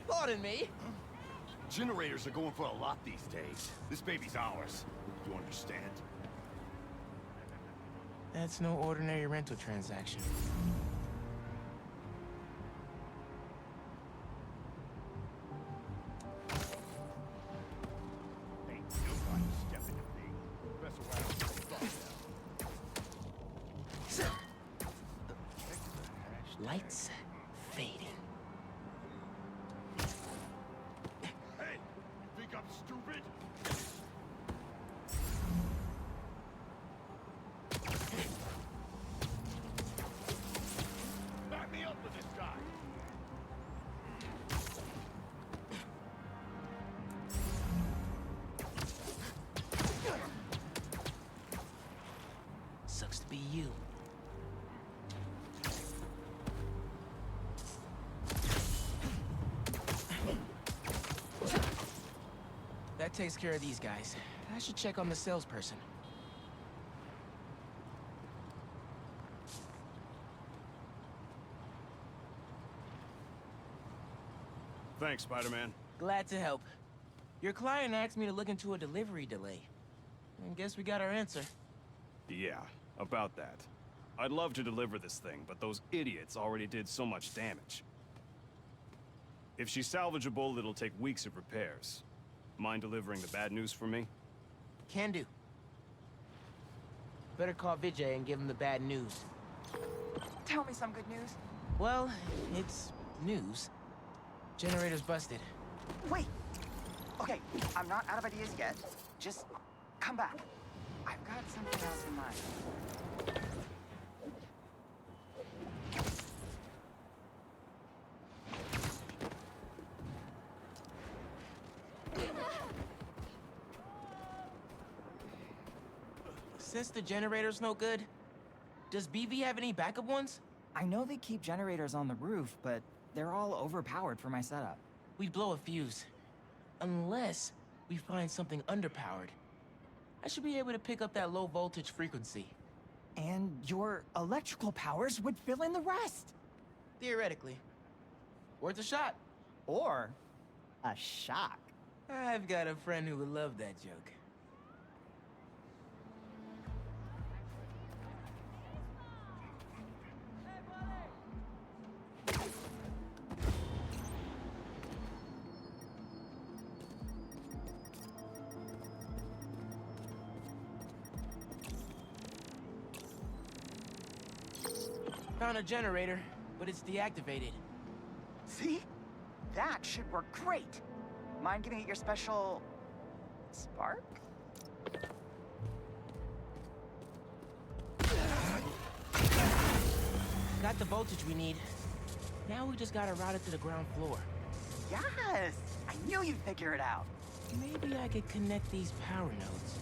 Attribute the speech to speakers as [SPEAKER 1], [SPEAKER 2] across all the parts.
[SPEAKER 1] Pardon me.
[SPEAKER 2] Generators are going for a lot these days. This baby's ours. You understand?
[SPEAKER 1] That's no ordinary rental transaction.
[SPEAKER 2] Ain't nobody stepping to me. Mess around with
[SPEAKER 1] Lights fading.
[SPEAKER 2] Hey! Think I'm stupid? Back me up with this guy!
[SPEAKER 1] Sucks to be you. That takes care of these guys. I should check on the salesperson.
[SPEAKER 2] Thanks, Spider-Man.
[SPEAKER 1] Glad to help. Your client asked me to look into a delivery delay. I guess we got our answer.
[SPEAKER 3] Yeah, about that. I'd love to deliver this thing, but those idiots already did so much damage. If she's salvageable, it'll take weeks of repairs. Mind delivering the bad news for me?
[SPEAKER 1] Can do. Better call Vijay and give him the bad news.
[SPEAKER 4] Tell me some good news.
[SPEAKER 1] Well, it's news. Generator's busted.
[SPEAKER 4] Wait! Okay, I'm not out of ideas yet. Just come back. I've got something else in mind.
[SPEAKER 1] Since the generator's no good, does BV have any backup ones?
[SPEAKER 4] I know they keep generators on the roof, but they're all overpowered for my setup.
[SPEAKER 1] We'd blow a fuse. Unless we find something underpowered. I should be able to pick up that low voltage frequency.
[SPEAKER 4] And your electrical powers would fill in the rest.
[SPEAKER 1] Theoretically. Worth a shot.
[SPEAKER 4] Or a shock.
[SPEAKER 1] I've got a friend who would love that joke. Found a generator, but it's deactivated.
[SPEAKER 4] See? That should work great. Mind giving it your special... spark?
[SPEAKER 1] Got the voltage we need. Now we just gotta route it to the ground floor.
[SPEAKER 4] Yes! I knew you'd figure it out.
[SPEAKER 1] Maybe I could connect these power nodes.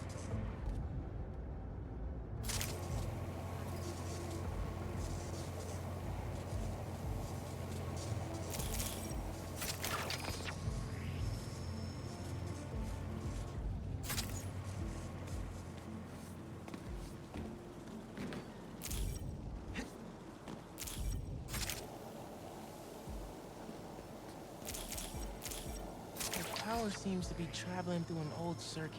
[SPEAKER 1] Power seems to be traveling through an old circuit.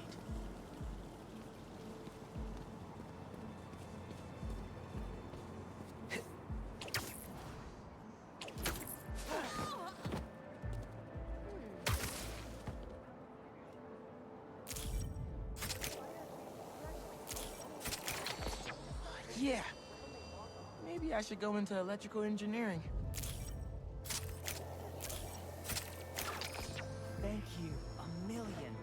[SPEAKER 1] Yeah. Maybe I should go into electrical engineering.
[SPEAKER 4] Thank you a million.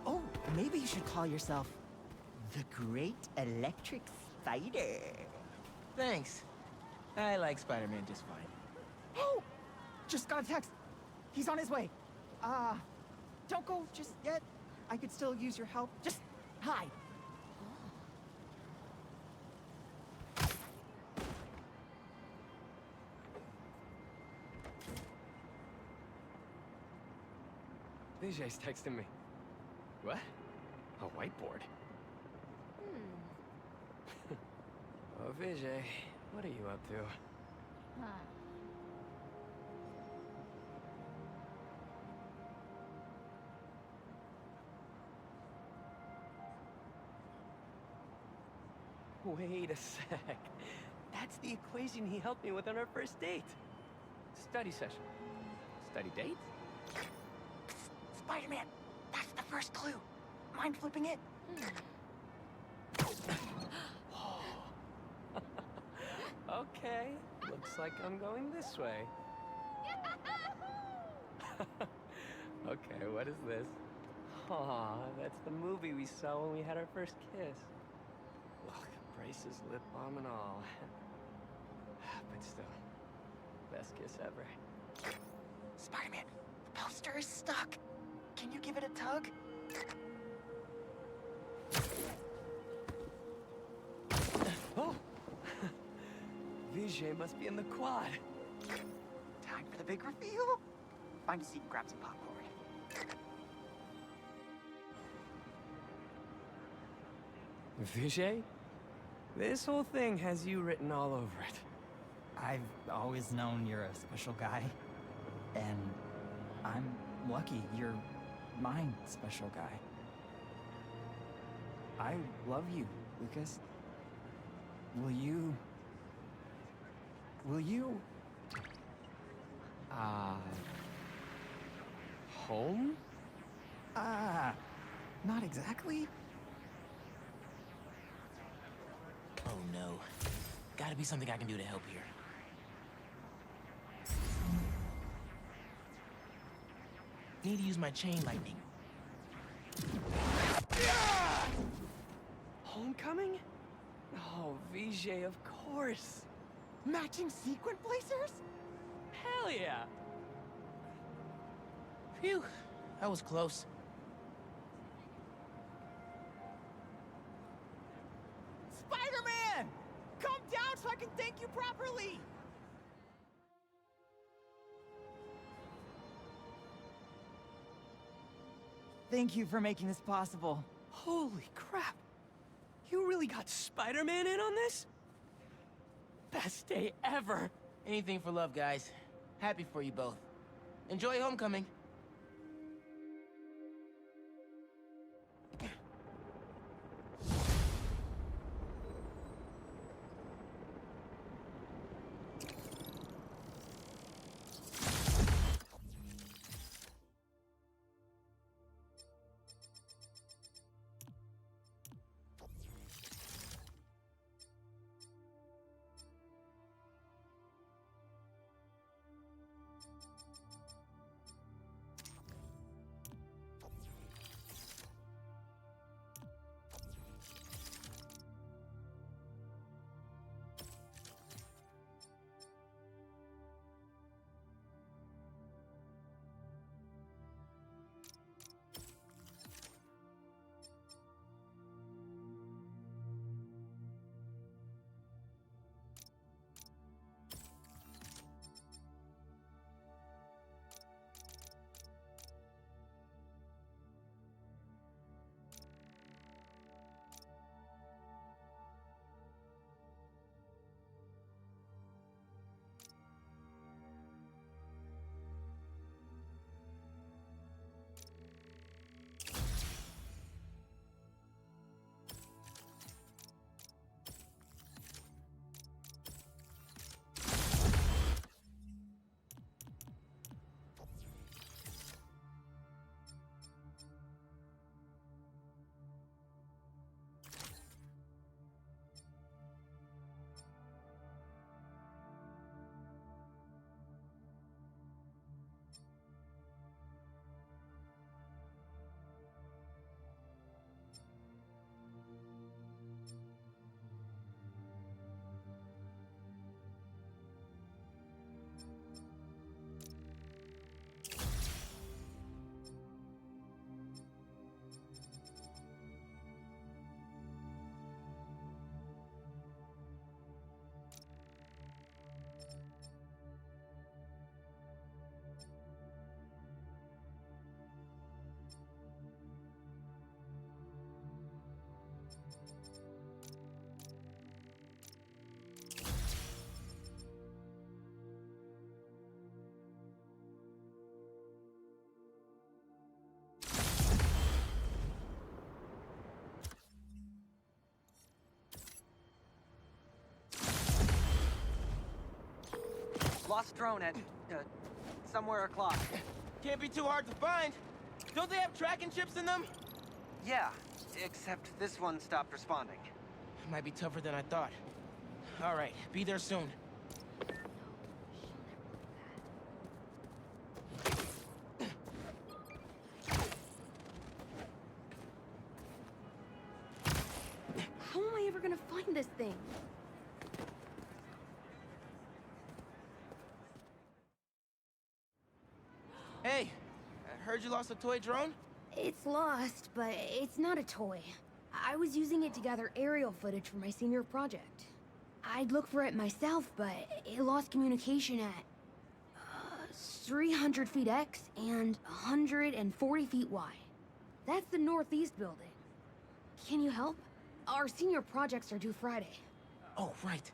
[SPEAKER 4] Oh, maybe you should call yourself the Great Electric Spider.
[SPEAKER 1] Thanks. I like Spider-Man just fine.
[SPEAKER 4] Oh! Just got a text. He's on his way. Don't go just yet. I could still use your help. Just hide.
[SPEAKER 5] Vijay's texting me. What? A whiteboard? Oh, Vijay, what are you up to?
[SPEAKER 6] Huh.
[SPEAKER 5] Wait a sec. That's the equation he helped me with on our first date. Study session. Study date?
[SPEAKER 4] Spider-Man, that's the first clue. Mind flipping it?
[SPEAKER 5] Okay, looks like I'm going this way. Okay, what is this? Aw, that's the movie we saw when we had our first kiss. Look, braces, lip balm and all. But still, best kiss ever.
[SPEAKER 4] Spider-Man, the poster is stuck. Can you give it a tug?
[SPEAKER 5] Oh! Vijay must be in the quad.
[SPEAKER 4] Time for the big reveal. Find a seat and grab some popcorn.
[SPEAKER 5] Vijay? This whole thing has you written all over it.
[SPEAKER 7] I've always known you're a special guy. And I'm lucky you're my special guy. I love you, Lucas. Will you...
[SPEAKER 5] Home?
[SPEAKER 7] Not exactly.
[SPEAKER 1] Oh no. Gotta be something I can do to help here. Need to use my chain lightning.
[SPEAKER 5] Homecoming? Oh, Vijay, of course.
[SPEAKER 4] Matching sequin placers?
[SPEAKER 5] Hell yeah.
[SPEAKER 1] Phew, that was close.
[SPEAKER 4] Spider-Man! Come down so I can thank you properly!
[SPEAKER 7] Thank you for making this possible.
[SPEAKER 5] Holy crap. You really got Spider-Man in on this? Best day ever.
[SPEAKER 1] Anything for love, guys. Happy for you both. Enjoy homecoming.
[SPEAKER 4] Lost drone at, somewhere o'clock.
[SPEAKER 1] Can't be too hard to find. Don't they have tracking chips in them?
[SPEAKER 4] Yeah, except this one stopped responding.
[SPEAKER 1] Might be tougher than I thought. All right, be there soon.
[SPEAKER 6] How am I ever gonna find this thing?
[SPEAKER 1] Hey, I heard you lost a toy drone?
[SPEAKER 6] It's lost, but it's not a toy. I was using it to gather aerial footage for my senior project. I'd look for it myself, but it lost communication at 300 feet X and 140 feet Y. That's the northeast building. Can you help? Our senior projects are due Friday.
[SPEAKER 1] Oh, right.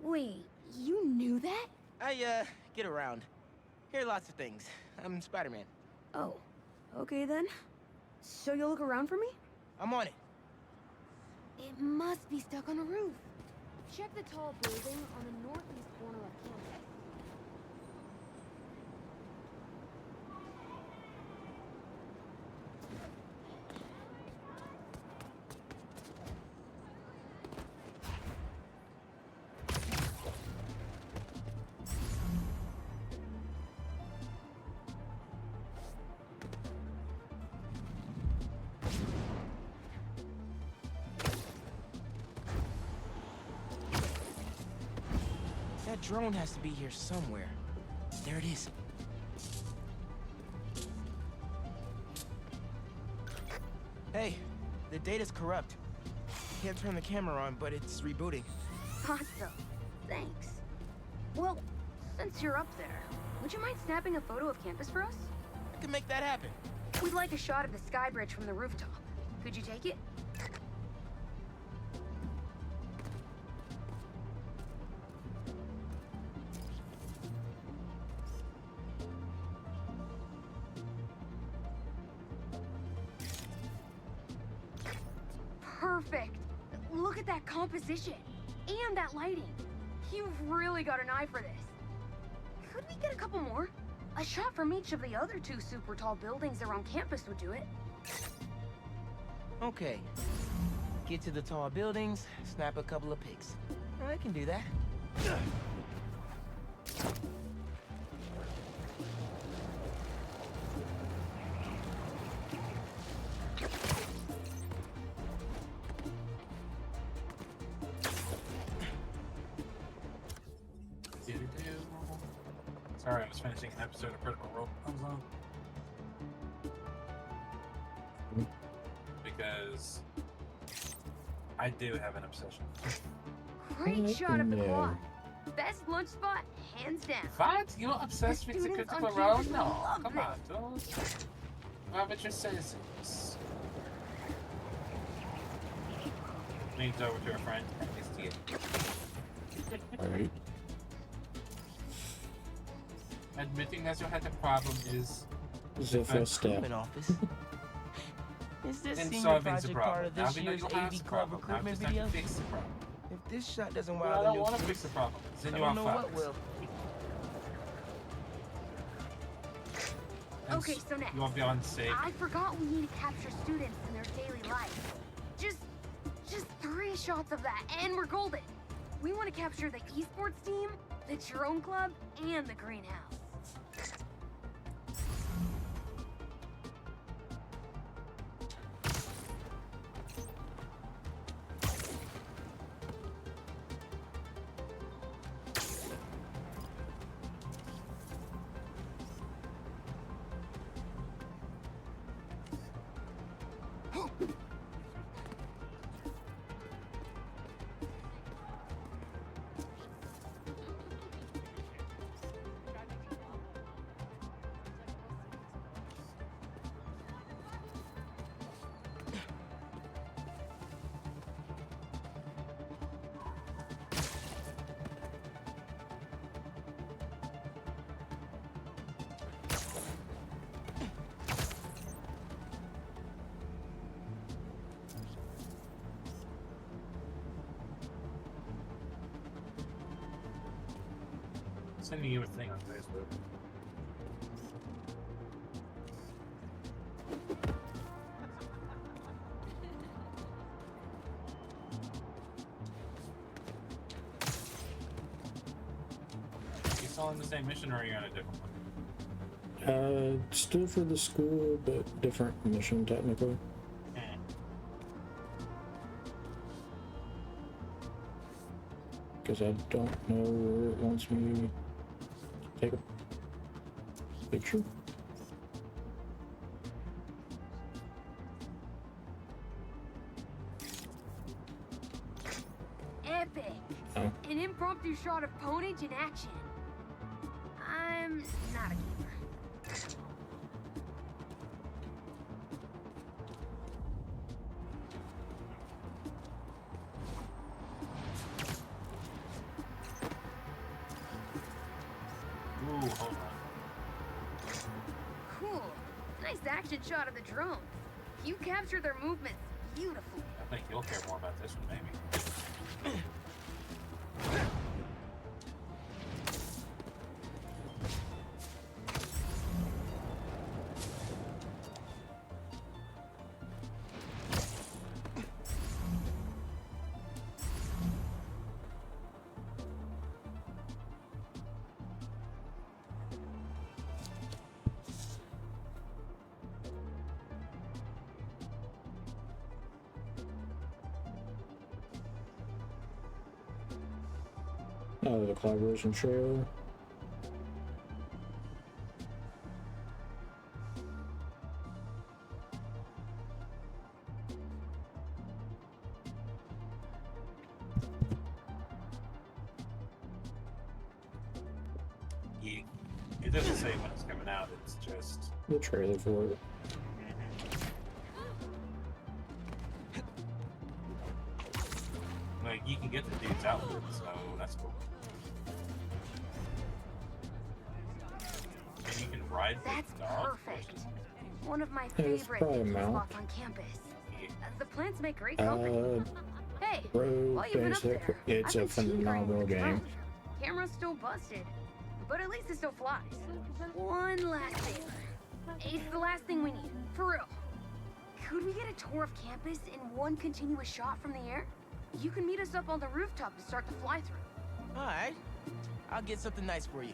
[SPEAKER 6] Wait, you knew that?
[SPEAKER 1] I, get around. Hear lots of things. I'm Spider-Man.
[SPEAKER 6] Oh, okay then. So you'll look around for me?
[SPEAKER 1] I'm on it.
[SPEAKER 6] It must be stuck on a roof. Check the tall building on the northeast corner of campus.
[SPEAKER 1] That drone has to be here somewhere. There it is. Hey, the data's corrupt. Can't turn the camera on, but it's rebooting.
[SPEAKER 6] Awesome. Thanks. Well, since you're up there, would you mind snapping a photo of campus for us?
[SPEAKER 1] I can make that happen.
[SPEAKER 6] We'd like a shot of the sky bridge from the rooftop. Could you take it? Perfect. Look at that composition. And that lighting. You've really got an eye for this. Could we get a couple more? A shot from each of the other two super tall buildings around campus would do it.
[SPEAKER 1] Okay. Get to the tall buildings, snap a couple of pics. I can do that.
[SPEAKER 8] Sorry, I was finishing an episode of Critical Role Zone. Because I do have an obsession.
[SPEAKER 6] Great shot of the quad. Best lunch spot, hands down.
[SPEAKER 8] What? You're obsessed
[SPEAKER 6] The
[SPEAKER 8] with the
[SPEAKER 6] students on
[SPEAKER 8] Critical Role?
[SPEAKER 6] campus
[SPEAKER 8] No,
[SPEAKER 6] love
[SPEAKER 8] come
[SPEAKER 6] it.
[SPEAKER 8] on, dude. What about your citizens? Leans over to her friend. It's to you.
[SPEAKER 9] Alright.
[SPEAKER 8] Admitting that you had a problem is
[SPEAKER 9] This is the first step.
[SPEAKER 1] Recruitment office. Is this
[SPEAKER 8] in
[SPEAKER 1] senior
[SPEAKER 8] solving the
[SPEAKER 1] project part
[SPEAKER 8] problem.
[SPEAKER 1] of
[SPEAKER 8] Now
[SPEAKER 1] this
[SPEAKER 8] we know
[SPEAKER 1] year's
[SPEAKER 8] you have
[SPEAKER 1] AV
[SPEAKER 8] the
[SPEAKER 1] Club
[SPEAKER 8] problem. Now
[SPEAKER 1] recruitment
[SPEAKER 8] just have
[SPEAKER 1] video?
[SPEAKER 8] to fix the problem.
[SPEAKER 1] If this shot doesn't
[SPEAKER 8] Well,
[SPEAKER 1] wow
[SPEAKER 8] I
[SPEAKER 1] the
[SPEAKER 8] don't want to
[SPEAKER 1] new
[SPEAKER 8] fix the problem. Then
[SPEAKER 1] I
[SPEAKER 8] you are
[SPEAKER 1] don't know what
[SPEAKER 8] fucked.
[SPEAKER 1] will.
[SPEAKER 8] And
[SPEAKER 6] Okay, so next.
[SPEAKER 8] You're beyond safe.
[SPEAKER 6] I forgot we need to capture students in their daily life. Just 3 shots of that, and we're golden. We want to capture the esports team, the drone club, and the greenhouse.
[SPEAKER 8] Sending you a thing on Facebook. You still on the same mission, or are you on a different one?
[SPEAKER 9] Still for the school, but different mission technically.
[SPEAKER 8] Hmm.
[SPEAKER 9] Because I don't know where it wants me to take a picture.
[SPEAKER 6] Epic.
[SPEAKER 9] Oh.
[SPEAKER 6] An impromptu shot of Ponage in action. I'm not a gamer.
[SPEAKER 8] Ooh, hold on.
[SPEAKER 6] Cool. Nice action shot of the drone. You captured their movements beautifully.
[SPEAKER 8] I think you'll care more about this one, maybe.
[SPEAKER 9] Oh, the collaboration trailer.
[SPEAKER 8] Yeah. It doesn't say when it's coming out, it's just.
[SPEAKER 9] The trailer for it.
[SPEAKER 8] Like, you can get the dude's outfit, so that's cool. And you can ride
[SPEAKER 6] That's
[SPEAKER 8] the dog.
[SPEAKER 6] perfect. One of my
[SPEAKER 9] Yeah, it's
[SPEAKER 6] favorite
[SPEAKER 9] probably a
[SPEAKER 6] picture
[SPEAKER 9] mount.
[SPEAKER 6] spots on campus.
[SPEAKER 8] Yeah.
[SPEAKER 6] The plants make great company. Hey,
[SPEAKER 9] Road
[SPEAKER 6] while you've been up
[SPEAKER 9] Basic.
[SPEAKER 6] there,
[SPEAKER 9] It's
[SPEAKER 6] I've
[SPEAKER 9] a
[SPEAKER 6] been tinkering
[SPEAKER 9] phenomenal
[SPEAKER 6] with the
[SPEAKER 9] game.
[SPEAKER 6] drone. Camera's still busted, but at least it still flies. One last favor. It's the last thing we need, for real. Could we get a tour of campus in one continuous shot from the air? You can meet us up on the rooftop to start the fly-through.
[SPEAKER 1] All right. I'll get something nice for you.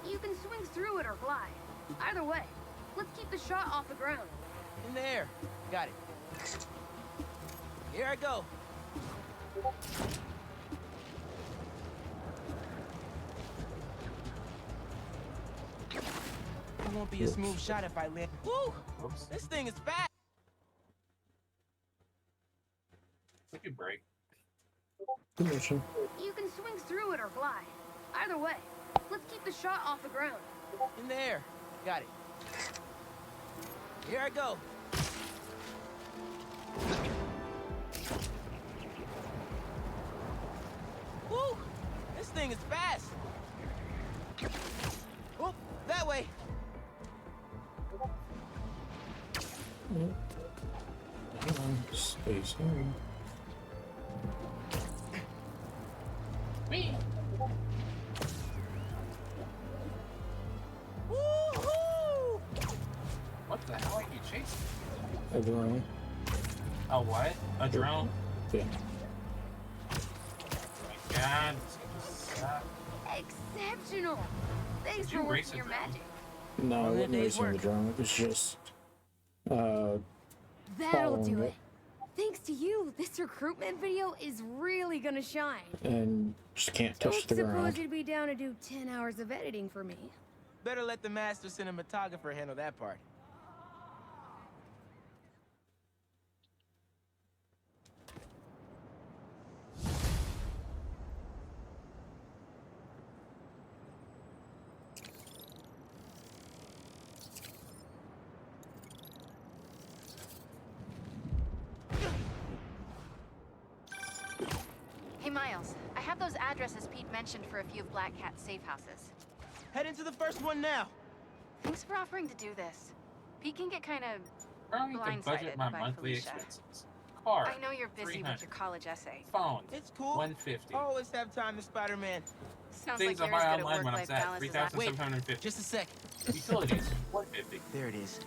[SPEAKER 6] You can swing through it or glide. Either way, let's keep the shot off the ground.
[SPEAKER 1] In the air. Got it. Here I go. It won't be a smooth shot if I land. Woo!
[SPEAKER 8] Oops.
[SPEAKER 1] This thing is fast.
[SPEAKER 8] Take a break.
[SPEAKER 9] Good mission.
[SPEAKER 6] You can swing through it or glide. Either way, let's keep the shot off the ground.
[SPEAKER 1] In the air. Got it. Here I go. Woo! This thing is fast. Oh, that way.
[SPEAKER 9] Hang on, space here.
[SPEAKER 1] Woo-hoo!
[SPEAKER 8] What the hell are you chasing?
[SPEAKER 9] A drone.
[SPEAKER 8] Oh, what? A drone?
[SPEAKER 9] Yeah.
[SPEAKER 8] Oh my god. It's gonna suck.
[SPEAKER 6] Exceptional! Thanks
[SPEAKER 8] Did you
[SPEAKER 6] for
[SPEAKER 8] race
[SPEAKER 6] working
[SPEAKER 8] a
[SPEAKER 6] your
[SPEAKER 8] drone?
[SPEAKER 6] magic.
[SPEAKER 9] No, I
[SPEAKER 1] Well,
[SPEAKER 9] wasn't
[SPEAKER 1] day's
[SPEAKER 9] racing the
[SPEAKER 1] work.
[SPEAKER 9] drone. It's just
[SPEAKER 6] That'll
[SPEAKER 9] following
[SPEAKER 6] do
[SPEAKER 9] it.
[SPEAKER 6] it. Thanks to you, this recruitment video is really gonna shine.
[SPEAKER 9] And just can't
[SPEAKER 6] Don't
[SPEAKER 9] touch the
[SPEAKER 6] suppose
[SPEAKER 9] ground.
[SPEAKER 6] you'd be down to do 10 hours of editing for me.
[SPEAKER 1] Better let the master cinematographer handle that part.
[SPEAKER 10] Hey, Miles. I have those addresses Pete mentioned for a few of Black Cat's safe houses.
[SPEAKER 1] Head into the first one now.
[SPEAKER 10] Thanks for offering to do this. Pete can get kind of
[SPEAKER 8] Trying to budget
[SPEAKER 10] blindsided
[SPEAKER 8] my
[SPEAKER 10] by
[SPEAKER 8] monthly
[SPEAKER 10] Felicia.
[SPEAKER 8] expenses. Car.
[SPEAKER 10] I know you're busy
[SPEAKER 8] 300.
[SPEAKER 10] with your college essay.
[SPEAKER 8] Phone.
[SPEAKER 1] It's cool.
[SPEAKER 8] 150.
[SPEAKER 1] Always have time to Spider-Man.
[SPEAKER 10] Sounds
[SPEAKER 8] Things I
[SPEAKER 10] like you're as
[SPEAKER 8] buy
[SPEAKER 10] good at
[SPEAKER 8] online when I'm
[SPEAKER 10] work-life
[SPEAKER 8] sad.
[SPEAKER 10] balance as I.
[SPEAKER 8] 3,750.
[SPEAKER 1] Just a sec.
[SPEAKER 8] Utilities. 150.
[SPEAKER 1] There it is.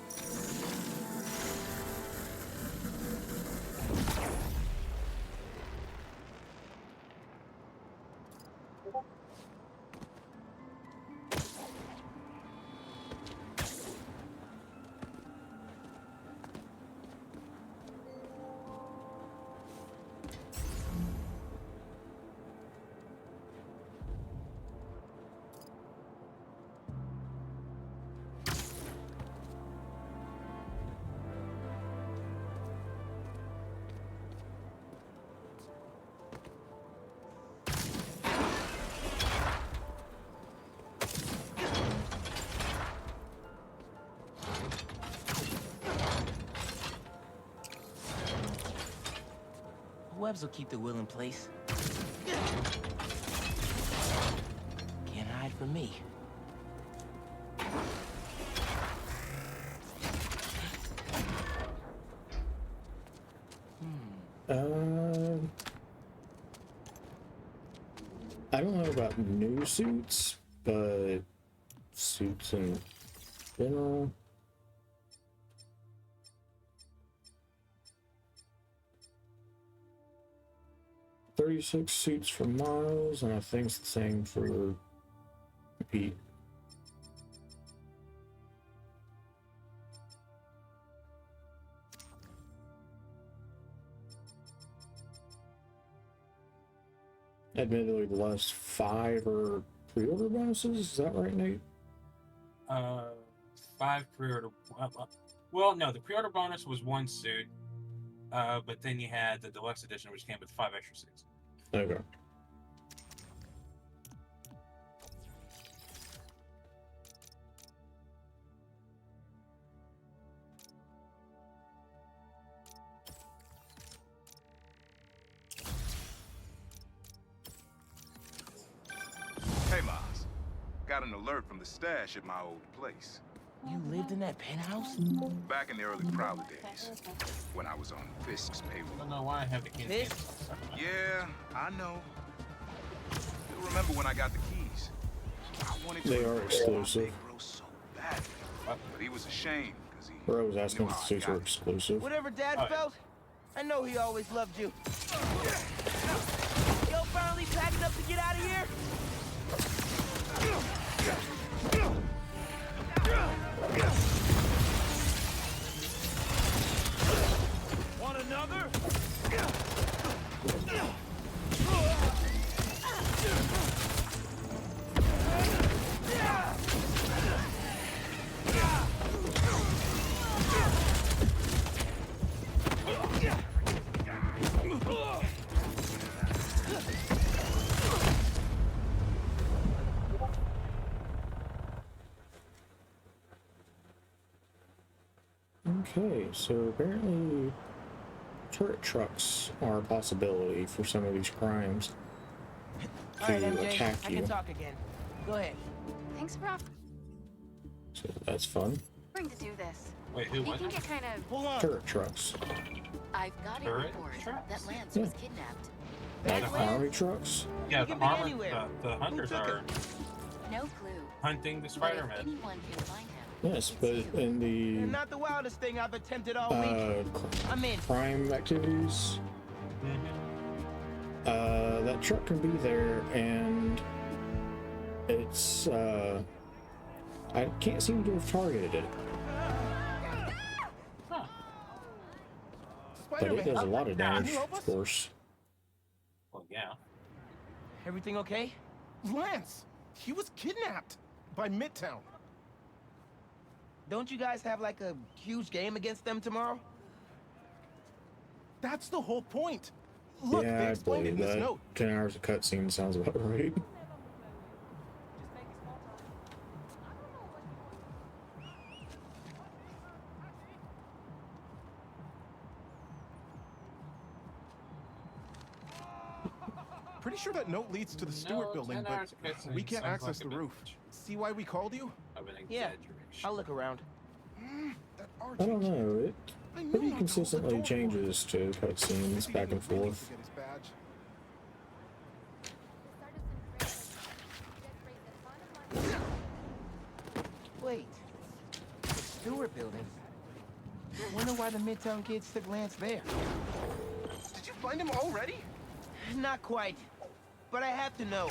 [SPEAKER 1] Webs will keep the will in place. Can't hide from me.
[SPEAKER 9] I don't know about new suits, but suits in general. $36 suits for Miles, and I think it's the same for Pete. Admittedly, the last 5 are pre-order bonuses. Is that right, Nate?
[SPEAKER 8] 5 pre-order. Well, no, the pre-order bonus was 1 suit, but then you had the deluxe edition, which came with 5 extra suits.
[SPEAKER 9] Okay.
[SPEAKER 11] Hey, Miles. Got an alert from the stash at my old place.
[SPEAKER 1] You lived in that penthouse?
[SPEAKER 11] Back in the early Prowler days, when I was on Fisk's
[SPEAKER 8] I
[SPEAKER 11] payroll.
[SPEAKER 8] don't know why I have the key.
[SPEAKER 1] Fisk?
[SPEAKER 11] Yeah, I know. You'll remember when I got the keys. I wanted to
[SPEAKER 9] They are
[SPEAKER 11] impress my
[SPEAKER 9] exclusive.
[SPEAKER 11] big bro so badly, but he was ashamed because he
[SPEAKER 9] Bro was asking
[SPEAKER 11] knew
[SPEAKER 9] if the
[SPEAKER 11] how I
[SPEAKER 9] suits were
[SPEAKER 11] got it.
[SPEAKER 9] exclusive.
[SPEAKER 1] Whatever Dad
[SPEAKER 8] Oh, yeah.
[SPEAKER 1] felt, I know he always loved you. Yo, finally packing up to get out of here?
[SPEAKER 2] Want another?
[SPEAKER 9] Okay, so apparently turret trucks are a possibility for some of these crimes
[SPEAKER 1] All right,
[SPEAKER 9] to
[SPEAKER 1] MJ,
[SPEAKER 9] attack
[SPEAKER 1] I
[SPEAKER 9] you.
[SPEAKER 1] can talk again. Go ahead.
[SPEAKER 10] Thanks for
[SPEAKER 9] So that's fun.
[SPEAKER 10] offering to do this.
[SPEAKER 8] Wait, who
[SPEAKER 10] He
[SPEAKER 8] was
[SPEAKER 10] can
[SPEAKER 8] it?
[SPEAKER 10] get kind of.
[SPEAKER 1] Hold on.
[SPEAKER 9] Turret trucks.
[SPEAKER 12] I've got a
[SPEAKER 8] Turret
[SPEAKER 12] report
[SPEAKER 8] trucks?
[SPEAKER 12] that Lance
[SPEAKER 9] Yeah.
[SPEAKER 12] was kidnapped.
[SPEAKER 9] Like
[SPEAKER 1] Backland?
[SPEAKER 9] army trucks.
[SPEAKER 8] Yeah,
[SPEAKER 1] He
[SPEAKER 8] the
[SPEAKER 1] could be
[SPEAKER 8] armor.
[SPEAKER 1] anywhere.
[SPEAKER 8] The hunters
[SPEAKER 1] took
[SPEAKER 8] are
[SPEAKER 1] him?
[SPEAKER 12] No clue.
[SPEAKER 8] hunting the
[SPEAKER 12] But if
[SPEAKER 8] Spider-Man.
[SPEAKER 12] anyone can find him,
[SPEAKER 9] Yes,
[SPEAKER 12] it's
[SPEAKER 9] but
[SPEAKER 12] you.
[SPEAKER 9] in the
[SPEAKER 1] Not the wildest thing I've attempted all week. I'm in.
[SPEAKER 9] crime activities, that truck can be there, and it's I can't seem to have targeted it,
[SPEAKER 8] Huh.
[SPEAKER 9] but it does a lot of damage, of course.
[SPEAKER 8] Well, yeah.
[SPEAKER 1] Everything okay?
[SPEAKER 13] Lance! He was kidnapped by Midtown.
[SPEAKER 1] Don't you guys have like a huge game against them tomorrow?
[SPEAKER 13] That's the whole point. Look,
[SPEAKER 9] Yeah,
[SPEAKER 13] they
[SPEAKER 9] I
[SPEAKER 13] explained
[SPEAKER 9] believe
[SPEAKER 13] in this
[SPEAKER 9] that.
[SPEAKER 13] note.
[SPEAKER 9] 10 hours of cutscene sounds about right.
[SPEAKER 13] Pretty sure that note leads to the Stewart
[SPEAKER 8] No,
[SPEAKER 13] building,
[SPEAKER 8] 10
[SPEAKER 13] but
[SPEAKER 8] hours of cutscene
[SPEAKER 13] we can't
[SPEAKER 8] sounds
[SPEAKER 13] access
[SPEAKER 8] like a
[SPEAKER 13] the
[SPEAKER 8] bit
[SPEAKER 13] roof.
[SPEAKER 8] much
[SPEAKER 13] See why we called you?
[SPEAKER 8] of an
[SPEAKER 1] Yeah,
[SPEAKER 8] exaggeration.
[SPEAKER 1] I'll look around.
[SPEAKER 13] That
[SPEAKER 9] I don't know. It
[SPEAKER 13] I knew
[SPEAKER 9] pretty
[SPEAKER 13] not to hold the
[SPEAKER 9] consistently
[SPEAKER 13] door for
[SPEAKER 9] changes to cutscenes
[SPEAKER 13] Maybe
[SPEAKER 9] back
[SPEAKER 13] he
[SPEAKER 9] and
[SPEAKER 13] was waiting
[SPEAKER 9] forth.
[SPEAKER 13] to get his badge.
[SPEAKER 1] Wait. The Stewart building? Wonder why the Midtown kids took Lance there.
[SPEAKER 13] Did you find him already?
[SPEAKER 1] Not quite. But I have to know.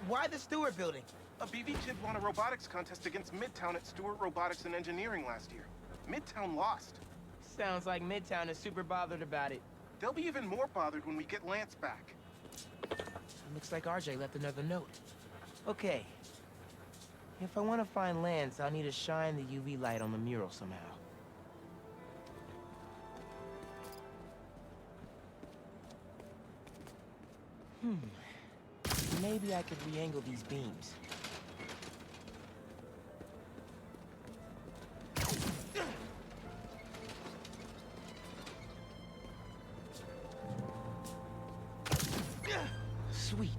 [SPEAKER 1] Why the Stewart building?
[SPEAKER 13] A BB kid won a robotics contest against Midtown at Stewart Robotics and Engineering last year. Midtown lost.
[SPEAKER 1] Sounds like Midtown is super bothered about it.
[SPEAKER 13] They'll be even more bothered when we get Lance back.
[SPEAKER 1] Looks like RJ left another note. Okay. If I want to find Lance, I'll need to shine the UV light on the mural somehow. Maybe I could re-angle these beams. Sweet.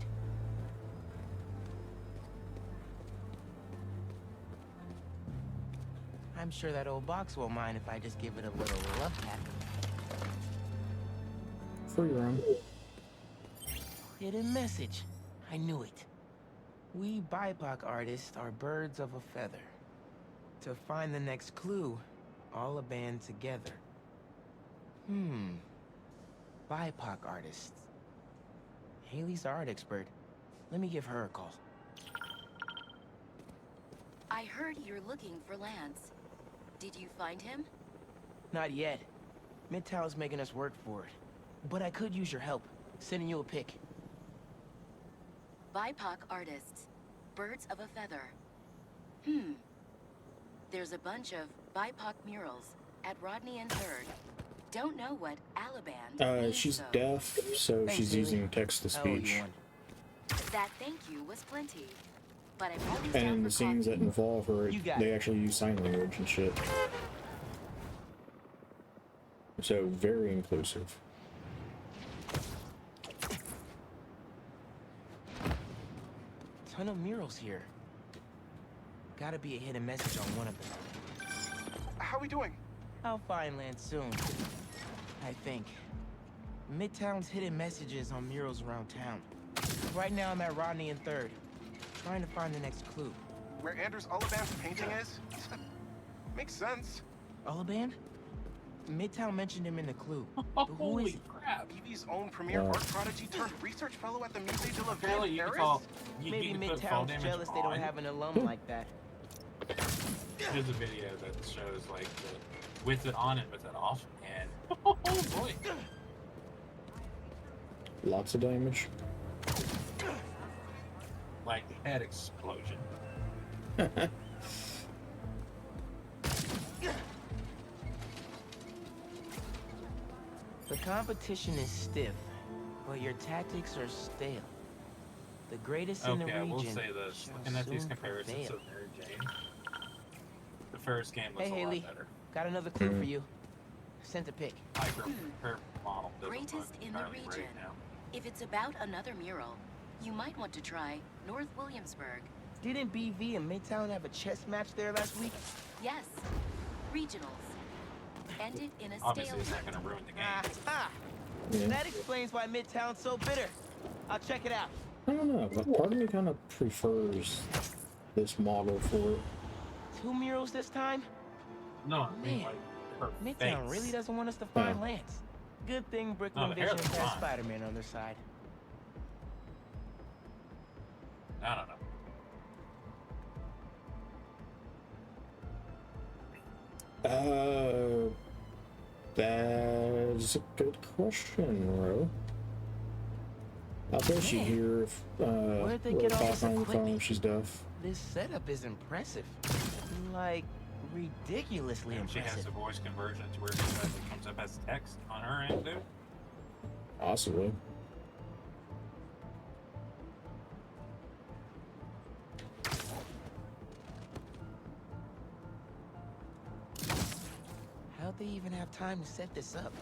[SPEAKER 1] I'm sure that old box won't mind if I just give it a little love tap.
[SPEAKER 9] For your own.
[SPEAKER 1] Hidden message. I knew it. We BIPOC artists are birds of a feather. To find the next clue, all a band together. BIPOC artists. Haley's our art expert. Let me give her a call.
[SPEAKER 12] I heard you're looking for Lance. Did you find him?
[SPEAKER 1] Not yet. Midtown's making us work for it. But I could use your help. Sending you a pic.
[SPEAKER 12] BIPOC artists. Birds of a feather. There's a bunch of BIPOC murals at Rodney and 3rd. Don't know what Alaband means,
[SPEAKER 9] She's
[SPEAKER 12] though.
[SPEAKER 9] deaf, so
[SPEAKER 1] Thanks,
[SPEAKER 9] she's
[SPEAKER 1] Haley.
[SPEAKER 9] using text to
[SPEAKER 1] I owe you
[SPEAKER 9] speech.
[SPEAKER 1] one.
[SPEAKER 12] That thank you was plenty. But I'm always down
[SPEAKER 9] And
[SPEAKER 12] for
[SPEAKER 9] the scenes that
[SPEAKER 12] coffee.
[SPEAKER 9] involve her,
[SPEAKER 1] You got
[SPEAKER 9] they
[SPEAKER 1] it.
[SPEAKER 9] actually use sign language and shit. So very inclusive.
[SPEAKER 1] Ton of murals here. Gotta be a hidden message on one of them.
[SPEAKER 13] How we doing?
[SPEAKER 1] I'll find Lance soon. I think. Midtown's hidden messages on murals around town. Right now I'm at Rodney and 3rd. Trying to find the next clue.
[SPEAKER 13] Where Anders Ullaband's painting is? Makes sense.
[SPEAKER 1] Ullaband? Midtown mentioned him in the clue. But who is
[SPEAKER 8] Holy
[SPEAKER 1] he?
[SPEAKER 8] crap!
[SPEAKER 13] Evie's own premier art prodigy turned research fellow at the Musée de la
[SPEAKER 8] Apparently
[SPEAKER 13] Ville
[SPEAKER 8] you can
[SPEAKER 13] Paris?
[SPEAKER 8] call...
[SPEAKER 1] Maybe
[SPEAKER 8] you can put phone
[SPEAKER 1] Midtown's
[SPEAKER 8] image
[SPEAKER 1] jealous they don't
[SPEAKER 8] on.
[SPEAKER 1] have an alum like that.
[SPEAKER 8] There's a video that shows like the, with it on and with it off, and oh boy,
[SPEAKER 9] Lots of damage.
[SPEAKER 8] like head explosion.
[SPEAKER 1] The competition is stiff, but your tactics are stale. The greatest in the
[SPEAKER 8] Okay, I
[SPEAKER 1] region
[SPEAKER 8] will say this:
[SPEAKER 1] shall
[SPEAKER 8] looking at these
[SPEAKER 1] soon
[SPEAKER 8] comparisons
[SPEAKER 1] prevail.
[SPEAKER 8] of Mary Jane, the first game looks
[SPEAKER 1] Hey,
[SPEAKER 8] a
[SPEAKER 1] Haley.
[SPEAKER 8] lot better.
[SPEAKER 1] Got another clue for you. Sent a pic.
[SPEAKER 8] Like her model doesn't
[SPEAKER 12] Greatest
[SPEAKER 8] look
[SPEAKER 12] in the
[SPEAKER 8] entirely
[SPEAKER 12] region.
[SPEAKER 8] great now.
[SPEAKER 12] If it's about another mural, you might want to try North Williamsburg.
[SPEAKER 1] Didn't BV and Midtown have a chess match there last week?
[SPEAKER 12] Yes, regionals. Ended in a
[SPEAKER 8] Obviously, it's
[SPEAKER 12] stalemate.
[SPEAKER 8] not going to ruin the game.
[SPEAKER 1] Aha!
[SPEAKER 9] Yeah.
[SPEAKER 1] That explains why Midtown's so bitter. I'll check it out.
[SPEAKER 9] I don't know, but part of me kind of prefers this model for it.
[SPEAKER 1] 2 murals this time?
[SPEAKER 8] No, I mean
[SPEAKER 1] Man,
[SPEAKER 8] like her
[SPEAKER 1] Midtown
[SPEAKER 8] face.
[SPEAKER 1] really doesn't want us to find
[SPEAKER 9] Yeah.
[SPEAKER 1] Lance. Good thing Brooklyn
[SPEAKER 8] No, the hair
[SPEAKER 1] Vision
[SPEAKER 8] looks
[SPEAKER 1] has
[SPEAKER 8] fine.
[SPEAKER 1] Spider-Man on their side.
[SPEAKER 8] I don't know.
[SPEAKER 9] That's a good question, Ro. I'll tell she
[SPEAKER 1] Man,
[SPEAKER 9] here if
[SPEAKER 1] where'd they
[SPEAKER 9] Ro
[SPEAKER 1] get all
[SPEAKER 9] pop
[SPEAKER 1] this
[SPEAKER 9] on the
[SPEAKER 1] equipment?
[SPEAKER 9] phone if she's deaf.
[SPEAKER 1] This setup is impressive. Like, ridiculously
[SPEAKER 8] And she has
[SPEAKER 1] impressive.
[SPEAKER 8] the voice conversion to where it comes up as text on her end too.
[SPEAKER 9] Possibly.
[SPEAKER 1] How'd they even have time to set this up?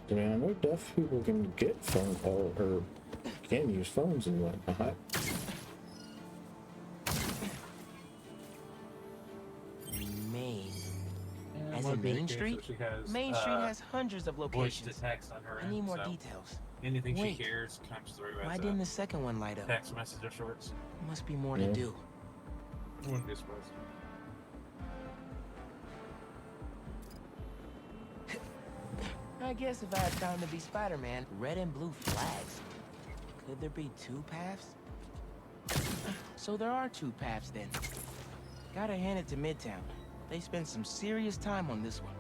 [SPEAKER 9] I mean, I know deaf people can get phone call or can use phones and whatnot.
[SPEAKER 1] Main.
[SPEAKER 8] Yeah,
[SPEAKER 1] As
[SPEAKER 8] one
[SPEAKER 1] in
[SPEAKER 8] big
[SPEAKER 1] Main
[SPEAKER 8] case
[SPEAKER 1] Street?
[SPEAKER 8] that she has,
[SPEAKER 1] Main Street has hundreds of
[SPEAKER 8] voice
[SPEAKER 1] locations.
[SPEAKER 8] to text on her
[SPEAKER 1] I need
[SPEAKER 8] end,
[SPEAKER 1] more
[SPEAKER 8] so
[SPEAKER 1] details.
[SPEAKER 8] anything
[SPEAKER 1] Wait.
[SPEAKER 8] she hears comes through
[SPEAKER 1] Why
[SPEAKER 8] as
[SPEAKER 1] didn't
[SPEAKER 8] a
[SPEAKER 1] the second one light up?
[SPEAKER 8] text message of sorts.
[SPEAKER 1] Must be more to
[SPEAKER 9] Yeah.
[SPEAKER 1] do.
[SPEAKER 8] I wouldn't be surprised.
[SPEAKER 1] I guess if I had time to be Spider-Man, red and blue flags. Could there be two paths? So there are two paths then. Gotta hand it to Midtown. They spent some serious time on this one.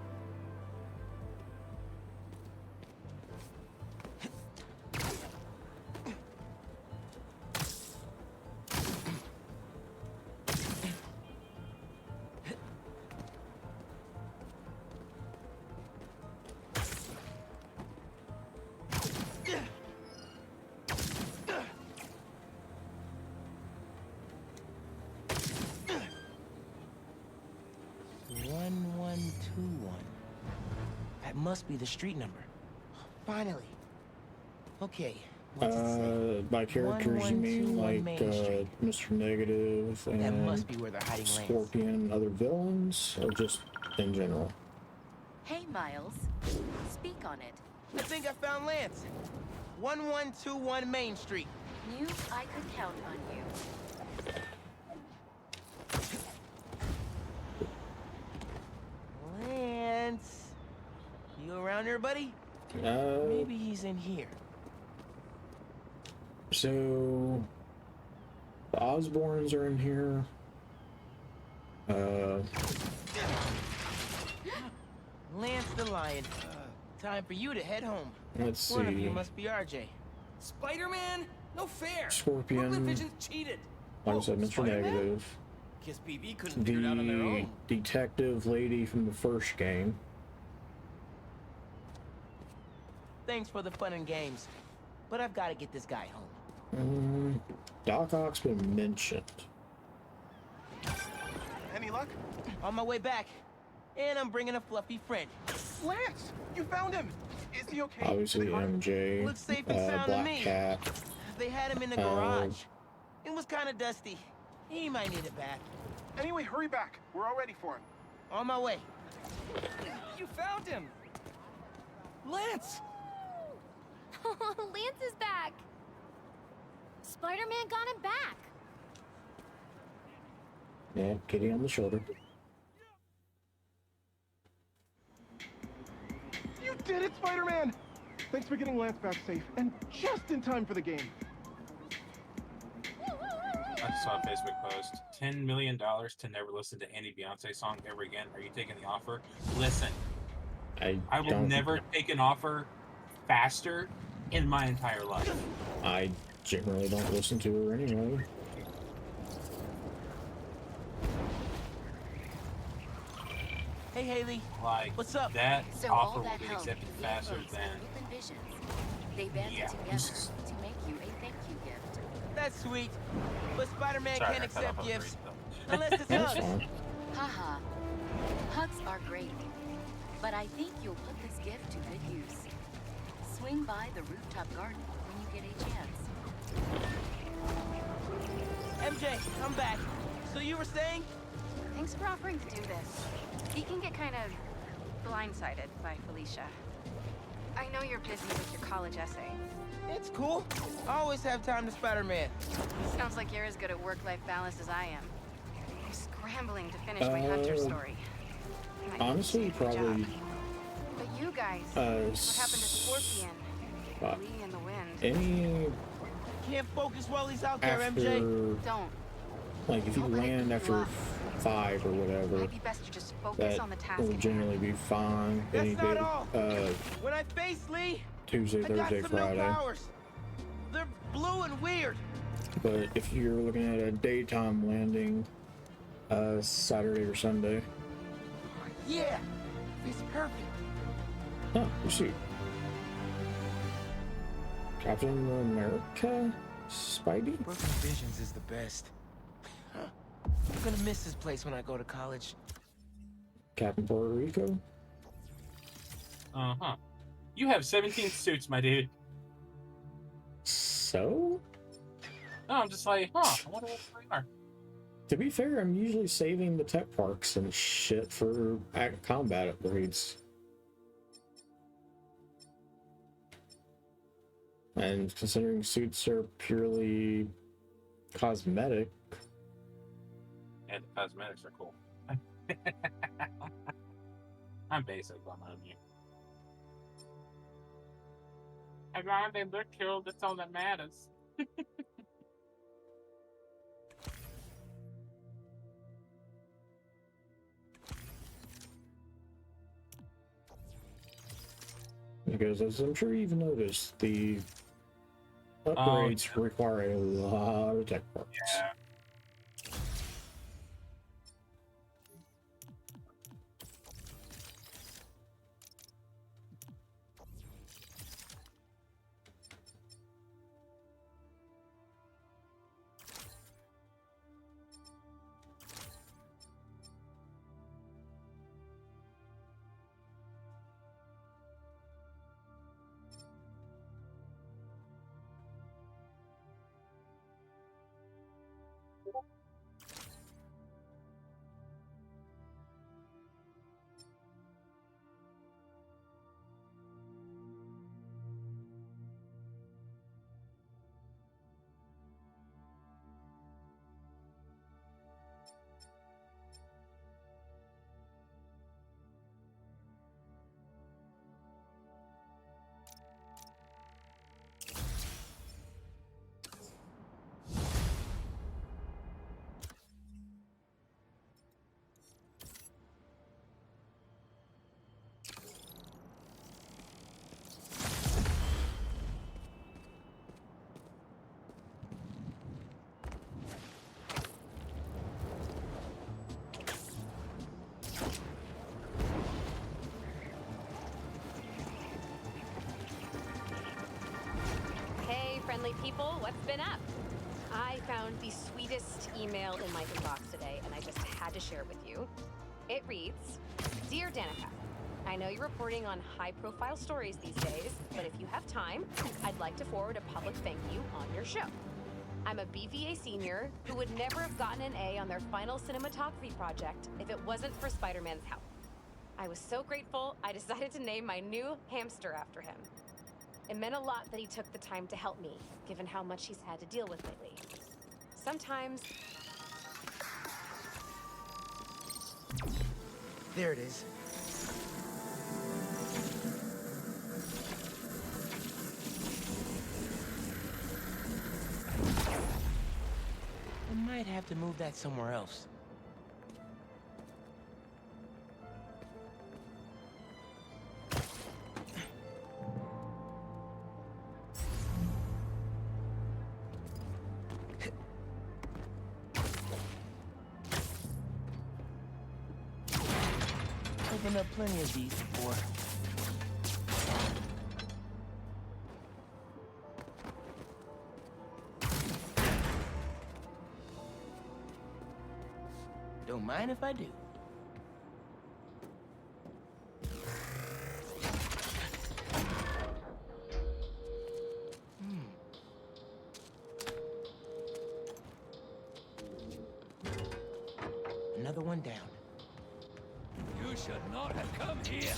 [SPEAKER 1] Must be the street number. Finally. Okay. What's it say?
[SPEAKER 9] By characters, you mean
[SPEAKER 1] 1121
[SPEAKER 9] like
[SPEAKER 1] Main Street.
[SPEAKER 9] Mr. Negative
[SPEAKER 1] That
[SPEAKER 9] and
[SPEAKER 1] must be where they're hiding Lance.
[SPEAKER 9] Scorpion and other villains, or just in general?
[SPEAKER 12] Hey, Miles. Speak on it.
[SPEAKER 1] I think I found Lance. 1121 Main Street.
[SPEAKER 12] Knew I could count on you.
[SPEAKER 1] Lance. You around here, buddy? Maybe he's in here.
[SPEAKER 9] So the Osborns are in here.
[SPEAKER 1] Lance the Lion. Time for you to head home.
[SPEAKER 9] Let's
[SPEAKER 1] One of you
[SPEAKER 9] see.
[SPEAKER 1] must be RJ.
[SPEAKER 5] Spider-Man? No fair.
[SPEAKER 9] Scorpion.
[SPEAKER 5] Brooklyn Vision's cheated.
[SPEAKER 9] Like I said, Mr.
[SPEAKER 5] Spider-Man?
[SPEAKER 9] Negative.
[SPEAKER 5] Guess BB couldn't figure it out on their
[SPEAKER 9] The
[SPEAKER 5] own.
[SPEAKER 9] detective lady from the first game.
[SPEAKER 1] Thanks for the fun and games, but I've got to get this guy home.
[SPEAKER 9] Doc Ock's been mentioned.
[SPEAKER 13] Any luck?
[SPEAKER 1] On my way back, and I'm bringing a fluffy friend.
[SPEAKER 13] Lance! You found him! Is he okay?
[SPEAKER 9] Obviously, MJ,
[SPEAKER 1] Looks safe and sound to
[SPEAKER 9] Black
[SPEAKER 1] me.
[SPEAKER 9] Cat.
[SPEAKER 1] They had him in the garage. It was kind of dusty. He might need it back.
[SPEAKER 13] Anyway, hurry back. We're all ready for him.
[SPEAKER 1] On my way.
[SPEAKER 5] You found him! Lance!
[SPEAKER 6] Lance is back! Spider-Man got him back!
[SPEAKER 9] Yeah, Kitty on the shoulder.
[SPEAKER 13] You did it, Spider-Man! Thanks for getting Lance back safe, and just in time for the game.
[SPEAKER 8] I just saw a Facebook post. $10 million to never listen to any Beyonce song ever again. Are you taking the offer? Listen, I will
[SPEAKER 9] don't-
[SPEAKER 8] never take an offer faster in my entire life.
[SPEAKER 9] I generally don't listen to her anyway.
[SPEAKER 1] Hey, Haley.
[SPEAKER 8] Like,
[SPEAKER 1] What's up?
[SPEAKER 8] that
[SPEAKER 12] So
[SPEAKER 8] offer
[SPEAKER 12] all
[SPEAKER 8] will
[SPEAKER 12] that
[SPEAKER 8] be
[SPEAKER 12] help
[SPEAKER 8] accepted
[SPEAKER 12] and
[SPEAKER 8] faster
[SPEAKER 12] folks
[SPEAKER 8] than...
[SPEAKER 12] at Brooklyn Visions. They banded
[SPEAKER 8] Yeah.
[SPEAKER 12] together to make you a thank you gift.
[SPEAKER 1] That's sweet. But Spider-Man
[SPEAKER 8] Sorry,
[SPEAKER 1] can't
[SPEAKER 8] I cut off
[SPEAKER 1] accept
[SPEAKER 8] on the
[SPEAKER 1] gifts.
[SPEAKER 8] read,
[SPEAKER 1] Unless it's
[SPEAKER 9] That's
[SPEAKER 1] hugs.
[SPEAKER 9] fine.
[SPEAKER 12] Haha. Hugs are great, but I think you'll put this gift to good use. Swing by the rooftop garden when you get a chance.
[SPEAKER 1] MJ, I'm back. So you were saying?
[SPEAKER 10] Thanks for offering to do this. He can get kind of blindsided by Felicia. I know you're busy with your college essay.
[SPEAKER 1] It's cool. I always have time to Spider-Man.
[SPEAKER 10] Sounds like you're as good at work-life balance as I am. I'm scrambling to finish my Hunter story. And I
[SPEAKER 9] Honestly,
[SPEAKER 10] did a good
[SPEAKER 9] probably.
[SPEAKER 10] job. But you guys, what happened to Scorpion? Lee and the Wind.
[SPEAKER 9] Any
[SPEAKER 1] Can't focus while he's out there,
[SPEAKER 9] after,
[SPEAKER 1] MJ.
[SPEAKER 10] Don't.
[SPEAKER 9] like if you
[SPEAKER 10] Don't let it
[SPEAKER 9] land
[SPEAKER 10] keep you
[SPEAKER 9] after
[SPEAKER 10] up.
[SPEAKER 9] 5 or whatever,
[SPEAKER 10] Might be best to just focus
[SPEAKER 9] that
[SPEAKER 10] on the task
[SPEAKER 9] will
[SPEAKER 10] at
[SPEAKER 9] generally
[SPEAKER 10] hand.
[SPEAKER 9] be fine.
[SPEAKER 1] That's
[SPEAKER 9] Any
[SPEAKER 1] not
[SPEAKER 9] day,
[SPEAKER 1] all. When I face Lee,
[SPEAKER 9] Tuesday,
[SPEAKER 1] I got
[SPEAKER 9] Thursday,
[SPEAKER 1] some new
[SPEAKER 9] Friday.
[SPEAKER 1] powers. They're blue and weird.
[SPEAKER 9] But if you're looking at a daytime landing, Saturday or Sunday,
[SPEAKER 1] Yeah, it's perfect.
[SPEAKER 9] oh, you see, Captain America, Spidey.
[SPEAKER 1] Brooklyn Visions is the best. I'm gonna miss this place when I go to college.
[SPEAKER 9] Captain Puerto Rico.
[SPEAKER 8] Uh-huh. You have 17 suits, my dude.
[SPEAKER 9] So?
[SPEAKER 8] No, I'm just like, huh, I wonder what they are.
[SPEAKER 9] To be fair, I'm usually saving the tech parks and shit for combat upgrades. And considering suits are purely cosmetic.
[SPEAKER 8] And the cosmetics are cool. I'm basic on you. As long as they look cool, that's all that matters.
[SPEAKER 9] Because as I'm sure you've noticed, the upgrades require a lot of tech parts.
[SPEAKER 8] Yeah.
[SPEAKER 14] Hey, friendly people, what's been up? I found the sweetest email in my inbox today, and I just had to share it with you. It reads, Dear Danica, I know you're reporting on high-profile stories these days, but if you have time, I'd like to forward a public thank you on your show. I'm a BVA senior who would never have gotten an A on their final cinematography project if it wasn't for Spider-Man's help. I was so grateful, I decided to name my new hamster after him. It meant a lot that he took the time to help me, given how much he's had to deal with lately. Sometimes...
[SPEAKER 1] There it is. I might have to move that somewhere else. Opened up plenty of these before. Don't mind if I do. Another one down.
[SPEAKER 15] You should not have come here.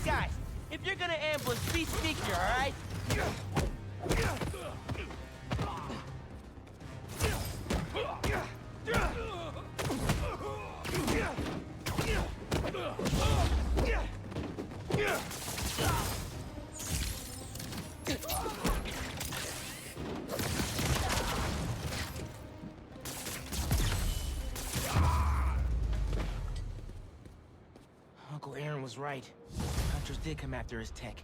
[SPEAKER 1] Guys! If you're gonna ambush, be sneakier, all right? Uncle Aaron was right. Hunters did come after his tech.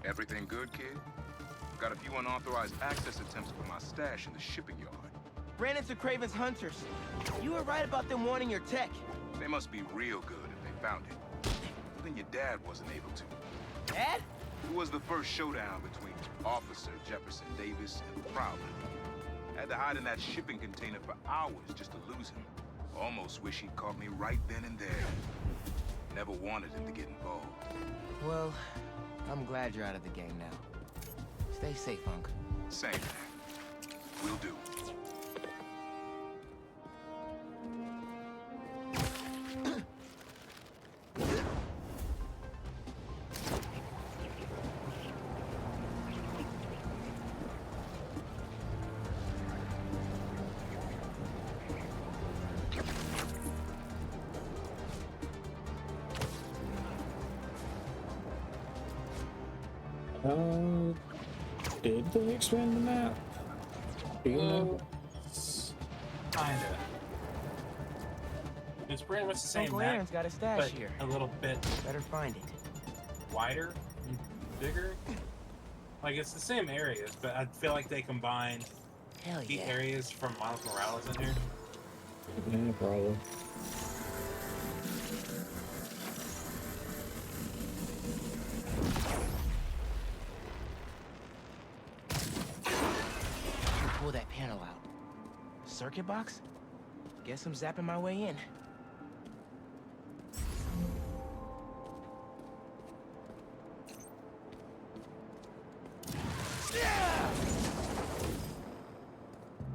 [SPEAKER 11] Everything good, kid? Got a few unauthorized access attempts for my stash in the shipping yard.
[SPEAKER 1] Ran into Craven's hunters. You were right about them wanting your tech.
[SPEAKER 11] They must be real good if they found it. Even your dad wasn't able to.
[SPEAKER 1] Dad?
[SPEAKER 11] It was the first showdown between Officer Jefferson Davis and Prowler. Had to hide in that shipping container for hours just to lose him. Almost wish he'd caught me right then and there. Never wanted him to get involved.
[SPEAKER 1] Well, I'm glad you're out of the game now. Stay safe, Unc.
[SPEAKER 11] Same. Will do.
[SPEAKER 9] Did they expand the map? Do you know?
[SPEAKER 8] Kinda. It's pretty much the same
[SPEAKER 1] Uncle
[SPEAKER 8] map,
[SPEAKER 1] Aaron's got a stash
[SPEAKER 8] but
[SPEAKER 1] here.
[SPEAKER 8] a little bit
[SPEAKER 1] Better find it.
[SPEAKER 8] wider and bigger. Like, it's the same areas, but I feel like they combined
[SPEAKER 1] Hell
[SPEAKER 8] key
[SPEAKER 1] yeah.
[SPEAKER 8] areas from Miles Morales in here.
[SPEAKER 9] Yeah, probably.
[SPEAKER 1] Pull that panel out. Circuit box? Guess I'm zapping my way in.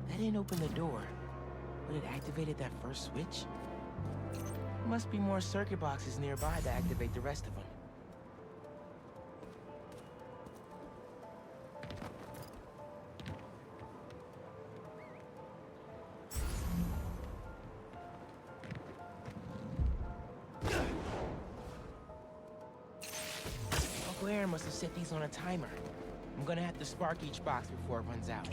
[SPEAKER 1] That didn't open the door, but it activated that first switch. Must be more circuit boxes nearby to activate the rest of them. Uncle Aaron must have set these on a timer. I'm gonna have to spark each box before it runs out.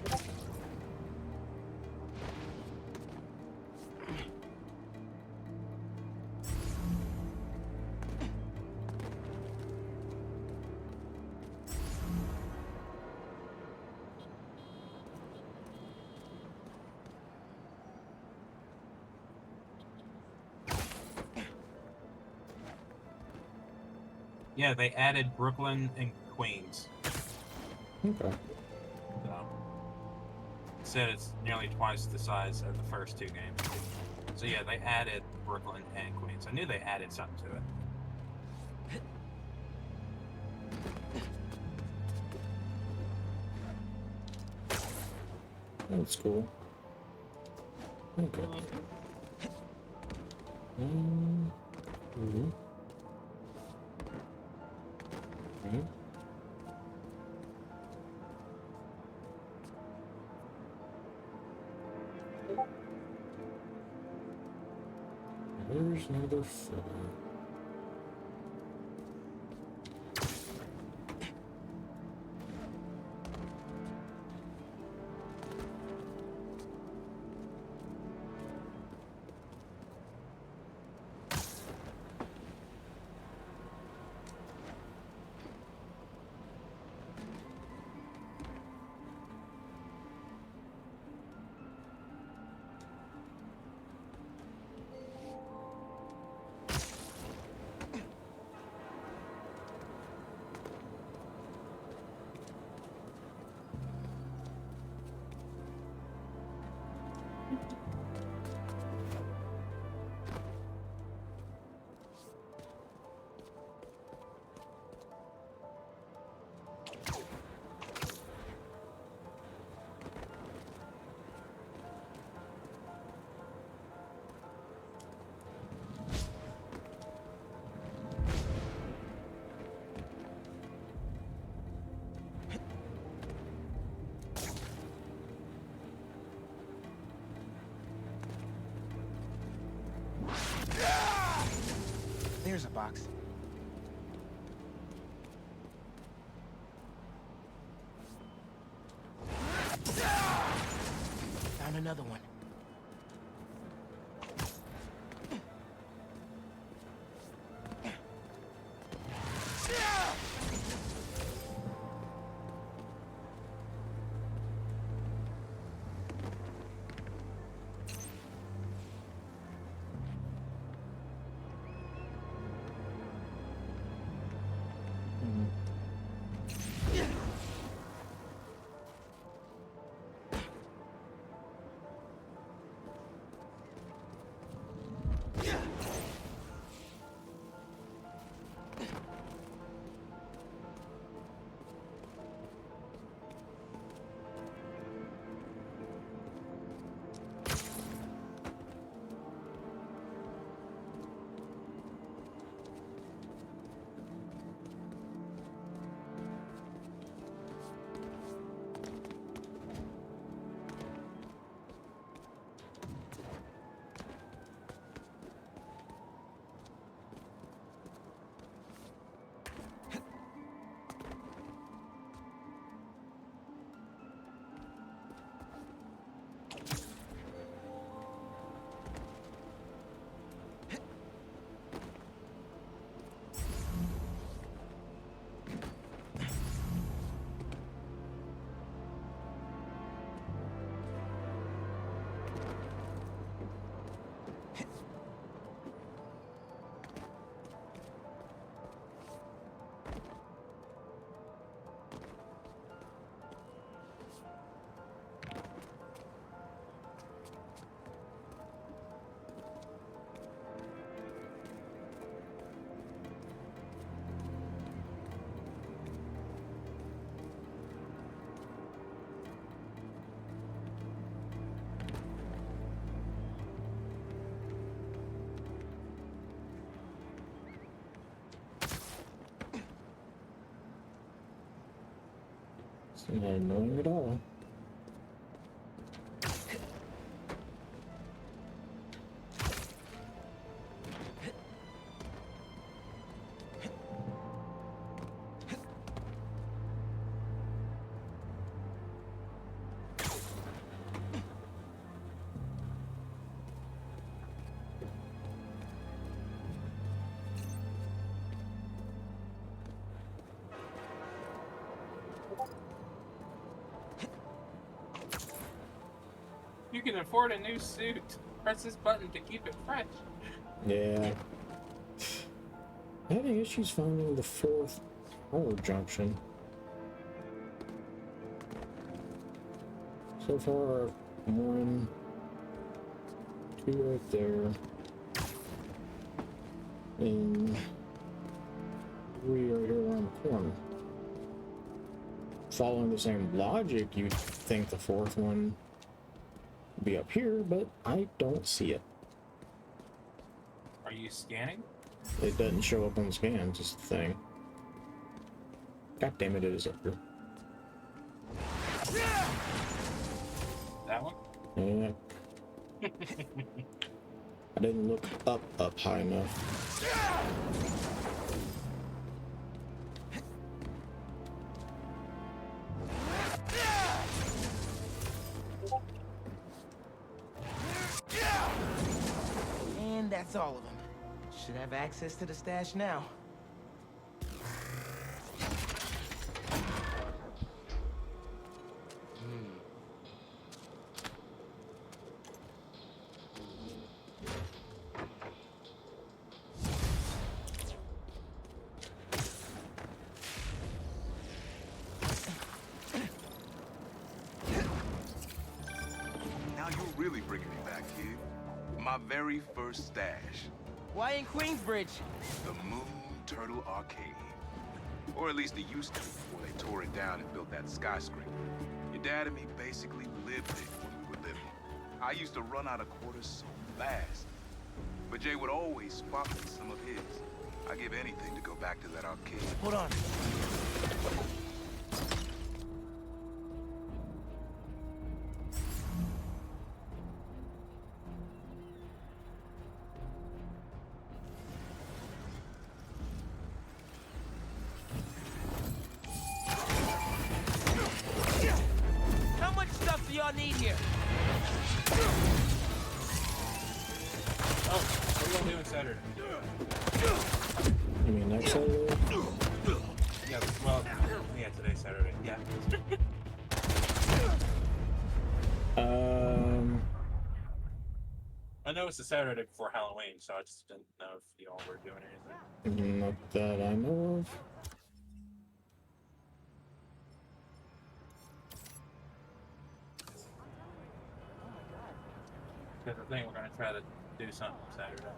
[SPEAKER 8] Yeah, they added Brooklyn and Queens.
[SPEAKER 9] Okay.
[SPEAKER 8] So, said it's nearly twice the size of the first two games. So yeah, they added Brooklyn and Queens. I knew they added something to it.
[SPEAKER 9] That's cool. Okay. Mhm. Mhm. There's number 4.
[SPEAKER 1] There's a box. Found another one.
[SPEAKER 9] Not annoying at all.
[SPEAKER 8] You can afford a new suit. Press this button to keep it fresh.
[SPEAKER 9] Yeah. Having issues finding the fourth power junction. So far, 1, 2 right there. And 3 right here around the corner. Following the same logic, you'd think the fourth one would be up here, but I don't see it.
[SPEAKER 8] Are you scanning?
[SPEAKER 9] It doesn't show up on the scan, just the thing. God damn it, it is up here.
[SPEAKER 8] That one?
[SPEAKER 9] Yeah. I didn't look up high enough.
[SPEAKER 1] And that's all of them. Should have access to the stash now.
[SPEAKER 11] Now you're really bringing me back, kid. My very first stash.
[SPEAKER 1] Why in Queensbridge?
[SPEAKER 11] The Moon Turtle Arcade. Or at least it used to before they tore it down and built that skyscraper. Your dad and me basically lived it when we were living. I used to run out of quarters so fast. But Jay would always spot me some of his. I'd give anything to go back to that arcade.
[SPEAKER 1] Hold on. How much stuff do y'all need here?
[SPEAKER 8] Oh, what are you gonna do on Saturday?
[SPEAKER 9] You mean next Saturday?
[SPEAKER 8] Yeah, well, yeah, today's Saturday. Yeah. I know it's the Saturday before Halloween, so I just didn't know if y'all were doing anything.
[SPEAKER 9] Not that I know of.
[SPEAKER 8] Because I think we're gonna try to do something Saturday.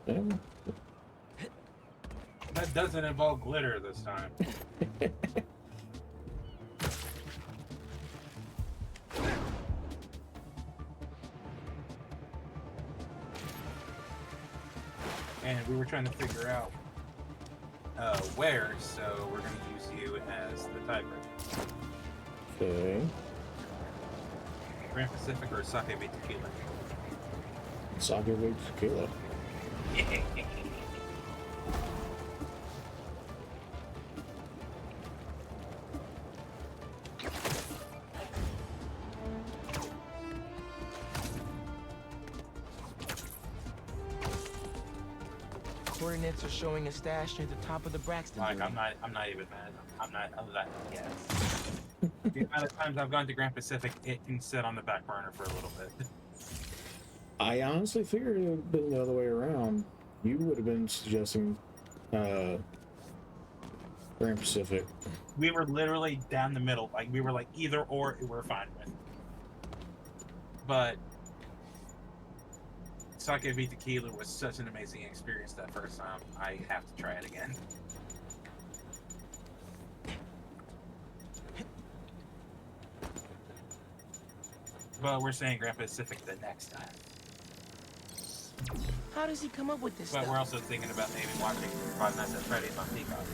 [SPEAKER 9] Yeah.
[SPEAKER 8] That doesn't involve glitter this time. And we were trying to figure out where, so we're going to use you as the tiebreaker.
[SPEAKER 9] Okay.
[SPEAKER 8] Grand Pacific or Sake Bay Tequila?
[SPEAKER 9] Sake Bay Tequila.
[SPEAKER 1] Coordinates are showing a stash near the top of the Braxton
[SPEAKER 8] Like,
[SPEAKER 1] building.
[SPEAKER 8] I'm not even mad. I'm not that, yes. The amount of times I've gone to Grand Pacific, it can sit on the back burner for a little bit.
[SPEAKER 9] I honestly figured it would have been the other way around. You would have been suggesting Grand Pacific.
[SPEAKER 8] We were literally down the middle. Like, we were like either or we're fine with. But Sake Bay Tequila was such an amazing experience that first time. I have to try it again. But we're saying Grand Pacific the next time.
[SPEAKER 1] How does he come up with this
[SPEAKER 8] But
[SPEAKER 1] stuff?
[SPEAKER 8] we're also thinking about maybe watching Five Nights at Freddy's on Peacock.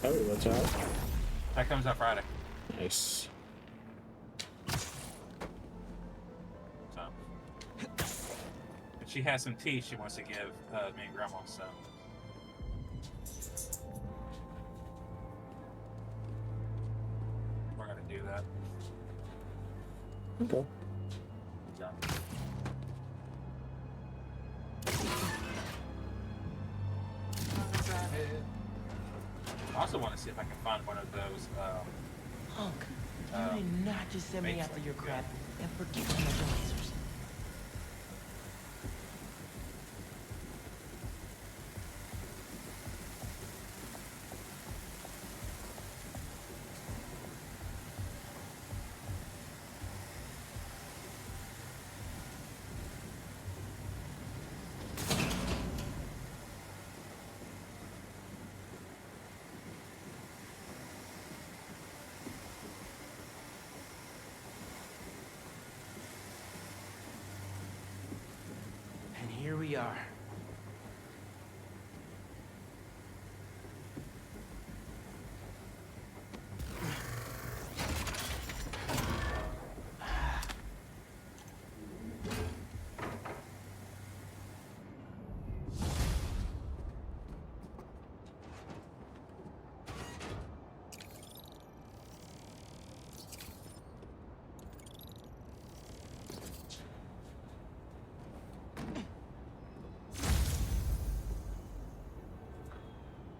[SPEAKER 9] Oh, that's out.
[SPEAKER 8] That comes out Friday.
[SPEAKER 9] Nice.
[SPEAKER 8] So, but she has some tea she wants to give me and Grandma. So. We're gonna do that.
[SPEAKER 9] Okay.
[SPEAKER 8] Done. I also want to see if I can find one of those.
[SPEAKER 1] Hunk, you did not just send me after your crap and forget to make the lasers. And here we are.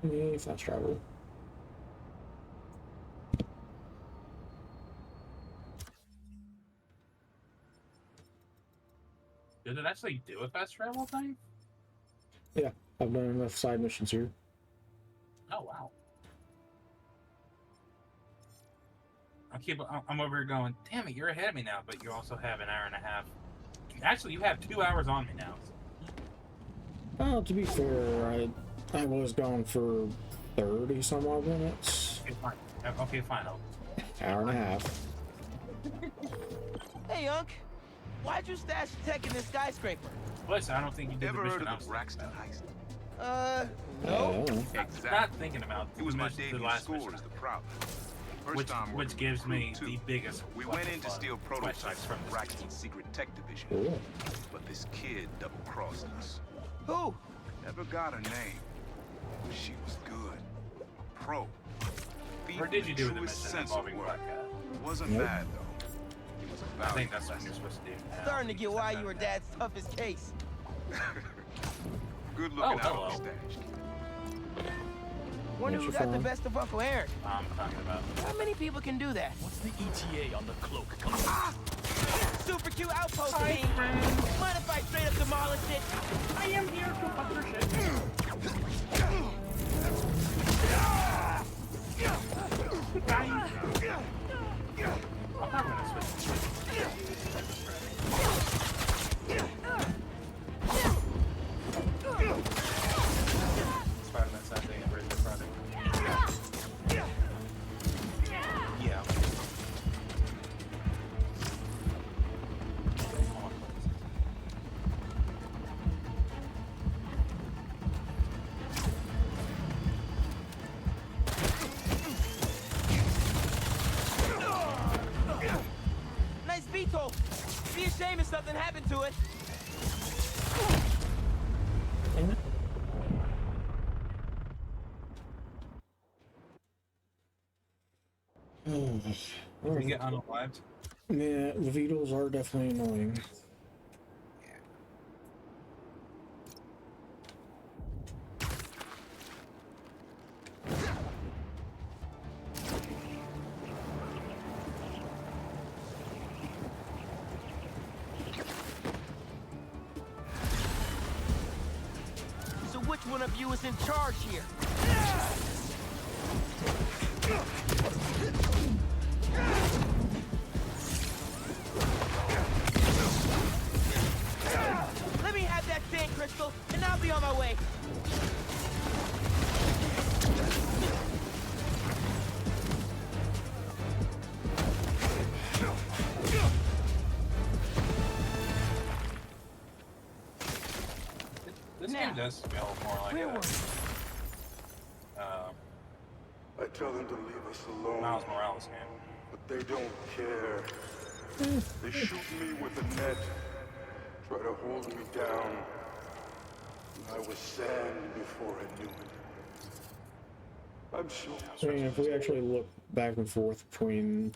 [SPEAKER 9] Yay, fast travel.
[SPEAKER 8] Did it actually do a fast travel thing?
[SPEAKER 9] Yeah, I've done enough side missions here.
[SPEAKER 8] Oh wow. I'm over here going, damn it, you're ahead of me now, but you also have an hour and a half. Actually, you have 2 hours on me now.
[SPEAKER 9] Well, to be fair, I was gone for 30 some odd minutes.
[SPEAKER 8] Okay, fine. Okay, fine.
[SPEAKER 9] Hour and a half.
[SPEAKER 1] Hey, Unc. Why'd you stash tech in this skyscraper?
[SPEAKER 8] Listen, I don't think you did
[SPEAKER 11] Ever
[SPEAKER 8] the mission
[SPEAKER 11] heard
[SPEAKER 8] I
[SPEAKER 11] of
[SPEAKER 8] was
[SPEAKER 11] the Braxton heist?
[SPEAKER 1] No.
[SPEAKER 11] Exactly.
[SPEAKER 8] Not thinking about
[SPEAKER 11] It was my
[SPEAKER 8] the
[SPEAKER 11] debut
[SPEAKER 8] last
[SPEAKER 11] score
[SPEAKER 8] mission,
[SPEAKER 11] as the problem. First
[SPEAKER 8] which,
[SPEAKER 11] time
[SPEAKER 8] which
[SPEAKER 11] working
[SPEAKER 8] gives
[SPEAKER 11] with
[SPEAKER 8] me
[SPEAKER 11] Crew
[SPEAKER 8] the
[SPEAKER 11] 2.
[SPEAKER 8] biggest.
[SPEAKER 11] We went in to steal prototypes
[SPEAKER 8] flashbacks
[SPEAKER 11] from
[SPEAKER 8] this
[SPEAKER 11] Braxton's secret tech division.
[SPEAKER 9] Cool.
[SPEAKER 11] But this kid double-crossed us.
[SPEAKER 1] Who?
[SPEAKER 11] Never got her name. But she was good. Pro.
[SPEAKER 8] Or did you do the
[SPEAKER 11] truest
[SPEAKER 8] mission
[SPEAKER 11] sense of
[SPEAKER 8] involving
[SPEAKER 11] work.
[SPEAKER 8] Black Cat?
[SPEAKER 11] Wasn't
[SPEAKER 9] Nope.
[SPEAKER 11] bad, though. It was a
[SPEAKER 8] I
[SPEAKER 11] valuable
[SPEAKER 8] think that's what
[SPEAKER 11] lesson.
[SPEAKER 8] you're supposed to do.
[SPEAKER 1] Starting to get why you were Dad's toughest case.
[SPEAKER 11] Good looking
[SPEAKER 8] Oh,
[SPEAKER 11] out
[SPEAKER 8] hello.
[SPEAKER 11] on the stash.
[SPEAKER 1] Wonder who
[SPEAKER 9] What's
[SPEAKER 1] got
[SPEAKER 9] your
[SPEAKER 1] the
[SPEAKER 9] phone?
[SPEAKER 1] best of Uncle Aaron.
[SPEAKER 8] I'm talking about.
[SPEAKER 1] How many people can do that?
[SPEAKER 15] What's the ETA on the cloak? Come on.
[SPEAKER 1] Super cute outpost team. Mind if I straight up demolish it?
[SPEAKER 8] I am here to fuck your shit. I'm not gonna switch. Spider-Man Saturday and Razor Friday. Yeah.
[SPEAKER 1] Nice Beetle. Be a shame if something happened to it.
[SPEAKER 9] Oh,
[SPEAKER 8] You get unalived.
[SPEAKER 9] yeah, the Beatles are definitely annoying.
[SPEAKER 1] So which one of you is in charge here? Let me have that sand crystal, and I'll be on my way.
[SPEAKER 8] This
[SPEAKER 1] Now,
[SPEAKER 8] game does feel more like
[SPEAKER 1] where were
[SPEAKER 8] a,
[SPEAKER 1] we?
[SPEAKER 16] I tell them to leave us alone.
[SPEAKER 8] Miles Morales game.
[SPEAKER 16] But they don't care. They shoot me with a net, try to hold me down. I was sand before I knew it. I'm sure.
[SPEAKER 9] I mean, if we actually look back and forth between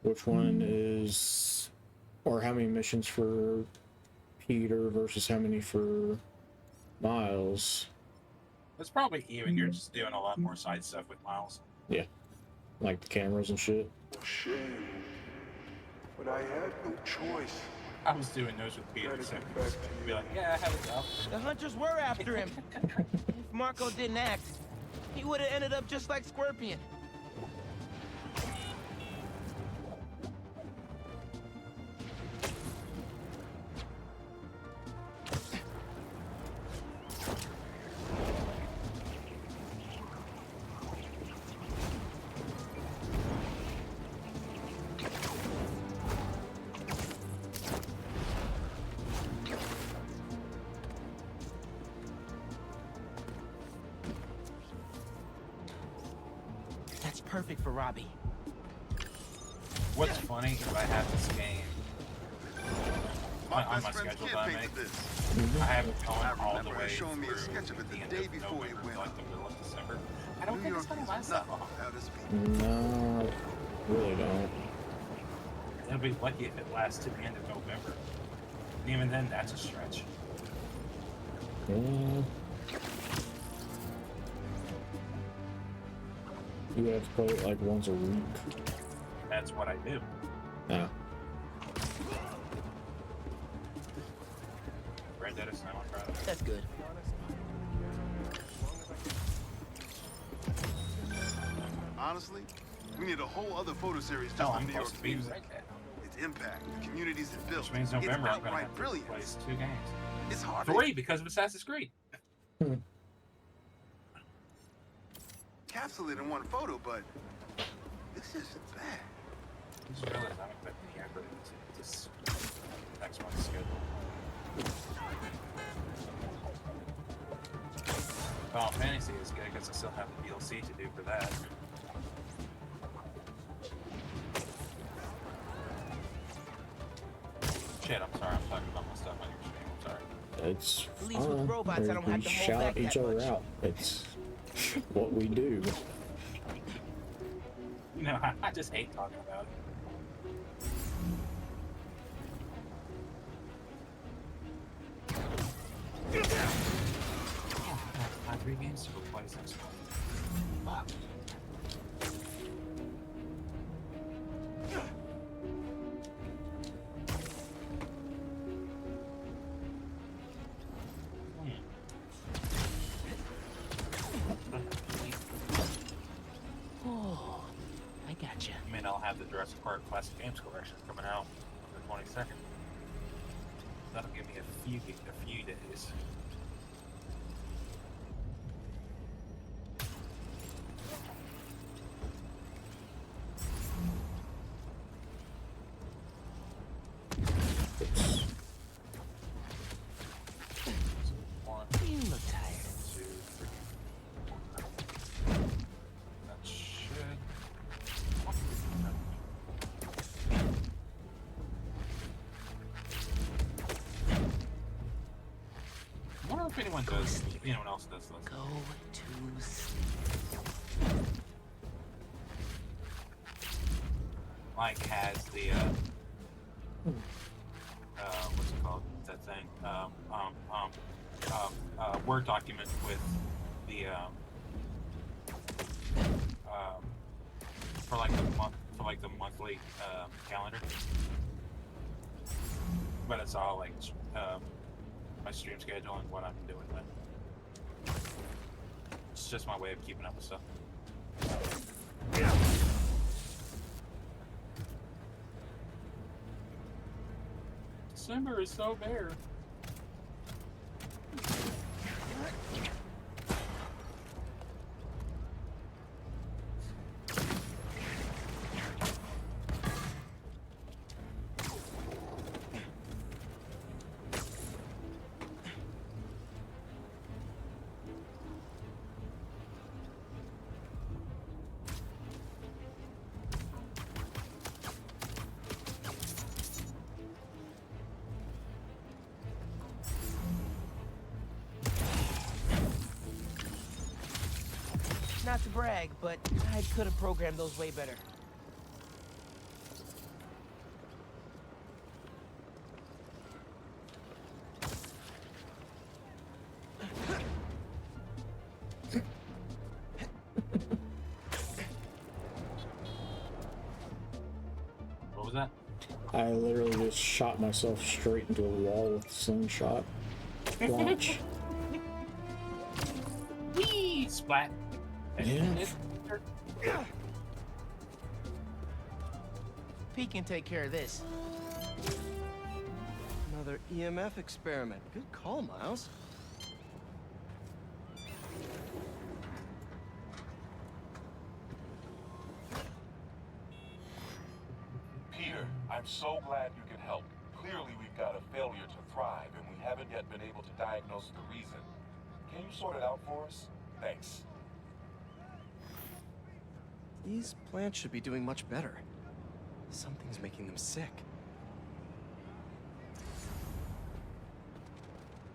[SPEAKER 9] which one is, or how many missions for Peter versus how many for Miles.
[SPEAKER 8] It's probably even. You're just doing a lot more side stuff with Miles.
[SPEAKER 9] Yeah. Like the cameras and shit.
[SPEAKER 16] Shame. But I had no choice.
[SPEAKER 8] I was doing those with Peter, so be like, yeah, I have a job.
[SPEAKER 1] The hunters were after him. If Marco didn't act, he would have ended up just like Scorpion. That's perfect for Robbie.
[SPEAKER 8] What's funny is I have this game on my schedule that I make. I have it going all the way through the end of November, like the middle of December. I don't think it's gonna last that long.
[SPEAKER 9] No, really don't.
[SPEAKER 8] It'll be lucky if it lasts to the end of November. And even then, that's a stretch.
[SPEAKER 9] Yeah. You have to play it like once a week.
[SPEAKER 8] That's what I do.
[SPEAKER 9] Yeah.
[SPEAKER 8] Red Dead is now on Friday.
[SPEAKER 1] That's good.
[SPEAKER 2] Honestly, we need a whole other photo series just
[SPEAKER 8] No,
[SPEAKER 2] on
[SPEAKER 8] I'm
[SPEAKER 2] New York
[SPEAKER 8] supposed to be
[SPEAKER 2] music.
[SPEAKER 8] Red Dead.
[SPEAKER 2] Its impact, the communities it built.
[SPEAKER 8] Which means
[SPEAKER 2] it's
[SPEAKER 8] November I'm gonna
[SPEAKER 2] outright
[SPEAKER 8] have to
[SPEAKER 2] brilliant.
[SPEAKER 8] play 2 games.
[SPEAKER 2] It's hard.
[SPEAKER 8] 3 because of Assassin's Creed.
[SPEAKER 2] Capsulated in one photo, but this isn't bad.
[SPEAKER 8] I just realized I'm expecting the Amber to this next month's schedule. Final Fantasy is good because I still have the DLC to do for that. Shit, I'm sorry, I'm talking about my stuff on your stream, I'm sorry.
[SPEAKER 9] It's
[SPEAKER 1] At least with
[SPEAKER 9] fine.
[SPEAKER 1] robots, I don't
[SPEAKER 9] We
[SPEAKER 1] have to hold
[SPEAKER 9] shout
[SPEAKER 1] back
[SPEAKER 9] each
[SPEAKER 1] that
[SPEAKER 9] other
[SPEAKER 1] much.
[SPEAKER 9] out. It's what we do.
[SPEAKER 8] You know, I just hate talking about it. I have 3 games to replace next month.
[SPEAKER 1] Oh, I gotcha.
[SPEAKER 8] I mean, I'll have the Jurassic Park Classic Games Collection coming out on the 22nd. That'll give me a few days.
[SPEAKER 1] You look tired.
[SPEAKER 8] 2, 3, 4. That should. I wonder if anyone else does this.
[SPEAKER 1] Go to sleep.
[SPEAKER 8] Mike has the what's it called? That thing. Word document with the for like the monthly calendar. But it's all like my stream schedule and what I'm doing then. It's just my way of keeping up with stuff. December is so bare.
[SPEAKER 1] Not to brag, but I could have programmed those way better.
[SPEAKER 8] What was that?
[SPEAKER 9] I literally just shot myself straight into a wall with a slingshot. Watch.
[SPEAKER 8] Whee! Splat.
[SPEAKER 9] Yeah.
[SPEAKER 1] Pete can take care of this.
[SPEAKER 5] Another EMF experiment. Good call, Miles.
[SPEAKER 16] Peter, I'm so glad you can help. Clearly we've got a failure to thrive, and we haven't yet been able to diagnose the reason. Can you sort it out for us? Thanks.
[SPEAKER 5] These plants should be doing much better. Something's making them sick.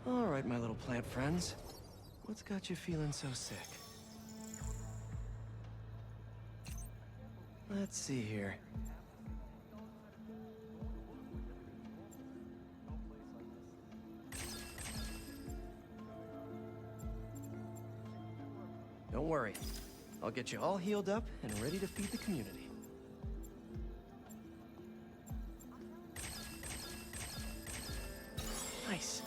[SPEAKER 5] All right, my little plant friends. What's got you feeling so sick? Let's see here. Don't worry. I'll get you all healed up and ready to feed the community. Nice.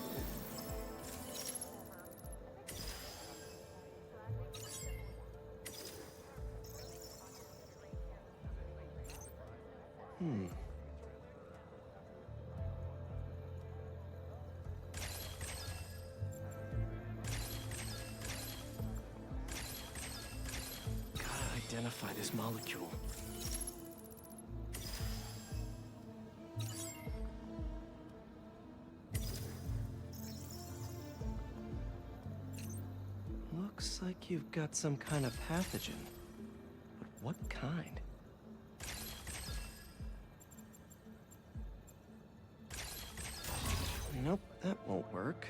[SPEAKER 5] Gotta identify this molecule. Looks like you've got some kind of pathogen. But what kind? Nope, that won't work.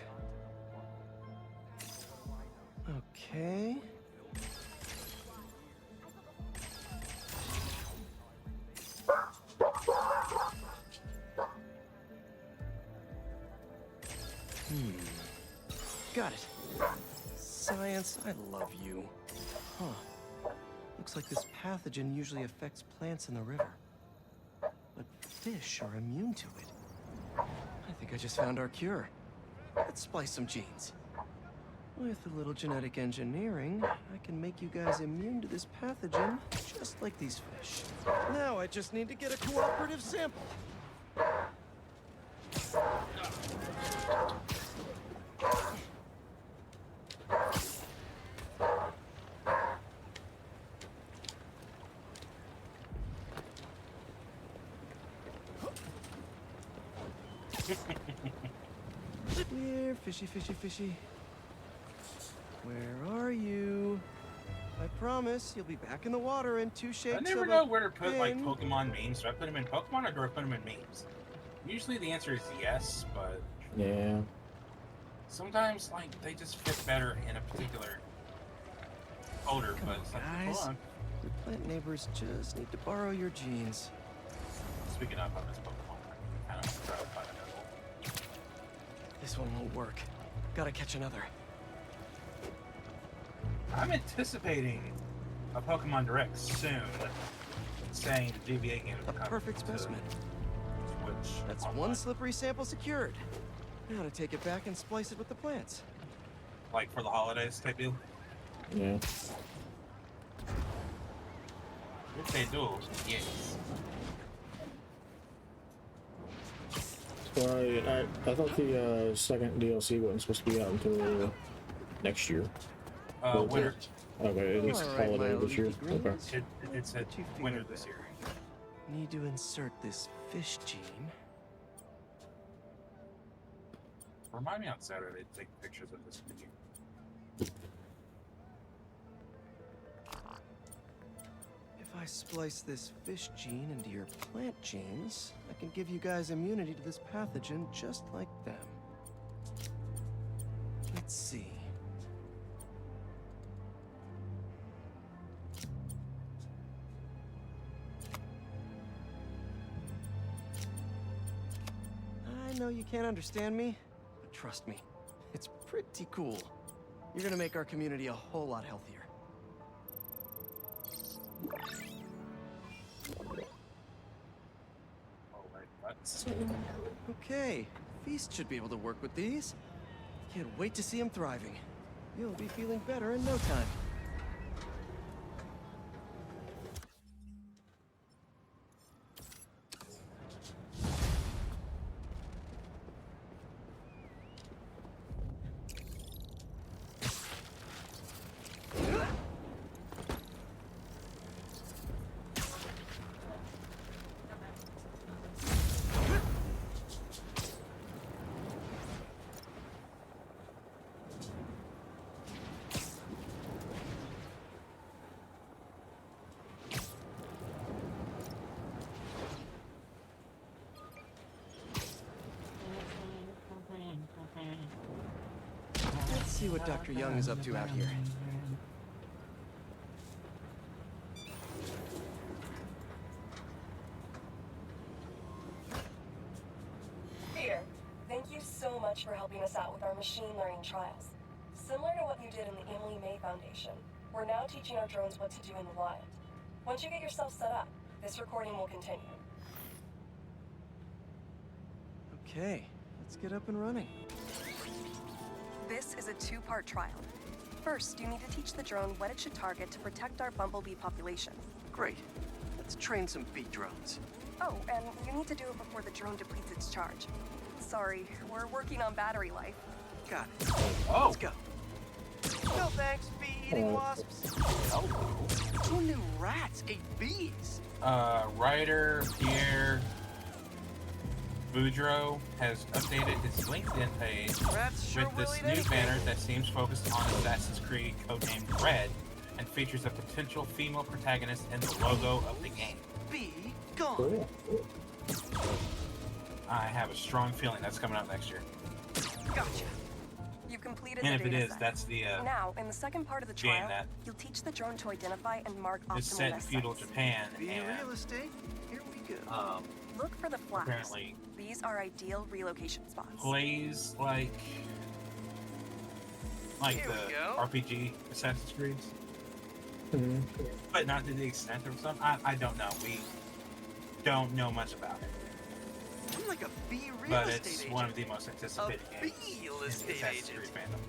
[SPEAKER 5] Okay. Got it. Science, I love you. Huh. Looks like this pathogen usually affects plants in the river. But fish are immune to it. I think I just found our cure. Let's splice some genes. With a little genetic engineering, I can make you guys immune to this pathogen, just like these fish. Now I just need to get a cooperative sample. Here, fishy, fishy, fishy. Where are you? I promise you'll be back in the water in 2 shakes
[SPEAKER 8] I
[SPEAKER 5] of
[SPEAKER 8] never
[SPEAKER 5] a
[SPEAKER 8] know where to put like
[SPEAKER 5] fin.
[SPEAKER 8] Pokemon memes. Do I put them in Pokemon or do I put them in memes? Usually the answer is yes, but
[SPEAKER 9] Yeah.
[SPEAKER 8] sometimes like they just fit better in a particular odor.
[SPEAKER 5] Come
[SPEAKER 8] But
[SPEAKER 5] on,
[SPEAKER 8] it's like,
[SPEAKER 5] guys.
[SPEAKER 8] hold on.
[SPEAKER 5] Your plant neighbors just need to borrow your genes.
[SPEAKER 8] Speaking of, I miss Pokemon. I kind of proud by it.
[SPEAKER 5] This one won't work. Gotta catch another.
[SPEAKER 8] I'm anticipating a Pokemon Direct soon, saying the GBA game
[SPEAKER 5] A perfect specimen.
[SPEAKER 8] Which
[SPEAKER 5] That's one slippery sample secured. Now to take it back and splice it with the plants.
[SPEAKER 8] like for the holidays type deal.
[SPEAKER 9] Yeah.
[SPEAKER 8] If they do, yes.
[SPEAKER 9] Well, I thought the second DLC wasn't supposed to be out until next year.
[SPEAKER 8] Winter.
[SPEAKER 9] Okay, it's
[SPEAKER 5] All right,
[SPEAKER 9] holiday
[SPEAKER 5] my
[SPEAKER 9] this year.
[SPEAKER 5] leafy
[SPEAKER 9] Okay.
[SPEAKER 5] greens.
[SPEAKER 8] It's a
[SPEAKER 5] You figured
[SPEAKER 8] winter
[SPEAKER 5] that.
[SPEAKER 8] this year.
[SPEAKER 5] Need to insert this fish gene.
[SPEAKER 8] Remind me on Saturday to take pictures of this video.
[SPEAKER 5] If I splice this fish gene into your plant genes, I can give you guys immunity to this pathogen just like them. Let's see. know you can't understand me, but trust me, it's pretty cool. You're gonna make our community a whole lot healthier. Okay, Feast should be able to work with these. Can't wait to see him thriving. You'll be feeling better in no time. Let's see what Dr. Young is up to out here.
[SPEAKER 17] Peter, thank you so much for helping us out with our machine learning trials. Similar to what you did in the Emily May Foundation, we're now teaching our drones what to do in the wild. Once you get yourself set up, this recording will continue.
[SPEAKER 5] Okay, let's get up and running.
[SPEAKER 17] This is a two-part trial. First, you need to teach the drone what it should target to protect our bumblebee population.
[SPEAKER 5] Great. Let's train some bee drones.
[SPEAKER 17] Oh, and you need to do it before the drone depletes its charge. Sorry, we're working on battery life.
[SPEAKER 5] Got it.
[SPEAKER 8] Oh.
[SPEAKER 5] Let's go. No thanks, bee-eating wasps. Who knew rats ate bees?
[SPEAKER 8] Writer Pierre Boudreau has updated his LinkedIn page with this new banner that seems focused on Assassin's Creed codenamed Red and features a potential female protagonist in the logo of the game.
[SPEAKER 5] Be gone.
[SPEAKER 8] I have a strong feeling that's coming out next year.
[SPEAKER 17] Gotcha. You've completed
[SPEAKER 8] And
[SPEAKER 17] the
[SPEAKER 8] if it
[SPEAKER 17] data
[SPEAKER 8] is,
[SPEAKER 17] set.
[SPEAKER 8] that's the
[SPEAKER 17] Now, in the second part of the
[SPEAKER 8] game
[SPEAKER 17] trial,
[SPEAKER 8] that
[SPEAKER 17] you'll teach the drone to identify and mark
[SPEAKER 8] is
[SPEAKER 17] optimal
[SPEAKER 8] set in
[SPEAKER 17] nest
[SPEAKER 8] feudal
[SPEAKER 17] sites.
[SPEAKER 8] Japan
[SPEAKER 5] Be
[SPEAKER 8] and
[SPEAKER 5] real estate? Here we go.
[SPEAKER 17] Look for the flags.
[SPEAKER 8] apparently
[SPEAKER 17] These are ideal relocation spots.
[SPEAKER 8] plays like
[SPEAKER 5] Here
[SPEAKER 8] the
[SPEAKER 5] we go.
[SPEAKER 8] RPG Assassin's Creed, but not to the extent of some. I don't know. We don't know much about it,
[SPEAKER 5] I'm like a bee real
[SPEAKER 8] but
[SPEAKER 5] estate
[SPEAKER 8] it's
[SPEAKER 5] agent.
[SPEAKER 8] one of the most anticipated
[SPEAKER 5] A
[SPEAKER 8] games
[SPEAKER 5] real
[SPEAKER 8] in the
[SPEAKER 5] estate
[SPEAKER 8] Assassin's
[SPEAKER 5] agent.
[SPEAKER 8] Creed fandom.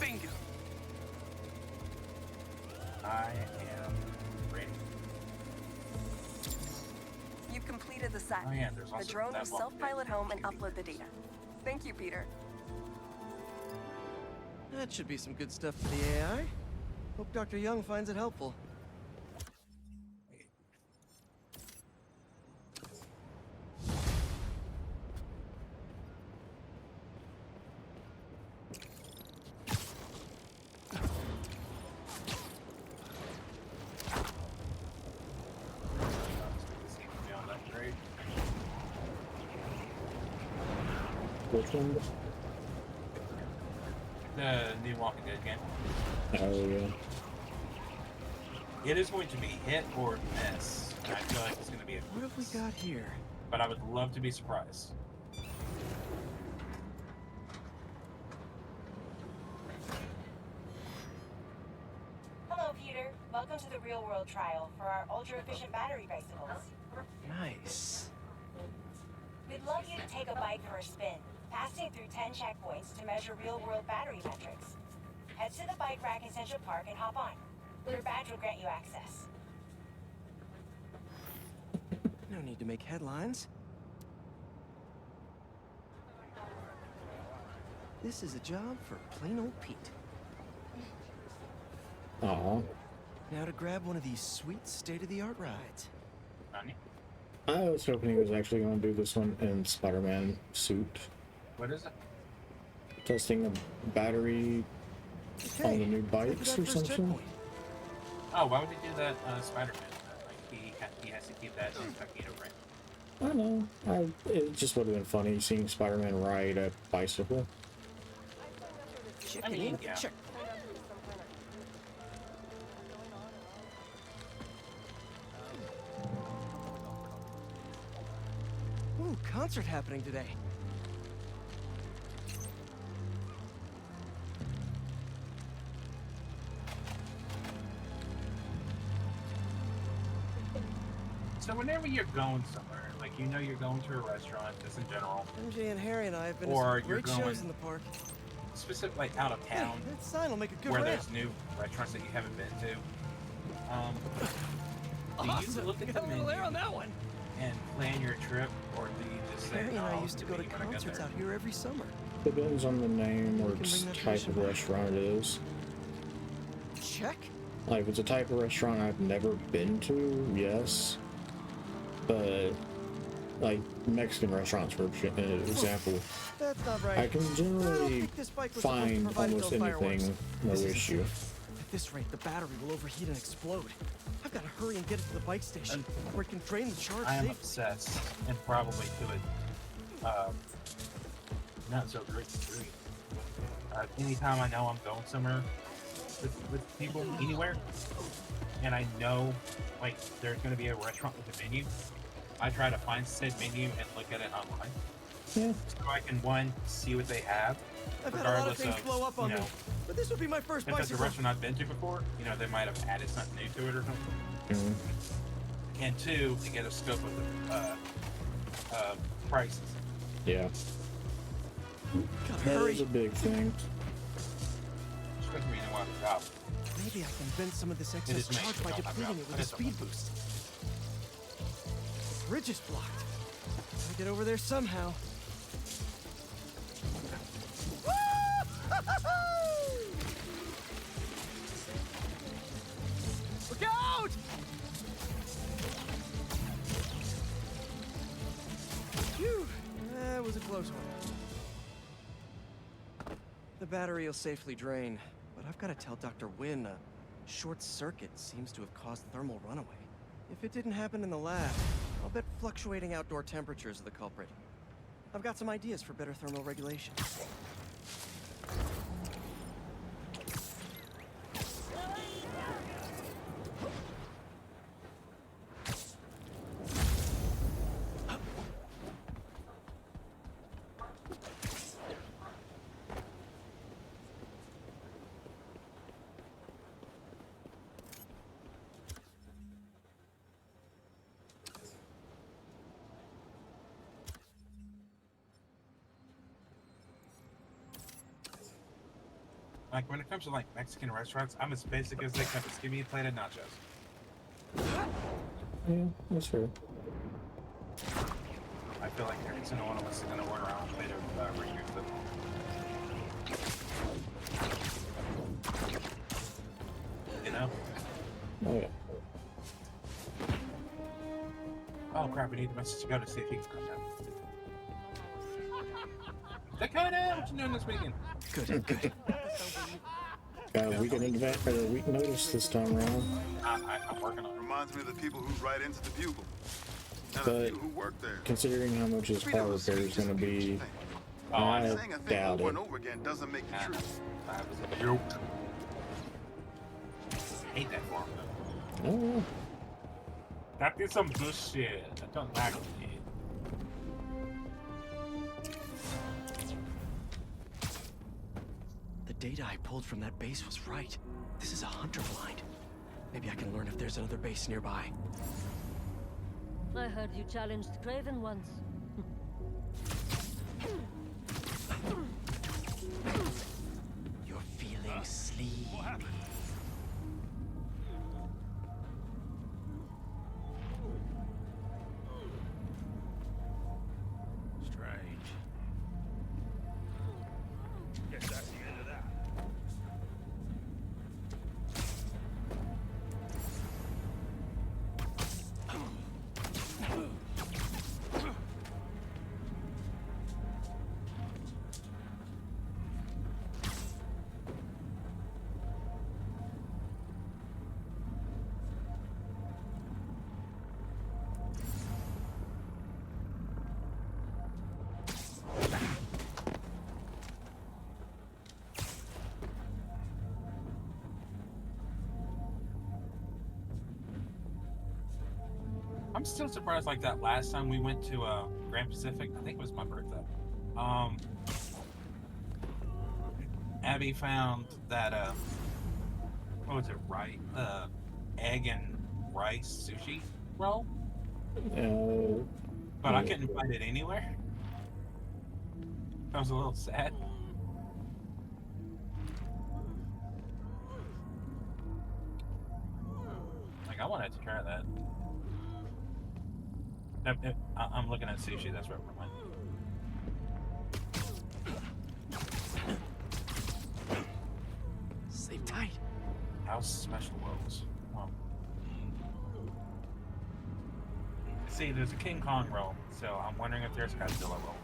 [SPEAKER 5] Bingo.
[SPEAKER 8] I am ready.
[SPEAKER 17] You've completed the set.
[SPEAKER 8] Oh yeah, there's
[SPEAKER 17] The
[SPEAKER 8] also
[SPEAKER 17] drone
[SPEAKER 8] that
[SPEAKER 17] will
[SPEAKER 8] one.
[SPEAKER 17] self-pilot home and upload the data. Thank you, Peter.
[SPEAKER 5] That should be some good stuff for the AI. Hope Dr. Young finds it helpful.
[SPEAKER 9] Which one?
[SPEAKER 8] The new Walking Dead game.
[SPEAKER 9] Oh, yeah.
[SPEAKER 8] It is going to be hit or miss. And I feel like it's going to be a
[SPEAKER 5] What have we got here?
[SPEAKER 8] but I would love to be surprised.
[SPEAKER 17] Hello, Peter. Welcome to the real-world trial for our ultra-efficient battery bicycles.
[SPEAKER 5] Nice.
[SPEAKER 17] We'd love you to take a bike for a spin, passing through 10 checkpoints to measure real-world battery metrics. Head to the bike rack in Central Park and hop on. Your badge will grant you access.
[SPEAKER 5] No need to make headlines. This is a job for plain old Pete.
[SPEAKER 9] Aw.
[SPEAKER 5] Now to grab one of these sweet state-of-the-art rides.
[SPEAKER 9] I was hoping he was actually going to do this one in Spider-Man suit.
[SPEAKER 8] What is it?
[SPEAKER 9] Testing a battery on the new bikes or something.
[SPEAKER 8] Oh, why would he do that, Spider-Man? He has to keep that tuxedo, right?
[SPEAKER 9] I don't know. It just would have been funny seeing Spider-Man ride a bicycle.
[SPEAKER 8] I mean, yeah.
[SPEAKER 5] Sure. concert happening today.
[SPEAKER 8] So whenever you're going somewhere, like you know you're going to a restaurant, just in general,
[SPEAKER 5] MJ and Harry and I have been
[SPEAKER 8] or
[SPEAKER 5] to some
[SPEAKER 8] you're
[SPEAKER 5] great shows
[SPEAKER 8] going
[SPEAKER 5] in the park.
[SPEAKER 8] specifically like out of town,
[SPEAKER 5] Hey, that sign will make a good
[SPEAKER 8] where
[SPEAKER 5] ramp.
[SPEAKER 8] there's new restaurants that you haven't been to. Do
[SPEAKER 5] Awesome.
[SPEAKER 8] you look at
[SPEAKER 5] Got
[SPEAKER 8] the
[SPEAKER 5] a little
[SPEAKER 8] menu
[SPEAKER 5] air on that one.
[SPEAKER 8] and plan your trip, or do you just say,
[SPEAKER 5] Harry and I
[SPEAKER 8] "Oh,
[SPEAKER 5] used to go to
[SPEAKER 8] maybe when I get
[SPEAKER 5] concerts
[SPEAKER 8] there"?
[SPEAKER 5] out here every summer.
[SPEAKER 9] Depends on the name or
[SPEAKER 5] We can bring that
[SPEAKER 9] type
[SPEAKER 5] tradition
[SPEAKER 9] of
[SPEAKER 5] back.
[SPEAKER 9] restaurant it is.
[SPEAKER 5] Check.
[SPEAKER 9] Like, if it's a type of restaurant I've never been to, yes. But, like, Mexican restaurants, for example,
[SPEAKER 5] That's not right.
[SPEAKER 9] I can generally
[SPEAKER 5] think this bike was supposed to
[SPEAKER 9] find
[SPEAKER 5] provide
[SPEAKER 9] almost
[SPEAKER 5] those fireworks.
[SPEAKER 9] anything, no
[SPEAKER 5] This isn't
[SPEAKER 9] issue.
[SPEAKER 5] At this rate, the battery will overheat and explode. I've got to hurry and get it to the bike station, where it can drain the charge
[SPEAKER 8] I am
[SPEAKER 5] safely.
[SPEAKER 8] obsessed, and probably to it, not so great degree. Anytime I know I'm going somewhere with people, anywhere, and I know, like, there's going to be a restaurant with a menu, I try to find said menu and look at it online.
[SPEAKER 9] Yeah.
[SPEAKER 8] So I can, one, see what they have,
[SPEAKER 5] I've had a lot of
[SPEAKER 8] regardless
[SPEAKER 5] things
[SPEAKER 8] of,
[SPEAKER 5] blow up on
[SPEAKER 8] you know,
[SPEAKER 5] me, but this would be my first
[SPEAKER 8] if it's a
[SPEAKER 5] bicycle.
[SPEAKER 8] restaurant I've been to before, you know, they might have added something new to it or something. And two, to get a scope of the prices.
[SPEAKER 9] Yeah. That is a big thing.
[SPEAKER 8] Especially when you know what it's about.
[SPEAKER 5] Maybe I can bend some of this
[SPEAKER 8] It
[SPEAKER 5] excess
[SPEAKER 8] is me.
[SPEAKER 5] charge by
[SPEAKER 8] No, I'm
[SPEAKER 5] depleting
[SPEAKER 8] not.
[SPEAKER 5] it with
[SPEAKER 8] I
[SPEAKER 5] a
[SPEAKER 8] just don't
[SPEAKER 5] speed
[SPEAKER 8] want
[SPEAKER 5] boost. Bridge is blocked. Gotta get over there somehow. Look out! Phew, that was a close one. The battery will safely drain, but I've got to tell Dr. Wynn a short circuit seems to have caused thermal runaway. If it didn't happen in the lab, I'll bet fluctuating outdoor temperatures are the culprit. I've got some ideas for better thermal regulation.
[SPEAKER 8] Like, when it comes to, like, Mexican restaurants, I'm as basic as they come. Just give me a plate of nachos.
[SPEAKER 9] Yeah, that's fair.
[SPEAKER 8] I feel like every single one of us is going to order our own plate of regular food. You know?
[SPEAKER 9] Oh, yeah.
[SPEAKER 8] Oh, crap, we need the message to go to see if he can come down. Dakota, what you doing this weekend?
[SPEAKER 5] Good, good.
[SPEAKER 9] Got a week in advance, or a week notice this time around.
[SPEAKER 8] I'm working on it.
[SPEAKER 2] Reminds me of the people who write into the Bugle. And the
[SPEAKER 9] But
[SPEAKER 2] few who work there.
[SPEAKER 9] considering how much his car repair is going to be, I
[SPEAKER 2] Saying a thing
[SPEAKER 9] doubt
[SPEAKER 2] over
[SPEAKER 9] it.
[SPEAKER 2] and over again doesn't make it true.
[SPEAKER 8] That was a joke. I hate that for him,
[SPEAKER 9] Oh,
[SPEAKER 8] That is some bullshit. I don't like it.
[SPEAKER 5] The data I pulled from that base was right. This is a hunter blind. Maybe I can learn if there's another base nearby.
[SPEAKER 18] I heard you challenged Craven once.
[SPEAKER 5] You're feeling sleepy.
[SPEAKER 15] Strange. Guess that's the end of that.
[SPEAKER 8] I'm still surprised. Like that last time we went to Grand Pacific, I think it was my birthday. Abby found that what was it? Right? Egg and rice sushi roll. But I couldn't find it anywhere. I was a little sad. Like I wanted to try that. I'm looking at sushi. That's where we're went.
[SPEAKER 5] Sleep tight.
[SPEAKER 8] House special rolls. Well, see, there's a King Kong roll, so I'm wondering if there's a Godzilla roll.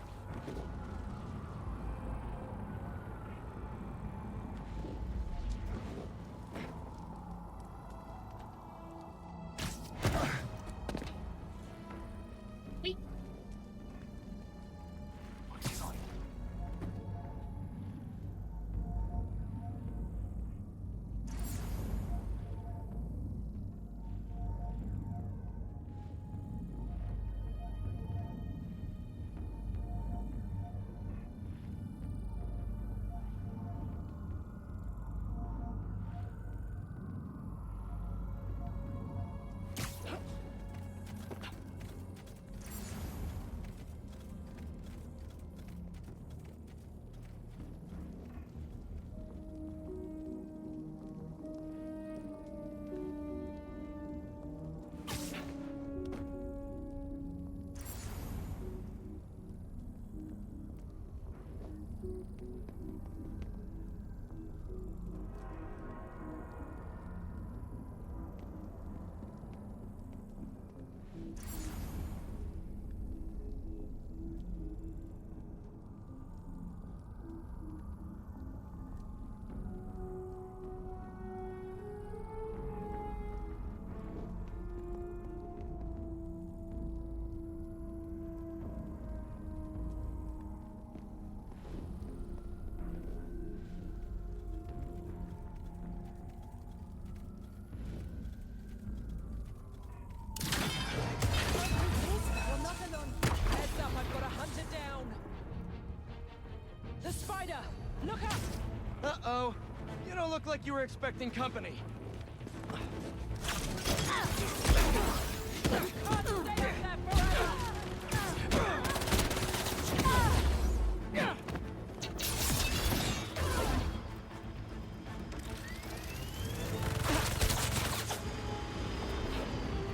[SPEAKER 5] Uh-oh. You don't look like you were expecting company.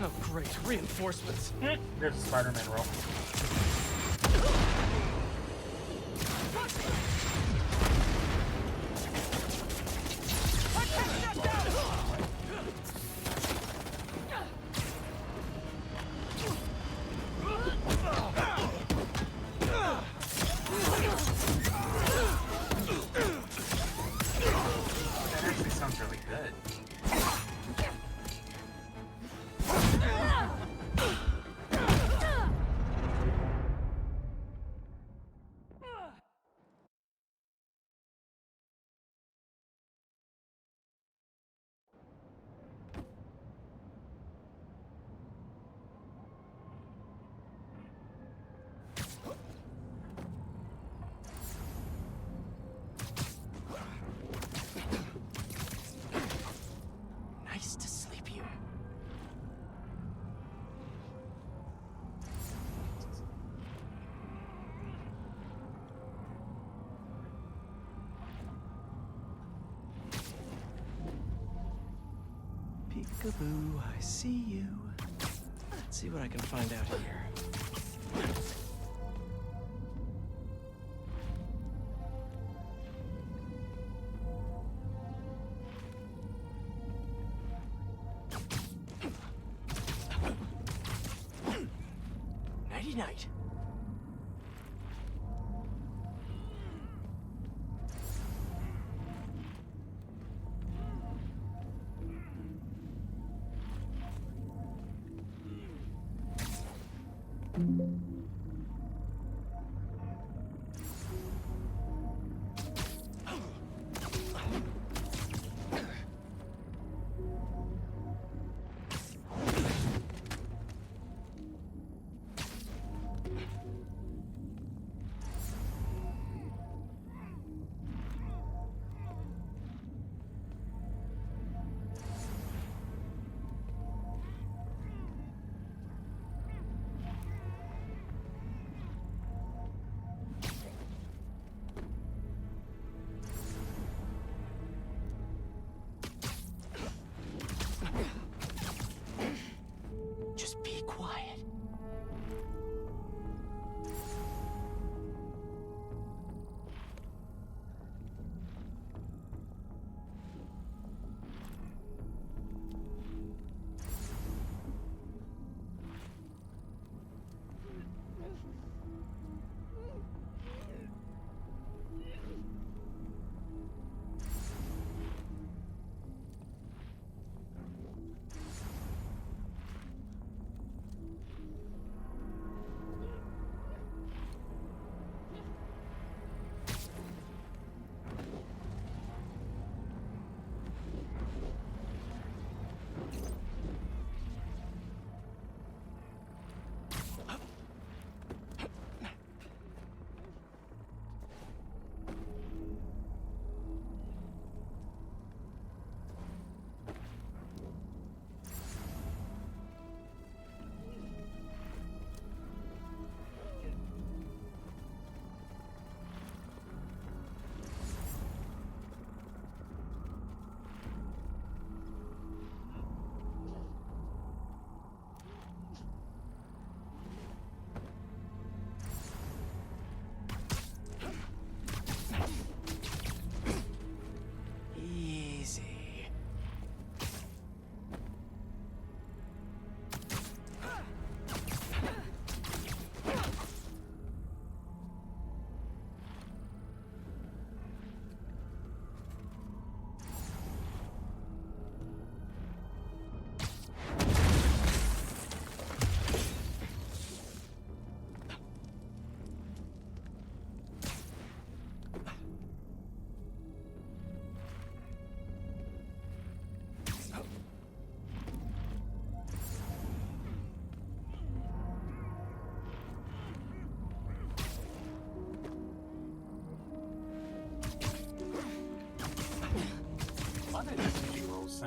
[SPEAKER 5] Oh, great. Reinforcements.
[SPEAKER 8] There's a Spider-Man roll.
[SPEAKER 5] Nice to sleep here. Peekaboo, I see you. Let's see what I can find out here. Nighty-night.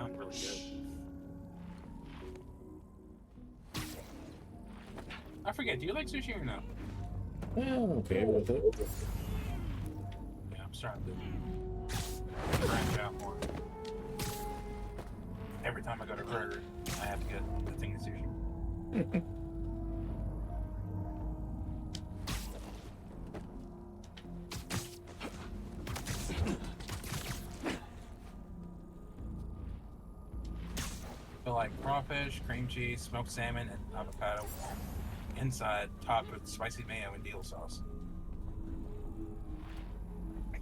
[SPEAKER 8] sound really good. I forget, do you like sushi or no?
[SPEAKER 9] Yeah, I'm okay with it.
[SPEAKER 8] Yeah, I'm starting to branch out more. Every time I go to Burger, I have to get a thing of sushi. So like crawfish, cream cheese, smoked salmon, and avocado. Inside, topped with spicy mayo and dill sauce.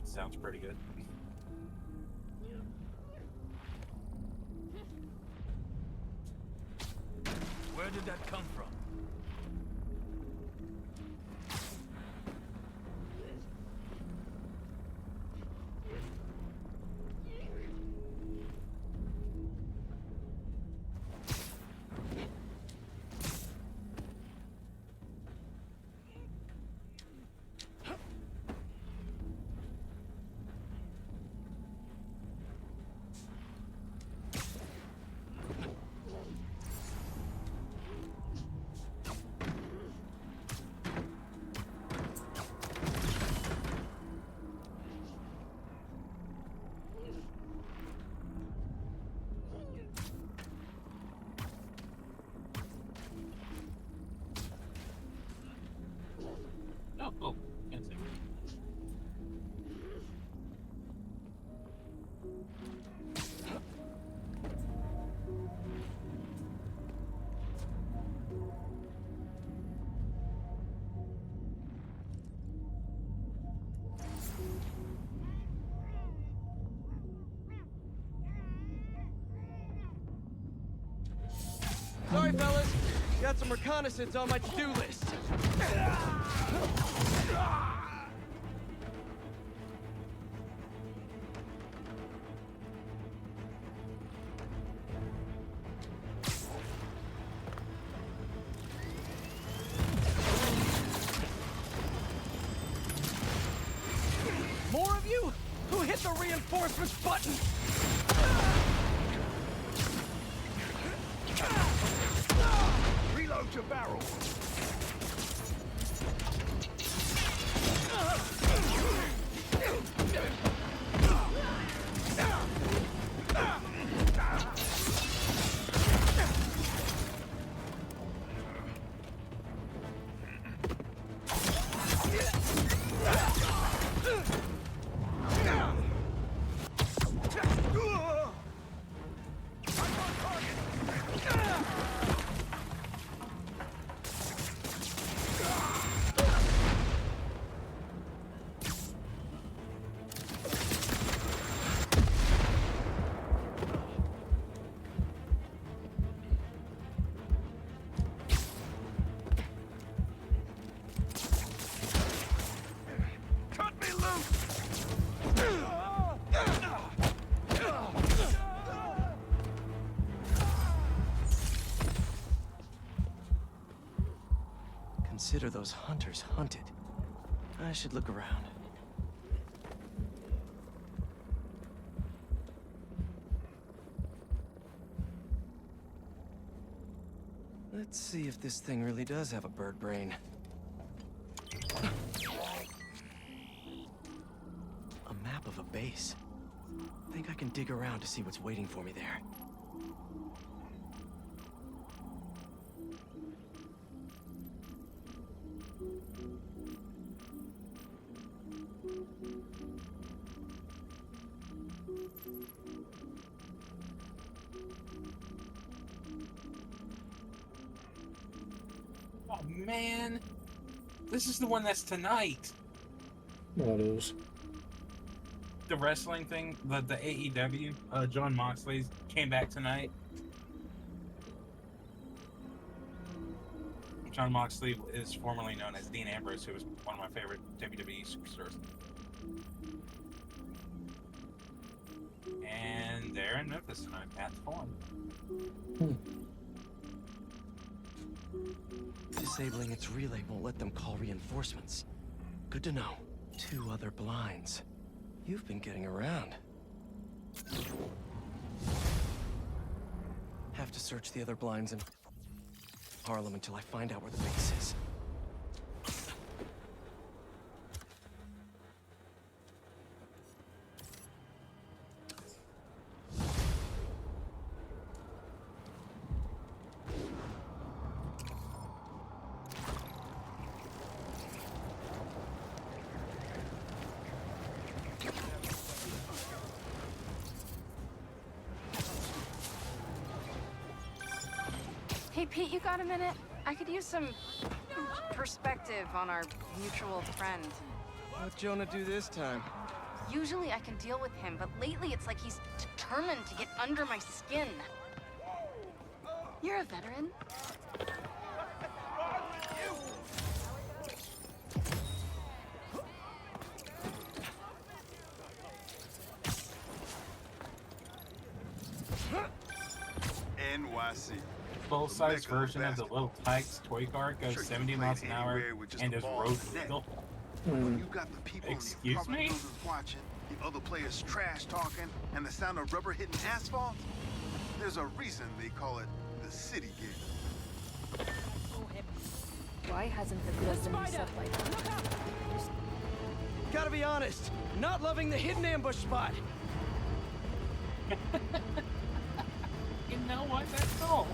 [SPEAKER 8] Sounds pretty good.
[SPEAKER 15] Where did that come from?
[SPEAKER 8] Oh, cool. Can't see.
[SPEAKER 5] Sorry, fellas. Got some reconnaissance on my to-do list. More of you? Who hit the reinforcements button?
[SPEAKER 2] Reload your barrel.
[SPEAKER 5] Consider those hunters hunted. I should look around. Let's see if this thing really does have a bird brain. A map of a base. Think I can dig around to see what's waiting for me there.
[SPEAKER 8] Oh man, this is the one that's tonight.
[SPEAKER 9] What is?
[SPEAKER 8] The wrestling thing, the AEW, John Moxley's came back tonight. John Moxley is formerly known as Dean Ambrose, who was one of my favorite WWE superstars. And they're in Memphis tonight at the Forum.
[SPEAKER 5] Disabling its relay won't let them call reinforcements. Good to know. 2 other blinds. You've been getting around. Have to search the other blinds in Harlem until I find out where the base is.
[SPEAKER 10] Hey, Pete, you got a minute? I could use some perspective on our mutual friend.
[SPEAKER 5] What'd Jonah do this time?
[SPEAKER 10] Usually I can deal with him, but lately it's like he's determined to get under my skin. You're a veteran.
[SPEAKER 11] NYC.
[SPEAKER 8] Full-size version of the Little Tikes toy car goes 70 miles an hour and is road legal.
[SPEAKER 11] You got the people
[SPEAKER 8] Excuse
[SPEAKER 11] in the
[SPEAKER 8] me?
[SPEAKER 11] apartment buildings watching, the other players trash talking, and the sound of rubber hitting asphalt. There's a reason they call it the city game.
[SPEAKER 10] Why hasn't the good been set like that?
[SPEAKER 5] Gotta be honest, not loving the hidden ambush spot.
[SPEAKER 8] You know what? That's cool.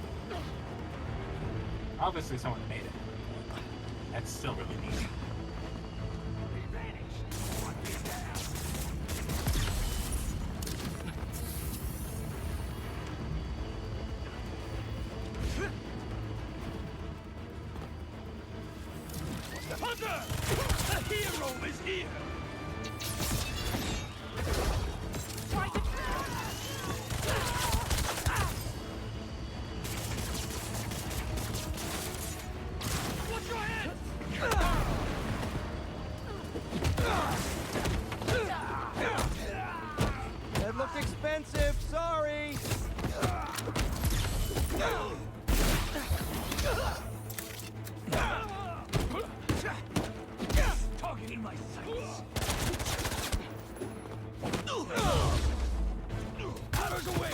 [SPEAKER 8] Obviously someone made it. That's still really neat.
[SPEAKER 15] Hunter! The hero is here! Watch your head!
[SPEAKER 5] That looked expensive, sorry!
[SPEAKER 15] Target in my sights! Out of the way!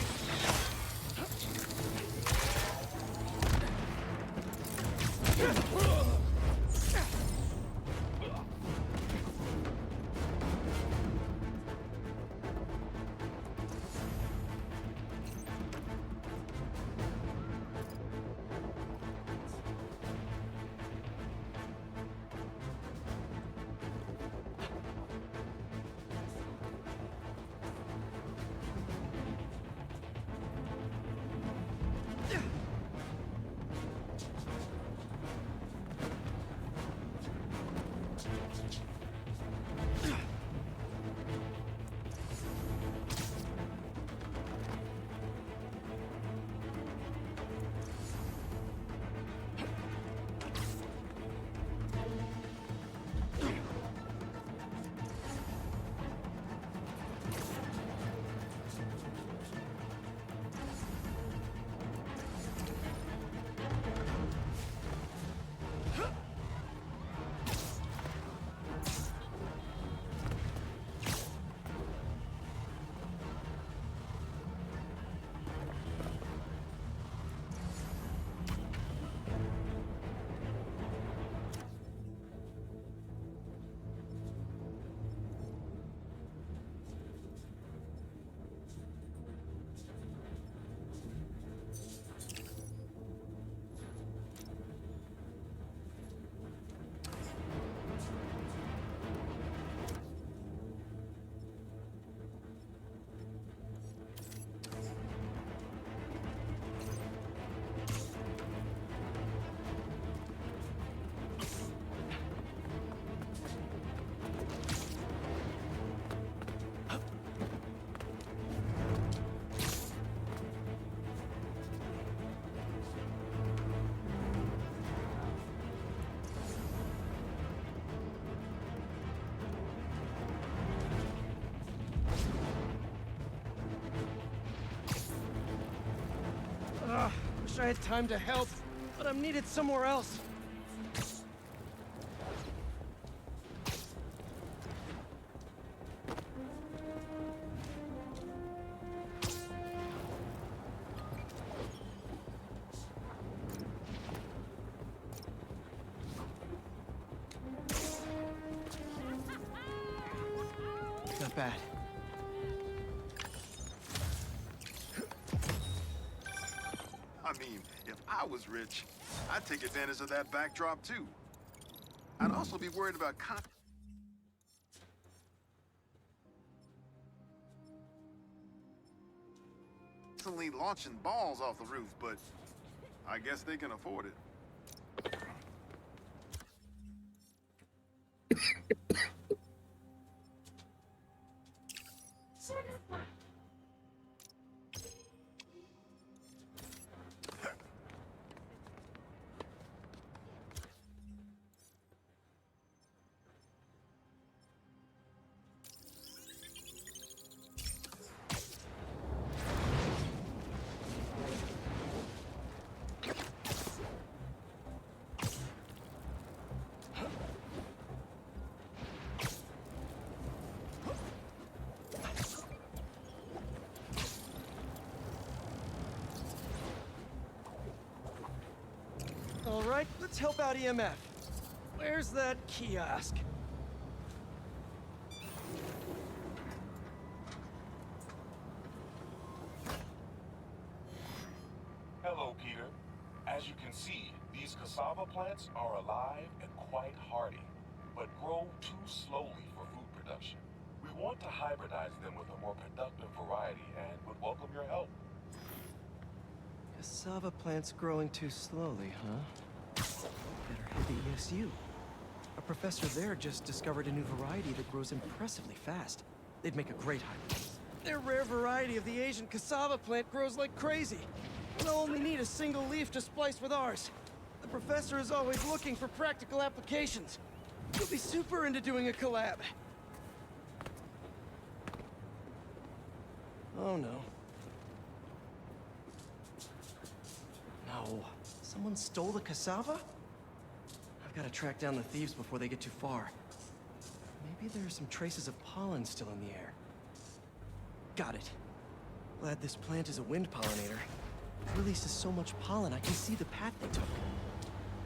[SPEAKER 5] Wish I had time to help, but I'm needed somewhere else. Not bad.
[SPEAKER 19] I mean, if I was rich, I'd take advantage of that backdrop too. I'd also be worried about constantly launching balls off the roof, but I guess they can afford it.
[SPEAKER 5] All right, let's help out EMF. Where's that kiosk?
[SPEAKER 20] Hello, Peter. As you can see, these cassava plants are alive and quite hardy, but grow too slowly for food production. We want to hybridize them with a more productive variety and would welcome your help.
[SPEAKER 5] Cassava plants growing too slowly, huh? Better head to ESU. A professor there just discovered a new variety that grows impressively fast. They'd make a great hybrid. Their rare variety of the Asian cassava plant grows like crazy. They'll only need a single leaf to splice with ours. The professor is always looking for practical applications. He'll be super into doing a collab. Oh no. No. Someone stole the cassava? I've got to track down the thieves before they get too far. Maybe there are some traces of pollen still in the air. Got it. Glad this plant is a wind pollinator. It releases so much pollen, I can see the path they took.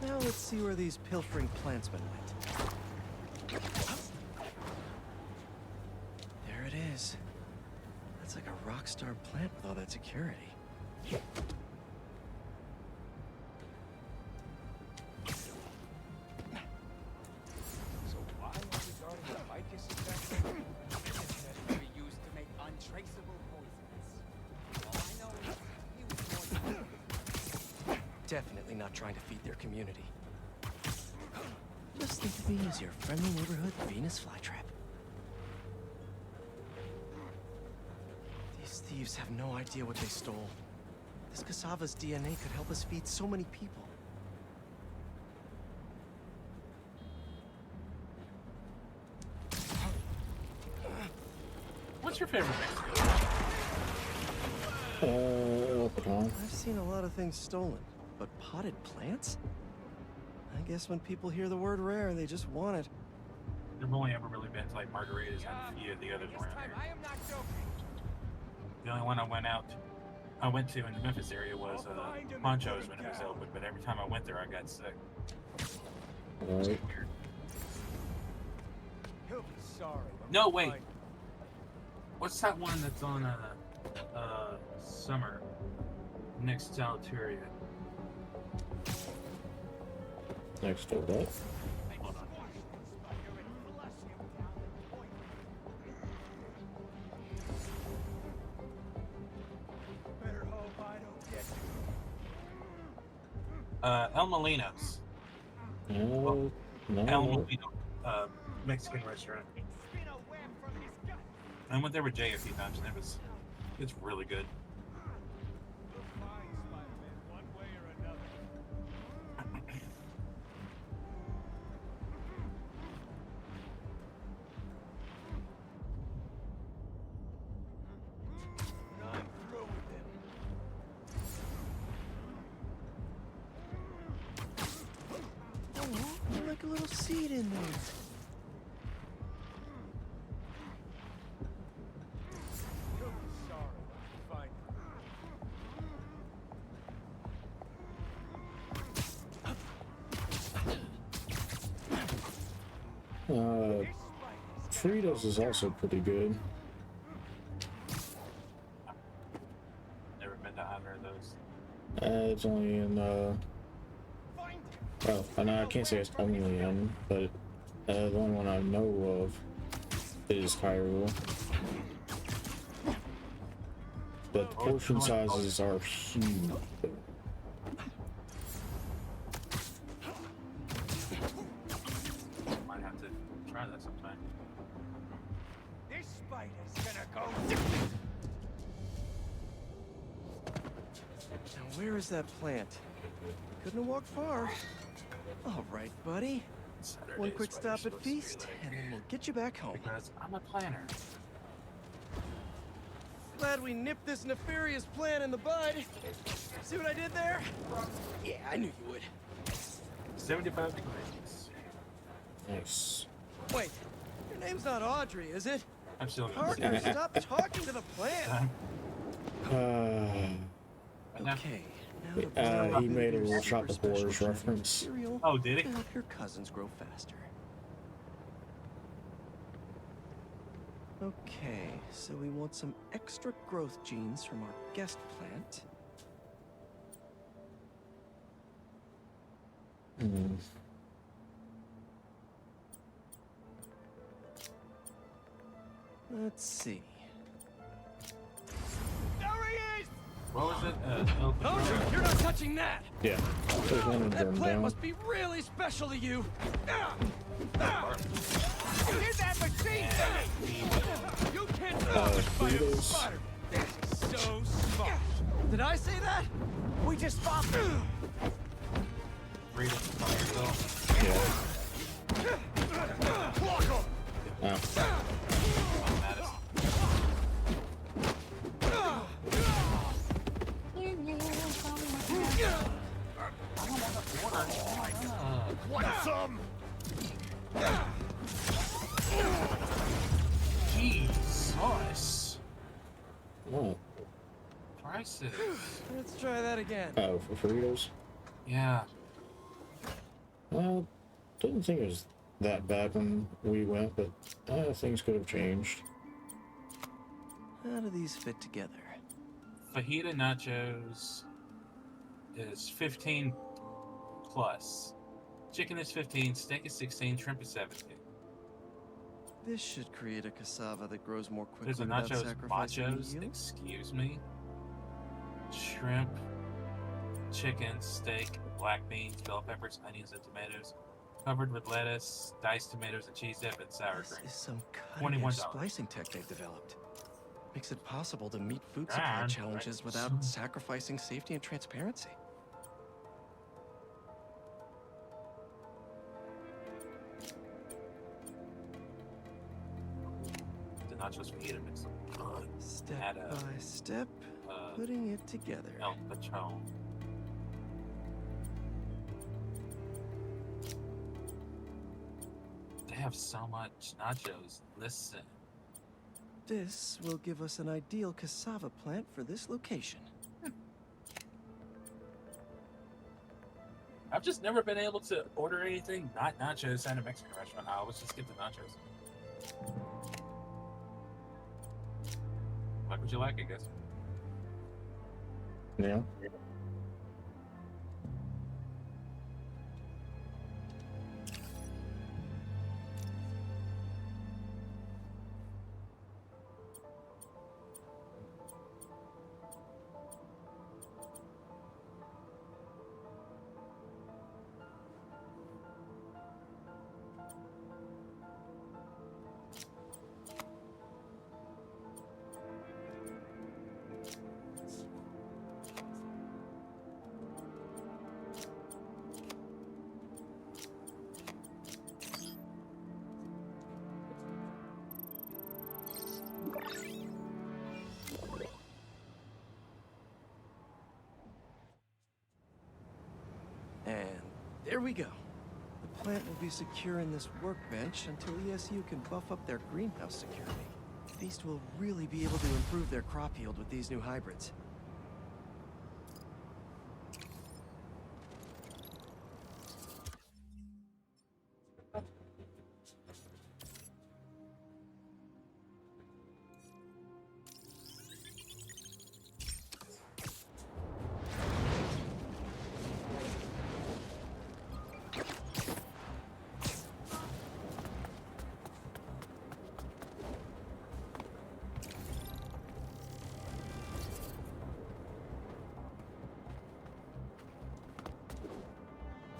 [SPEAKER 5] Now let's see where these pilfering plantsmen went. There it is. That's like a rock star plant with all that security.
[SPEAKER 21] So why are we guarding the ficus infection? That can be used to make untraceable poisons. All I know is he was born.
[SPEAKER 5] Definitely not trying to feed their community. Just think of me as your friendly neighborhood Venus flytrap. These thieves have no idea what they stole. This cassava's DNA could help us feed so many people.
[SPEAKER 8] What's your favorite mix?
[SPEAKER 9] El Patron.
[SPEAKER 5] I've seen a lot of things stolen, but potted plants? I guess when people hear the word rare, they just want it.
[SPEAKER 8] I've only ever really been to like Margaritas and a few of the others around here.
[SPEAKER 21] I am not joking.
[SPEAKER 8] The only one I went to in the Memphis area was Poncho's when it was open, but every time I went there I got sick.
[SPEAKER 9] Right.
[SPEAKER 21] He'll be sorry.
[SPEAKER 8] No, wait. What's that one that's on Summer next to Alturia?
[SPEAKER 9] Next to that.
[SPEAKER 8] El Molino's.
[SPEAKER 9] No,
[SPEAKER 8] El Molino, Mexican restaurant. I went there with Jay a few times, and it's really good.
[SPEAKER 5] Like a little seed in there.
[SPEAKER 21] He'll be sorry when we find him.
[SPEAKER 9] Fritos is also pretty good.
[SPEAKER 8] Never been to either of those.
[SPEAKER 9] It's only in, well, I can't say it's only in, but the only one I know of is Hyrule. But the portion sizes are huge.
[SPEAKER 8] Might have to try that sometime.
[SPEAKER 21] This spider's gonna go.
[SPEAKER 5] Now, where is that plant? Couldn't have walked far. All right, buddy. One quick stop at Feast, and then we'll get you back home.
[SPEAKER 8] Because I'm a planner.
[SPEAKER 5] Glad we nipped this nefarious plan in the bud. See what I did there? Yeah, I knew you would.
[SPEAKER 8] 75 degrees.
[SPEAKER 9] Nice.
[SPEAKER 5] Wait, your name's not Audrey, is it?
[SPEAKER 8] I'm still
[SPEAKER 5] Parker, stop talking to the plant. Okay.
[SPEAKER 9] He made a little Shop the Horrors reference.
[SPEAKER 8] Oh, did he?
[SPEAKER 5] To help your cousins grow faster. Okay, so we want some extra growth genes from our guest plant. Let's see.
[SPEAKER 21] There he is!
[SPEAKER 8] What was it?
[SPEAKER 21] Don't you? You're not touching that!
[SPEAKER 9] Yeah. There's one of
[SPEAKER 21] That
[SPEAKER 9] them
[SPEAKER 21] plant
[SPEAKER 9] down.
[SPEAKER 21] must be really special to you! Here's that machine thingy! You can't stop it by a
[SPEAKER 9] Fritos.
[SPEAKER 21] spider! This is so smart! Did I say that? We just fought them!
[SPEAKER 8] Freedom by yourself.
[SPEAKER 21] Block him! Want some?
[SPEAKER 8] Jesus.
[SPEAKER 9] What?
[SPEAKER 8] Prices.
[SPEAKER 5] Let's try that again.
[SPEAKER 9] Oh, for Fritos?
[SPEAKER 8] Yeah.
[SPEAKER 9] Well, didn't think it was that bad when we went, but things could have changed.
[SPEAKER 5] How do these fit together?
[SPEAKER 8] Fajita nachos is 15 plus. Chicken is 15, steak is 16, shrimp is 17.
[SPEAKER 5] This should create a cassava that grows more quickly
[SPEAKER 8] There's a
[SPEAKER 5] without
[SPEAKER 8] nachos
[SPEAKER 5] sacrificing
[SPEAKER 8] machos,
[SPEAKER 5] yield.
[SPEAKER 8] excuse me. Shrimp, chicken, steak, black beans, bell peppers, onions, and tomatoes. Covered with lettuce, diced tomatoes, and cheese dip and sour
[SPEAKER 5] This
[SPEAKER 8] cream.
[SPEAKER 5] is some cutting-edge
[SPEAKER 8] $21.
[SPEAKER 5] splicing tech they've developed. Makes it possible to meet food supply
[SPEAKER 8] And
[SPEAKER 5] challenges without sacrificing safety and transparency.
[SPEAKER 8] The nachos fajita mix them.
[SPEAKER 5] Step
[SPEAKER 8] Add
[SPEAKER 5] by step, putting it together.
[SPEAKER 8] El Patron. They have so much nachos. Listen.
[SPEAKER 5] This will give us an ideal cassava plant for this location.
[SPEAKER 8] I've just never been able to order anything not nachos at a Mexican restaurant. I always just get the nachos. Like what you like, I guess.
[SPEAKER 9] Yeah.
[SPEAKER 5] And there we go. The plant will be secure in this workbench until ESU can buff up their greenhouse security. Feast will really be able to improve their crop yield with these new hybrids.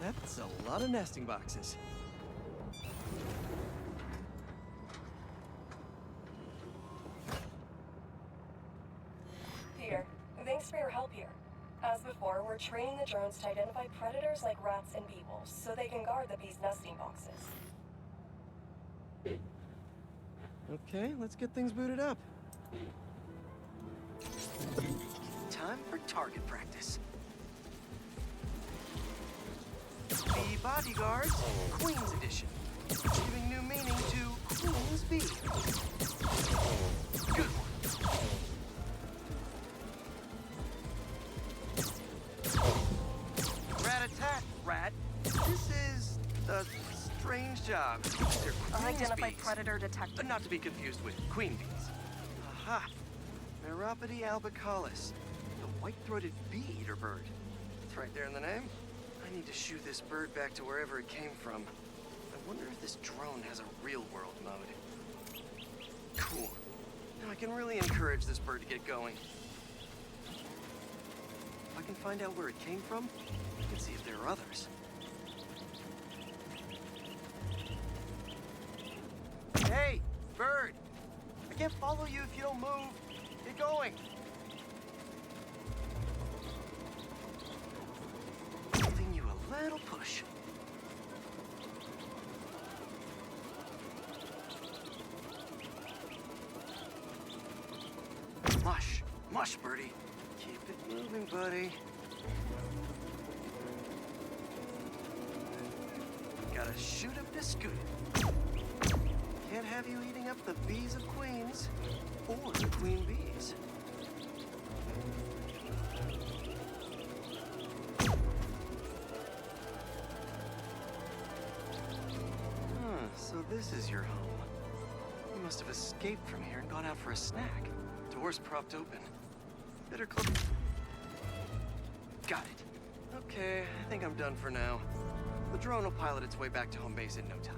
[SPEAKER 5] That's a lot of nesting boxes.
[SPEAKER 17] Peter, thanks for your help here. As before, we're training the drones to identify predators like rats and beetles, so they can guard the bees' nesting boxes.
[SPEAKER 5] Okay, let's get things booted up.
[SPEAKER 4] Time for target practice. The Bodyguard, Queen's Edition. Giving new meaning to Queen's Bee. Good one. Rat-a-tat, rat. This is a strange job. They're Queen's
[SPEAKER 17] Identify
[SPEAKER 4] bees.
[SPEAKER 17] predator detected.
[SPEAKER 4] Not to be confused with queen bees. Aha! Meropode albicollis, the white-throated bee-eater bird. It's right there in the name. I need to shoo this bird back to wherever it came from. I wonder if this drone has a real-world mode. Cool. Now I can really encourage this bird to get going. If I can find out where it came from, I can see if there are others. Hey, bird! I can't follow you if you don't move. Get going. Giving you a little push. Mush. Mush, birdie. Keep it moving, buddy. Gotta shoot up to scoot it. Can't have you eating up the bees of queens or the queen bees. So this is your home. You must have escaped from here and gone out for a snack. Doors propped open. Better close. Got it. Okay, I think I'm done for now. The drone will pilot its way back to home base in no time.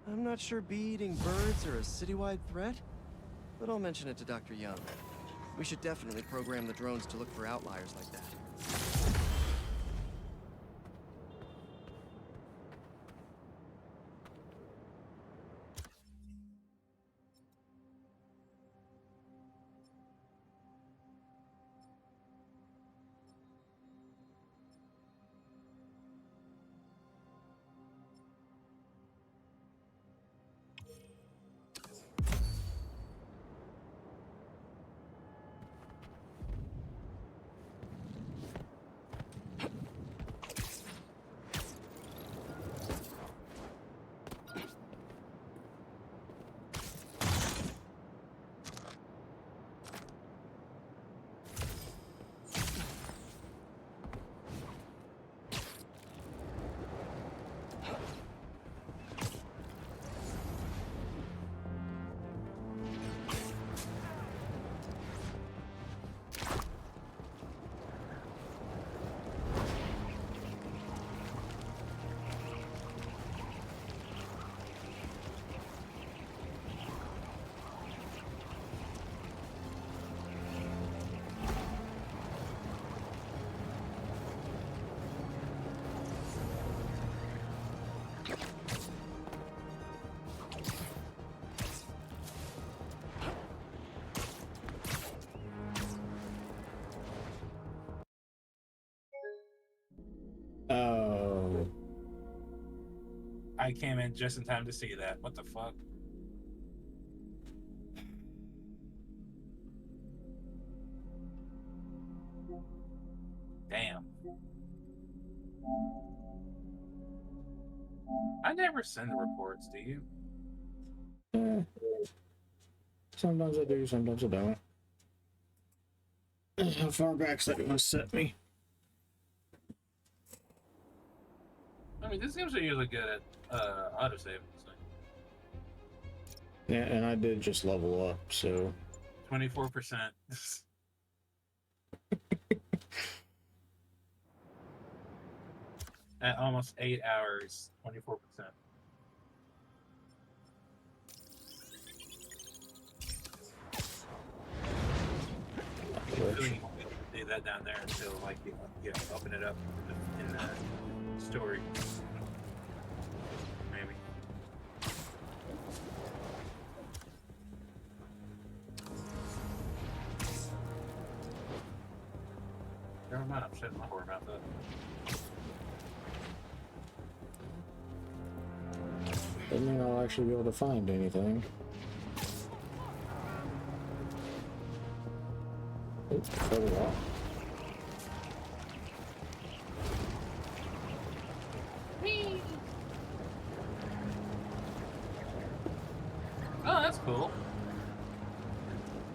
[SPEAKER 4] I'm not sure bee-eating birds are a citywide threat, but I'll mention it to Dr. Young. We should definitely program the drones to look for outliers like that.
[SPEAKER 9] Oh.
[SPEAKER 8] I came in just in time to see that. What the fuck? Damn. I never send reports, do you?
[SPEAKER 9] Yeah. Sometimes I do, sometimes I don't. How far back's that gonna set me?
[SPEAKER 8] I mean, this games are usually good at autosave. So.
[SPEAKER 9] Yeah, and I did just level up, so
[SPEAKER 8] 24%. At almost 8 hours, 24%. Really do that down there until like you open it up. Story. Maybe. Never mind, I'm shutting my whore about that.
[SPEAKER 9] Doesn't mean I'll actually be able to find anything. Oops, fell off.
[SPEAKER 8] Oh, that's cool.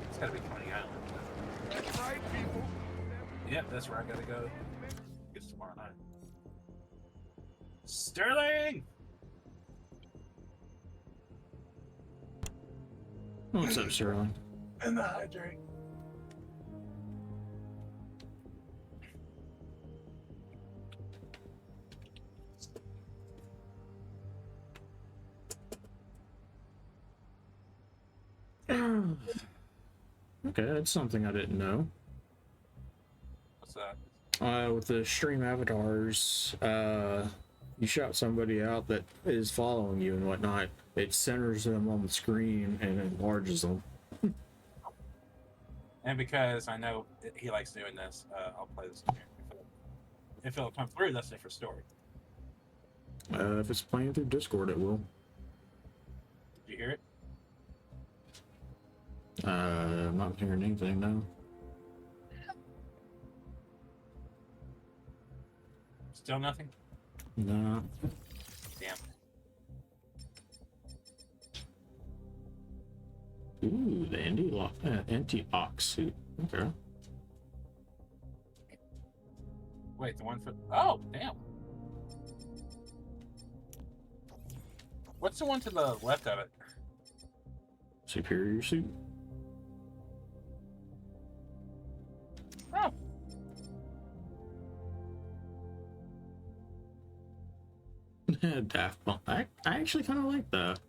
[SPEAKER 8] It's gotta be Coney Island.
[SPEAKER 16] That's right, people.
[SPEAKER 8] Yep, that's where I gotta go. It's tomorrow night. Sterling!
[SPEAKER 9] What's up, Sterling?
[SPEAKER 8] And the hydrate.
[SPEAKER 9] Okay, that's something I didn't know.
[SPEAKER 8] What's that?
[SPEAKER 9] With the stream avatars, you shout somebody out that is following you and whatnot, it centers them on the screen and enlarges them.
[SPEAKER 8] And because I know he likes doing this, I'll play this game. If it'll come through, that's a different story.
[SPEAKER 9] If it's playing through Discord, it will.
[SPEAKER 8] Did you hear it?
[SPEAKER 9] I'm not hearing anything now.
[SPEAKER 8] Still nothing?
[SPEAKER 9] No.
[SPEAKER 8] Damn.
[SPEAKER 9] Ooh, the anti-lock suit. Okay.
[SPEAKER 8] Wait, the one for... Oh, damn. What's the one to the left of it?
[SPEAKER 9] Superior suit.
[SPEAKER 8] Oh.
[SPEAKER 9] Daft Punk. I actually kind of like that.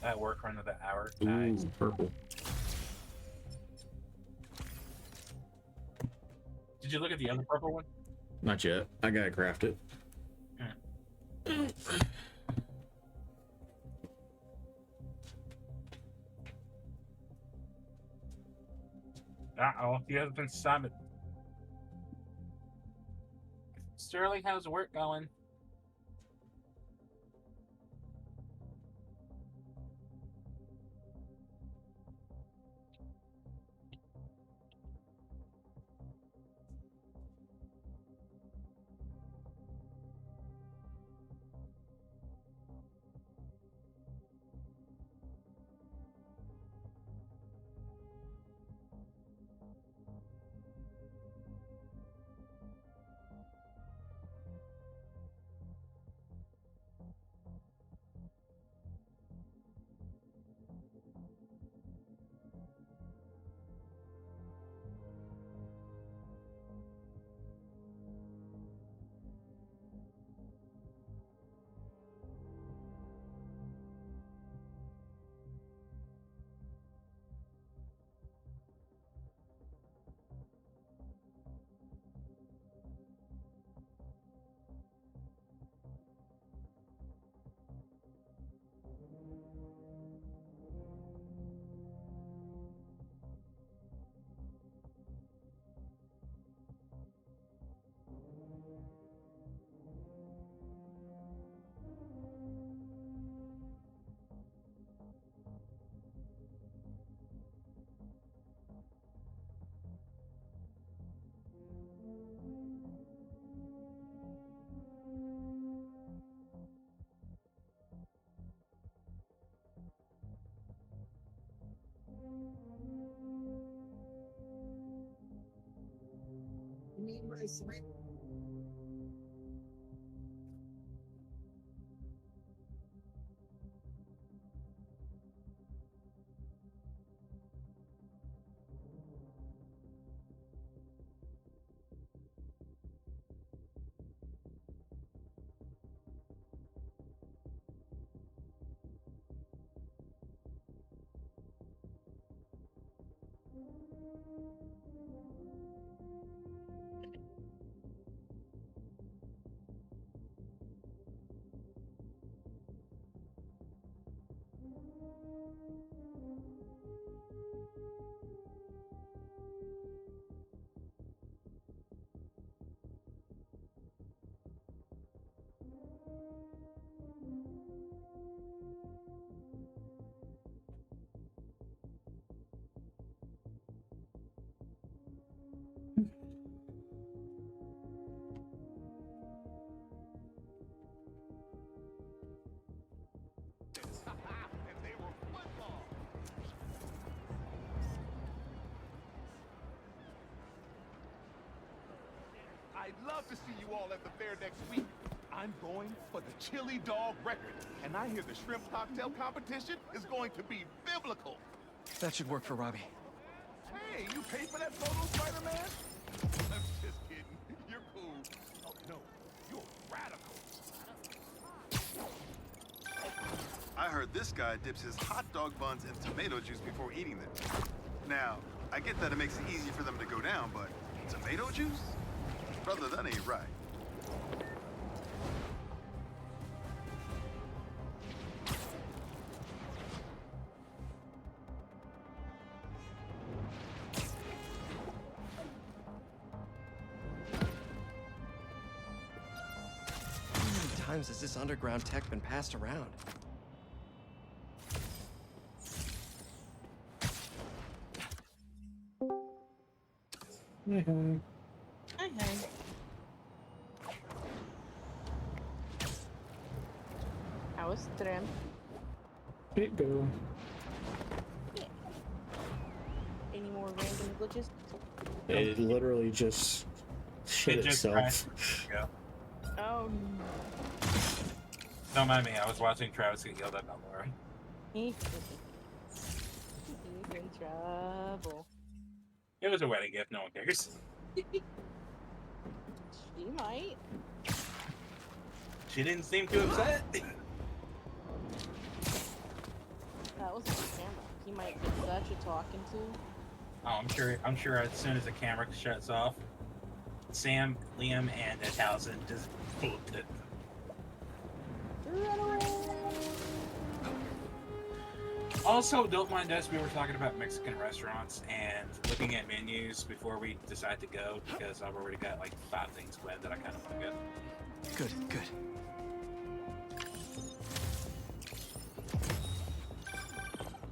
[SPEAKER 8] That work run of the hour.
[SPEAKER 9] Ooh,
[SPEAKER 8] Nice.
[SPEAKER 9] purple.
[SPEAKER 8] Did you look at the other purple one?
[SPEAKER 9] Not yet. I gotta craft it.
[SPEAKER 8] Uh-oh, he has been summoned. Sterling, how's work going?
[SPEAKER 2] love to see you all at the fair next week. I'm going for the chili dog record, and I hear the shrimp cocktail competition is going to be biblical.
[SPEAKER 4] That should work for Robbie.
[SPEAKER 2] Hey, you paid for that photo, Spider-Man? I'm just kidding. You're cool. Oh, no, you're radical.
[SPEAKER 19] I heard this guy dips his hot dog buns in tomato juice before eating them. Now, I get that it makes it easy for them to go down, but tomato juice? Brother, that ain't right.
[SPEAKER 4] How many times has this underground tech been passed around?
[SPEAKER 9] Hi.
[SPEAKER 3] Hi, hi. How was trim?
[SPEAKER 9] It go.
[SPEAKER 3] Yeah. Any more random glitches?
[SPEAKER 9] It literally just shit
[SPEAKER 8] It just
[SPEAKER 9] itself.
[SPEAKER 8] Yeah.
[SPEAKER 3] Oh
[SPEAKER 8] Don't mind me, I was watching Travis get yelled at by Laura.
[SPEAKER 3] He's in trouble.
[SPEAKER 8] It was a wedding gift, no one cares.
[SPEAKER 3] She might.
[SPEAKER 8] She didn't seem too upset.
[SPEAKER 3] That was on camera. He might get such a talking to.
[SPEAKER 8] Oh, I'm sure as soon as the camera shuts off, Sam, Liam, and Towson just booked it.
[SPEAKER 3] Run away.
[SPEAKER 8] Also, don't mind us, we were talking about Mexican restaurants and looking at menus before we decide to go because I've already got like 5 things planned that I kind of want to go.
[SPEAKER 4] Good, good.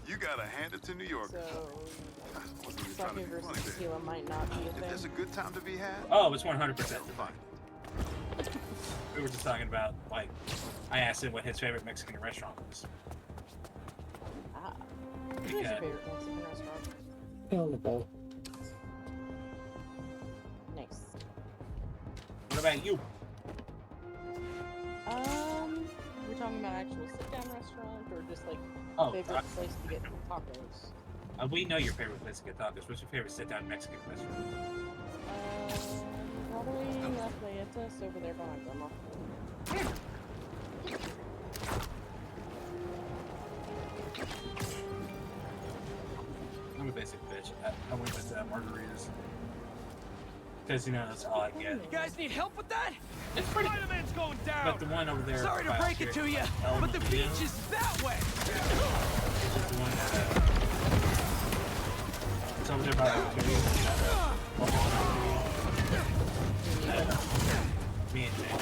[SPEAKER 19] You gotta hand it to New York.
[SPEAKER 3] So,
[SPEAKER 19] Wasn't even trying to
[SPEAKER 3] Sake
[SPEAKER 19] be funny
[SPEAKER 3] versus
[SPEAKER 19] there.
[SPEAKER 3] tequila might not be a
[SPEAKER 19] If
[SPEAKER 3] thing.
[SPEAKER 19] there's a good time to be had,
[SPEAKER 8] Oh, it's 100%
[SPEAKER 19] fine.
[SPEAKER 8] We were just talking about, like, I asked him what his favorite Mexican restaurant was.
[SPEAKER 3] Ah. What's your
[SPEAKER 8] Because-
[SPEAKER 3] favorite Mexican restaurant?
[SPEAKER 9] On the ball.
[SPEAKER 3] Nice.
[SPEAKER 8] What about you?
[SPEAKER 3] We're talking about actual sit-down restaurant or just like
[SPEAKER 8] Oh,
[SPEAKER 3] favorite place to get tacos?
[SPEAKER 8] We know your favorite place to get tacos. What's your favorite sit-down Mexican restaurant?
[SPEAKER 3] Probably Las Valletas over there by my grandma.
[SPEAKER 8] I'm a basic bitch. I went with margaritas. Because, you know, that's all I get.
[SPEAKER 21] You guys need help with that?
[SPEAKER 8] It's pretty
[SPEAKER 21] Spider-Man's going down!
[SPEAKER 8] But the one over there...
[SPEAKER 21] Sorry to
[SPEAKER 8] by
[SPEAKER 21] break it to you, but the beach is that way!
[SPEAKER 8] It's the one that... It's over there by me and Jay.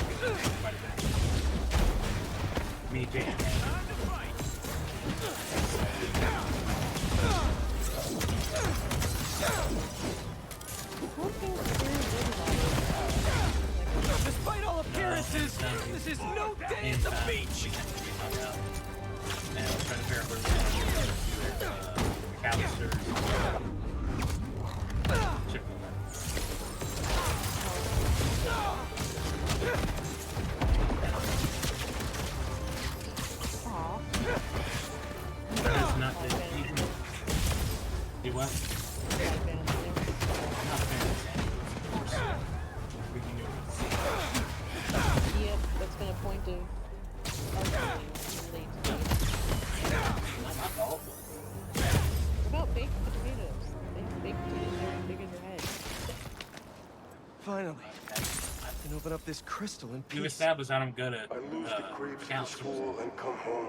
[SPEAKER 8] Me and Jay.
[SPEAKER 21] Despite all appearances, this is no day at the beach!
[SPEAKER 8] And I was trying to figure out where we were going to McAllister's. Chick-fil-A. There's not you what? I'm not a fan of
[SPEAKER 3] Yep, that's been a point of argument lately. What about baked potatoes? Baked potatoes are as big as your head.
[SPEAKER 4] Finally, I can open up this crystal in
[SPEAKER 8] You
[SPEAKER 4] peace.
[SPEAKER 8] established that I'm good at
[SPEAKER 16] I lose the grapes in school and come home.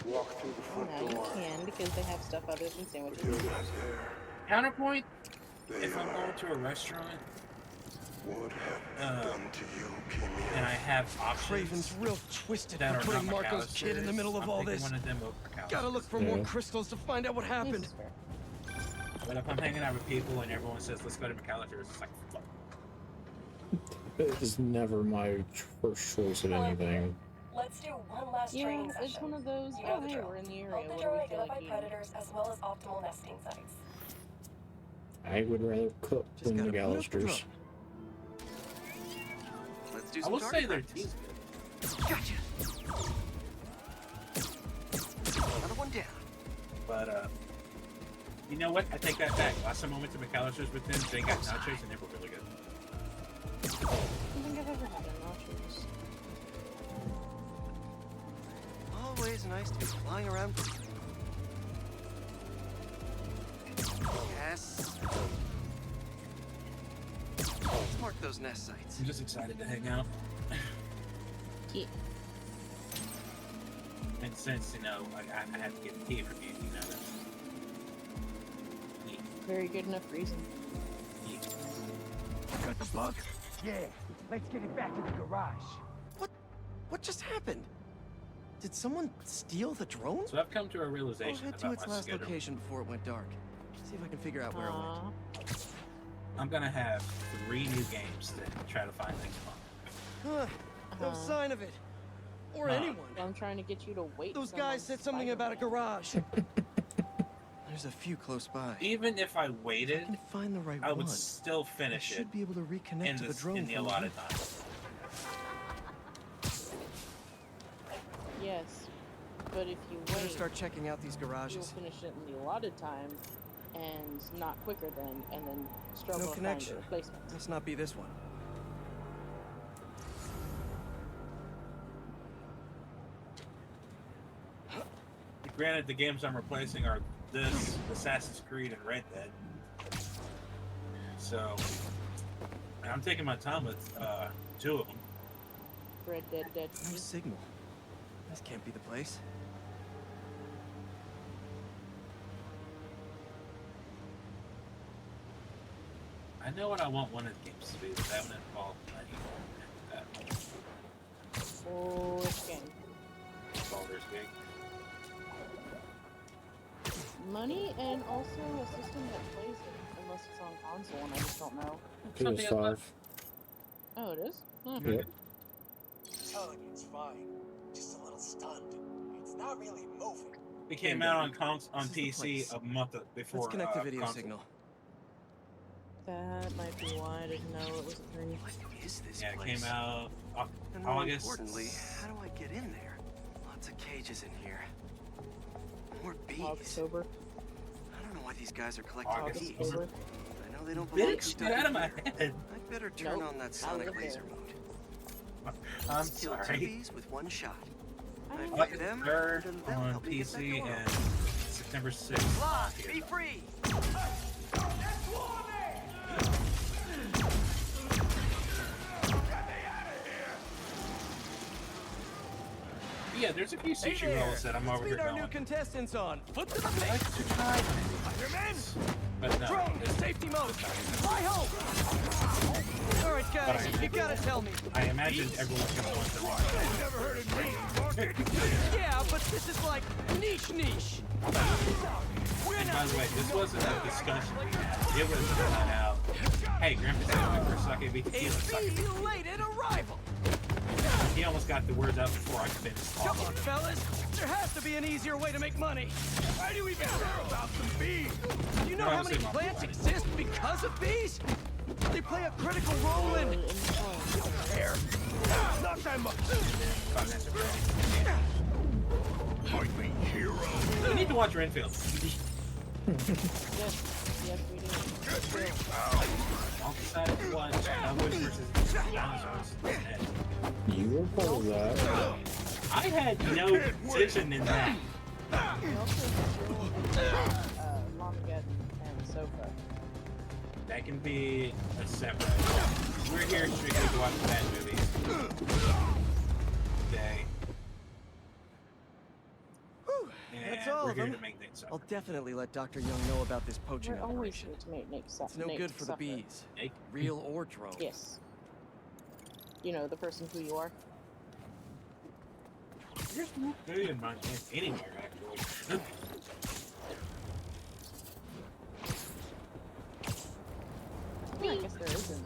[SPEAKER 16] Walk through the front
[SPEAKER 3] Now you
[SPEAKER 16] door.
[SPEAKER 3] can because they have stuff other than sandwiches.
[SPEAKER 16] You're not there.
[SPEAKER 8] Counterpoint, if I'm going to a restaurant
[SPEAKER 16] What have done to you, Kimi?
[SPEAKER 8] and I have options
[SPEAKER 4] Craven's real twisted
[SPEAKER 8] that
[SPEAKER 4] for
[SPEAKER 8] are
[SPEAKER 4] putting
[SPEAKER 8] not
[SPEAKER 4] Marco's kid in the middle of
[SPEAKER 8] I'm
[SPEAKER 4] all
[SPEAKER 8] taking
[SPEAKER 4] this.
[SPEAKER 8] one of them over McAllister's.
[SPEAKER 4] Gotta look for more crystals to find out what happened.
[SPEAKER 8] But if I'm hanging out with people and everyone says, let's go to McAllister's, it's like, fuck.
[SPEAKER 9] It is never my first choice of anything.
[SPEAKER 17] Let's do one last
[SPEAKER 3] Yeah,
[SPEAKER 17] training session.
[SPEAKER 3] it's one of those,
[SPEAKER 17] You know
[SPEAKER 3] oh
[SPEAKER 17] the
[SPEAKER 3] hey,
[SPEAKER 17] drill.
[SPEAKER 3] we're in the area,
[SPEAKER 17] Help the
[SPEAKER 3] what do
[SPEAKER 17] drone
[SPEAKER 3] we feel
[SPEAKER 17] identify
[SPEAKER 3] like eating?
[SPEAKER 17] predators as well as optimal nesting sites.
[SPEAKER 9] I would rather cook than
[SPEAKER 4] gotta boot up the
[SPEAKER 9] McAllister's.
[SPEAKER 4] do
[SPEAKER 8] I
[SPEAKER 4] some
[SPEAKER 8] will
[SPEAKER 4] target
[SPEAKER 8] say their
[SPEAKER 4] practice.
[SPEAKER 8] team's good.
[SPEAKER 4] Gotcha. Another one down.
[SPEAKER 8] But, you know what? I take that back. Last time I went to McAllister's with them, they got nachos and they were really good.
[SPEAKER 3] I don't think I've ever had a nachos.
[SPEAKER 4] Always nice to be flying around. Yes. Let's mark those nest sites.
[SPEAKER 8] I'm just excited to hang out.
[SPEAKER 3] Yeah.
[SPEAKER 8] And since, you know, I have to get the key from you, you know, that's... Yeah.
[SPEAKER 3] Very good enough reason.
[SPEAKER 8] Yeah.
[SPEAKER 21] Got the bug? Yeah. Let's get it back in the garage.
[SPEAKER 4] What just happened? Did someone steal the drone?
[SPEAKER 8] So I've come to a
[SPEAKER 4] I'll
[SPEAKER 8] realization
[SPEAKER 4] head to
[SPEAKER 8] about
[SPEAKER 4] its
[SPEAKER 8] my
[SPEAKER 4] last
[SPEAKER 8] schedule.
[SPEAKER 4] location before it went dark. See if I can figure out where it went.
[SPEAKER 8] I'm gonna have 3 new games to try to find next month.
[SPEAKER 4] No sign of it. Or
[SPEAKER 8] Huh.
[SPEAKER 4] anyone.
[SPEAKER 3] I'm trying to get you to wait.
[SPEAKER 4] Those guys said something about a garage. There's a few close by.
[SPEAKER 8] Even if I waited,
[SPEAKER 4] I can find the right
[SPEAKER 8] I would
[SPEAKER 4] one.
[SPEAKER 8] still finish
[SPEAKER 4] I
[SPEAKER 8] it
[SPEAKER 4] should be able to reconnect
[SPEAKER 8] in
[SPEAKER 4] to the
[SPEAKER 8] the,
[SPEAKER 4] drone
[SPEAKER 8] in the
[SPEAKER 4] from
[SPEAKER 8] allotted
[SPEAKER 4] here.
[SPEAKER 8] time.
[SPEAKER 3] Yes, but if you
[SPEAKER 4] Better
[SPEAKER 3] wait,
[SPEAKER 4] start checking out these
[SPEAKER 3] you'll
[SPEAKER 4] garages.
[SPEAKER 3] finish it in the allotted time, and not quicker than, and then struggle
[SPEAKER 4] No
[SPEAKER 3] to find
[SPEAKER 4] connection.
[SPEAKER 3] a replacement.
[SPEAKER 4] Must not be this one.
[SPEAKER 8] Granted, the games I'm replacing are this, Assassin's Creed, and Red Dead. So, I'm taking my time with 2 of them.
[SPEAKER 3] Red Dead Dead.
[SPEAKER 4] No signal. This can't be the place.
[SPEAKER 8] I know what I want one of the games to be, but that would involve money.
[SPEAKER 3] Oh, which game?
[SPEAKER 8] Baldur's Gate.
[SPEAKER 3] Money and also a system that plays it, unless it's on console, and I just don't know.
[SPEAKER 9] PS5.
[SPEAKER 3] Oh, it is? Huh.
[SPEAKER 9] Yep.
[SPEAKER 7] Telling you it's fine. Just a little stunned. It's not really moving.
[SPEAKER 8] It came out on PC a month before.
[SPEAKER 4] Let's connect the video
[SPEAKER 8] console.
[SPEAKER 4] signal.
[SPEAKER 3] That might be why I didn't know it was a thing.
[SPEAKER 4] What is this
[SPEAKER 8] Yeah, it
[SPEAKER 4] place?
[SPEAKER 8] came out
[SPEAKER 4] And more
[SPEAKER 8] August.
[SPEAKER 4] importantly, how do I get in there? Lots of cages in here. More bees.
[SPEAKER 3] October.
[SPEAKER 4] I don't know why these guys are collecting bees.
[SPEAKER 3] October.
[SPEAKER 4] I know they don't belong
[SPEAKER 8] Bitch,
[SPEAKER 4] to
[SPEAKER 8] get out of my head.
[SPEAKER 4] I better turn
[SPEAKER 3] Nope,
[SPEAKER 4] on that
[SPEAKER 3] not
[SPEAKER 4] sonic
[SPEAKER 3] live
[SPEAKER 4] laser
[SPEAKER 3] there.
[SPEAKER 4] mode.
[SPEAKER 8] I'm
[SPEAKER 4] Kill 2
[SPEAKER 8] sorry.
[SPEAKER 4] bees with 1 shot. I
[SPEAKER 8] August
[SPEAKER 4] feed them,
[SPEAKER 8] 3rd
[SPEAKER 4] and they'll
[SPEAKER 8] on
[SPEAKER 4] help me get that
[SPEAKER 8] PC
[SPEAKER 4] door
[SPEAKER 8] and September 6th.
[SPEAKER 4] Lost, be free!
[SPEAKER 8] Yeah, there's a few sushi rolls that I'm over here
[SPEAKER 4] Meet our
[SPEAKER 8] going.
[SPEAKER 4] new contestants on Foot to the
[SPEAKER 8] I like
[SPEAKER 4] Face!
[SPEAKER 8] to try
[SPEAKER 4] Spider-Man!
[SPEAKER 8] but no.
[SPEAKER 4] Drone, safety mode! Fly home! Alright guys,
[SPEAKER 8] But
[SPEAKER 4] you gotta tell me.
[SPEAKER 8] I imagine everyone's gonna want the wrong.
[SPEAKER 4] Never heard of me. Yeah, but this is like niche.
[SPEAKER 8] And by the way, this wasn't a discussion we had. It was flat out. Hey, Grandpa said my first sake beat tequila sake.
[SPEAKER 4] Belated arrival!
[SPEAKER 8] He almost got the words out before I could finish
[SPEAKER 4] Come
[SPEAKER 8] talking.
[SPEAKER 4] on, fellas. There has to be an easier way to make money. Why do we even care about some bees? Do you know how many plants exist because of bees? They play a critical role in... Air. Not that much.
[SPEAKER 2] Might be hero.
[SPEAKER 8] You need to watch Renfield.
[SPEAKER 3] Yes, we do.
[SPEAKER 8] I'll decide to watch Cowboys versus Dinosaurs.
[SPEAKER 9] You were part of that.
[SPEAKER 8] I had no decision in that.
[SPEAKER 3] We also do Lamageddon and Sofa.
[SPEAKER 8] That can be a separate. We're here strictly to watch bad movies. Today.
[SPEAKER 4] That's
[SPEAKER 8] And
[SPEAKER 4] all
[SPEAKER 8] we're
[SPEAKER 4] of
[SPEAKER 8] here
[SPEAKER 4] them.
[SPEAKER 8] to make things
[SPEAKER 4] I'll definitely let Dr. Young know about this poaching
[SPEAKER 3] We're always
[SPEAKER 4] operation.
[SPEAKER 3] here to make Nick
[SPEAKER 4] It's no good for the bees. Real or drone.
[SPEAKER 3] Yes. You know, the person who you are.
[SPEAKER 8] There's no food in my hand anywhere, actually.
[SPEAKER 3] Yeah, I guess there isn't.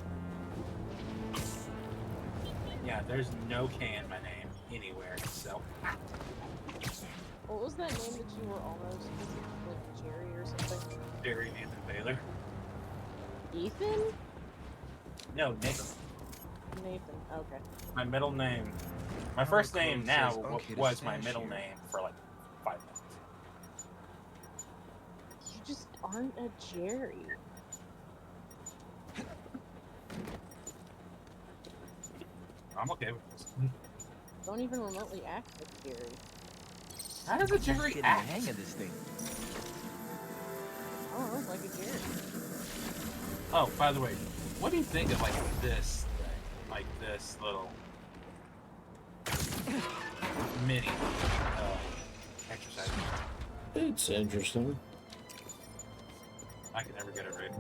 [SPEAKER 8] Yeah, there's no K in my name anywhere, so.
[SPEAKER 3] What was that name that you were almost using? Like Jerry or something?
[SPEAKER 8] Jerry Nathan Baylor.
[SPEAKER 3] Ethan?
[SPEAKER 8] No, Nick.
[SPEAKER 3] Nathan. Okay.
[SPEAKER 8] My middle name. My first name now was my middle name for like 5 minutes.
[SPEAKER 3] You just aren't a Jerry.
[SPEAKER 8] I'm okay with this.
[SPEAKER 3] Don't even remotely act like Jerry.
[SPEAKER 8] How does a Jerry
[SPEAKER 1] Getting
[SPEAKER 8] act?
[SPEAKER 1] the hang of this thing.
[SPEAKER 3] I don't know, like a Jerry.
[SPEAKER 8] Oh, by the way, what do you think of like this thing? Like this little mini exercise?
[SPEAKER 9] It's interesting.
[SPEAKER 8] I can never get it right.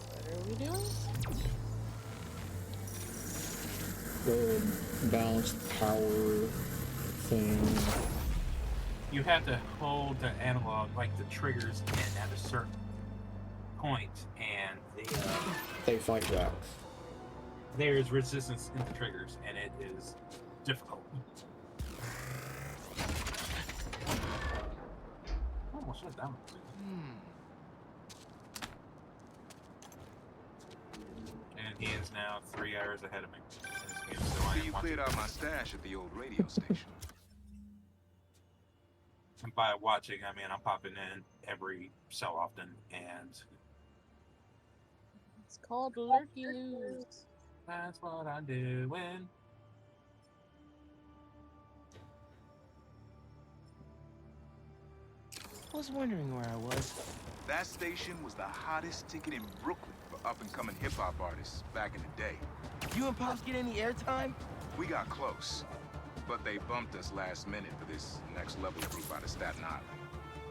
[SPEAKER 3] What are we doing?
[SPEAKER 9] The balanced power thing.
[SPEAKER 8] You have to hold the analog, like the triggers, in at a certain point, and
[SPEAKER 9] They fight back.
[SPEAKER 8] there's resistance in the triggers, and it is difficult. Almost shut down. And he is now 3 hours ahead of me.
[SPEAKER 11] So you cleared out my stash at the old radio station.
[SPEAKER 8] And by watching, I mean I'm popping in every so often, and
[SPEAKER 3] It's called Lurky Loos.
[SPEAKER 8] that's what I do when.
[SPEAKER 1] I was wondering where I was.
[SPEAKER 11] That station was the hottest ticket in Brooklyn for up-and-coming hip-hop artists back in the day.
[SPEAKER 1] You and Pops get any airtime?
[SPEAKER 11] We got close, but they bumped us last minute for this next level group out of Staten Island.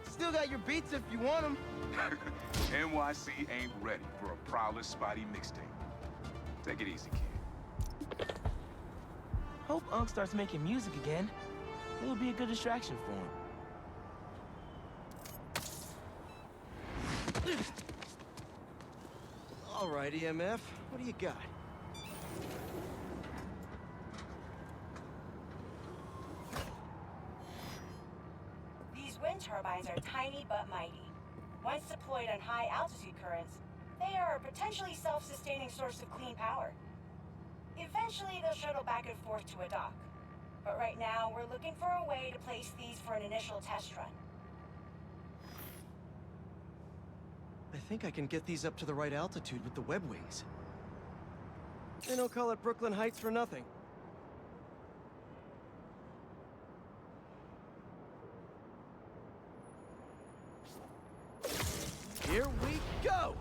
[SPEAKER 1] Still got your beats if you want them.
[SPEAKER 11] NYC ain't ready for a Prowler Spotty mixtape. Take it easy, kid.
[SPEAKER 1] Hope Unc starts making music again. It'll be a good distraction for him.
[SPEAKER 4] All right, EMF, what do you got?
[SPEAKER 6] These wind turbines are tiny but mighty. Once deployed on high altitude currents, they are a potentially self-sustaining source of clean power. Eventually, they'll shuttle back and forth to a dock. But right now, we're looking for a way to place these for an initial test run.
[SPEAKER 4] I think I can get these up to the right altitude with the web wings. They don't call it Brooklyn Heights for nothing. Here we go!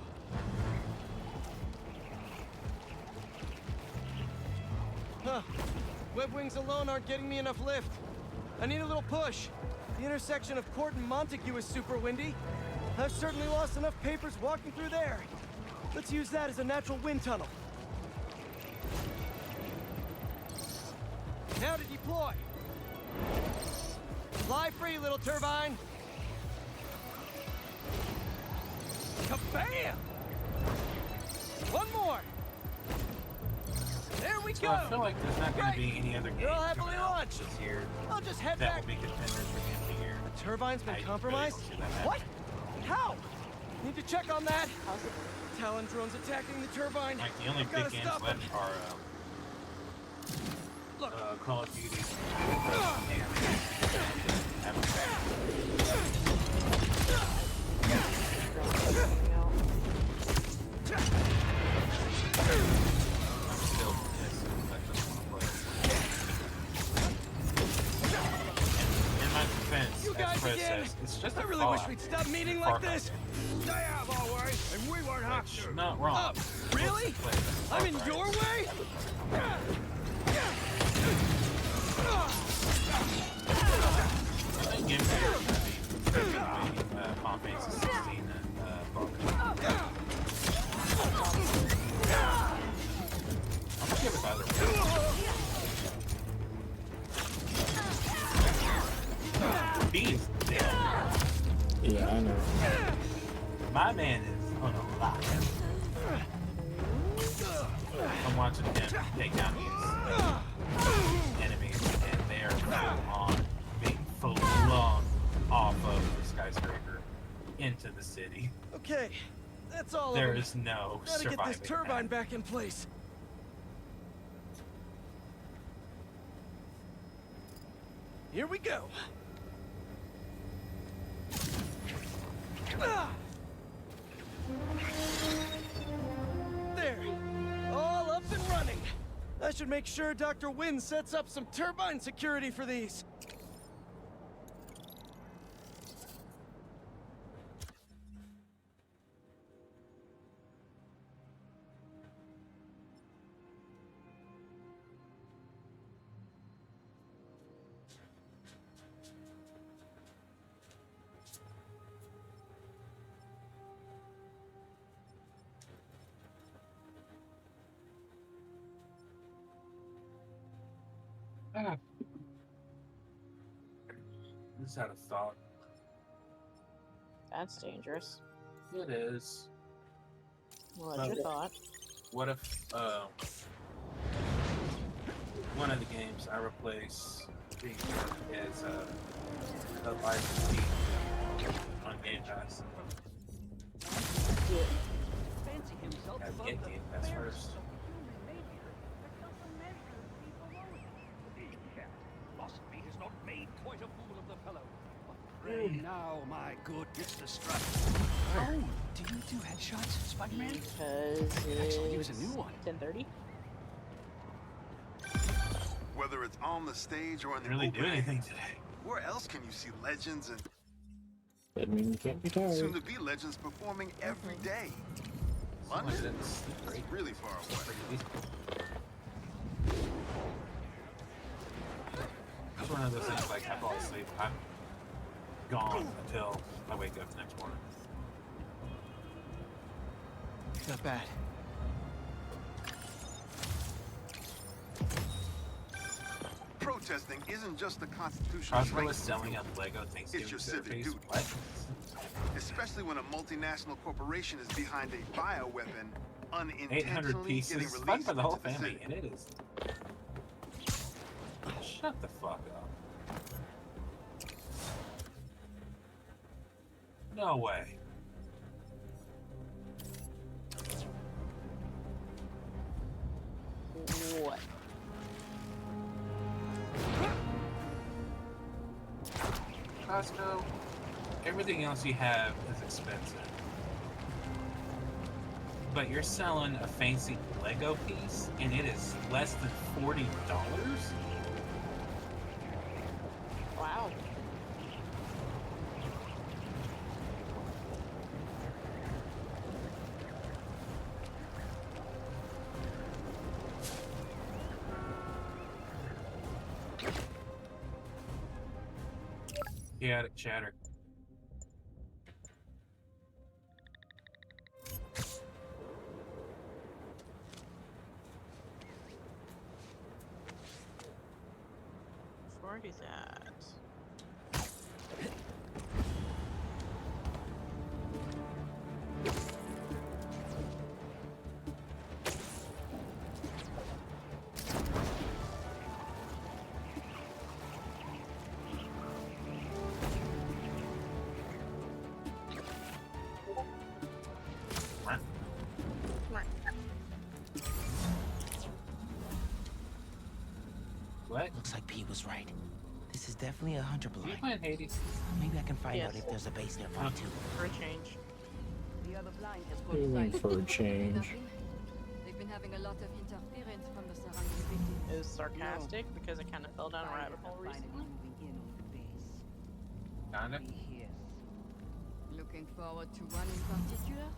[SPEAKER 4] Huh. Web wings alone aren't getting me enough lift. I need a little push. The intersection of Court and Montague is super windy. I've certainly lost enough papers walking through there. Let's use that as a natural wind tunnel. Now to deploy. Fly free, little turbine. Kabam! One more. There we
[SPEAKER 8] So
[SPEAKER 4] go.
[SPEAKER 8] I feel like there's not going to be any other games
[SPEAKER 4] We'll happily
[SPEAKER 8] coming out
[SPEAKER 4] launch.
[SPEAKER 8] this year
[SPEAKER 4] I'll just head
[SPEAKER 8] that
[SPEAKER 4] back.
[SPEAKER 8] will be contenders for the end of the year.
[SPEAKER 4] The turbine's been
[SPEAKER 8] I really
[SPEAKER 4] compromised?
[SPEAKER 8] don't see that happening.
[SPEAKER 4] What? How? Need to check on that. Talon drones attacking the turbine.
[SPEAKER 8] Like the only
[SPEAKER 4] I've
[SPEAKER 8] big
[SPEAKER 4] gotta
[SPEAKER 8] games
[SPEAKER 4] stop
[SPEAKER 8] left
[SPEAKER 4] them.
[SPEAKER 8] are Call of Duty and
[SPEAKER 4] You guys again?
[SPEAKER 8] it's just
[SPEAKER 4] I
[SPEAKER 8] a
[SPEAKER 4] really wish
[SPEAKER 8] Fallout
[SPEAKER 4] we'd
[SPEAKER 8] game.
[SPEAKER 4] stop meeting
[SPEAKER 8] Far
[SPEAKER 4] like
[SPEAKER 8] Cry
[SPEAKER 4] this.
[SPEAKER 8] game.
[SPEAKER 4] They have our way, and we weren't have
[SPEAKER 8] Which,
[SPEAKER 4] to.
[SPEAKER 8] not wrong.
[SPEAKER 4] Really?
[SPEAKER 8] Far Cry
[SPEAKER 4] I'm in
[SPEAKER 8] is-
[SPEAKER 4] your way?
[SPEAKER 8] I think Game Final Fantasy 16 and Far Cry. I'm gonna give it either way. Bean's dead.
[SPEAKER 9] Yeah, I know.
[SPEAKER 8] My man is on a lot. I'm watching him take down these enemies, and they're full on being flung off of the skyscraper into the city.
[SPEAKER 4] Okay, that's all
[SPEAKER 8] There
[SPEAKER 4] of them.
[SPEAKER 8] is no
[SPEAKER 4] Gotta get
[SPEAKER 8] surviving
[SPEAKER 4] this turbine back in place.
[SPEAKER 13] Here we go. There. All up and running. I should make sure Dr. Wynn sets up some turbine security for these.
[SPEAKER 8] Just had a thought.
[SPEAKER 3] That's dangerous.
[SPEAKER 8] It is.
[SPEAKER 3] What's your thought?
[SPEAKER 8] What if one of the games I replace is the Life of P on Game Pass? Get Game Pass first.
[SPEAKER 15] Possibly has not made quite a fool of the fellow. Pray now, my good Mr. Strut. Oh, do you do headshots, Spider-Man?
[SPEAKER 3] Because
[SPEAKER 15] I could actually use a new one.
[SPEAKER 3] 10:30.
[SPEAKER 19] Whether it's on the stage or in the
[SPEAKER 8] Really
[SPEAKER 19] open
[SPEAKER 8] do anything
[SPEAKER 19] air,
[SPEAKER 8] today.
[SPEAKER 19] where else can you see legends and
[SPEAKER 9] That means you can't be tired.
[SPEAKER 19] soon-to-be legends performing every day? London is really far away.
[SPEAKER 8] It's one of those things like I fall asleep, I'm gone until I wake up the next morning.
[SPEAKER 13] Not bad.
[SPEAKER 19] Protesting isn't just a constitutional
[SPEAKER 8] Costco
[SPEAKER 19] right.
[SPEAKER 8] is selling out Lego Thanksgiving
[SPEAKER 19] It's your
[SPEAKER 8] dinner
[SPEAKER 19] civic
[SPEAKER 8] piece.
[SPEAKER 19] duty.
[SPEAKER 8] What?
[SPEAKER 19] Especially when a multinational corporation is behind a bioweapon
[SPEAKER 8] 800
[SPEAKER 19] unintentionally
[SPEAKER 8] pieces.
[SPEAKER 19] getting
[SPEAKER 8] Fun
[SPEAKER 19] released
[SPEAKER 8] for the whole
[SPEAKER 19] into the
[SPEAKER 8] family,
[SPEAKER 19] city.
[SPEAKER 8] and it is. Shut the fuck up. No way.
[SPEAKER 3] What?
[SPEAKER 8] Costco, everything else you have is expensive. But you're selling a fancy Lego piece, and it is less than $40?
[SPEAKER 3] Wow.
[SPEAKER 8] Chaotic chatter.
[SPEAKER 3] Where is that?
[SPEAKER 8] What?
[SPEAKER 1] Looks like Pete was right. This is definitely a hunter
[SPEAKER 8] You
[SPEAKER 1] blind.
[SPEAKER 8] playing Hades?
[SPEAKER 1] Maybe I can find
[SPEAKER 3] Yes.
[SPEAKER 1] out if there's a base nearby too.
[SPEAKER 3] For a change.
[SPEAKER 12] The other blind has
[SPEAKER 9] What do you mean for a change?
[SPEAKER 12] They've been having a lot of interference from the surrounding victims.
[SPEAKER 3] It was sarcastic because I kind of fell down a rabbit hole recently.
[SPEAKER 8] Kinda.
[SPEAKER 12] Looking forward to one in particular?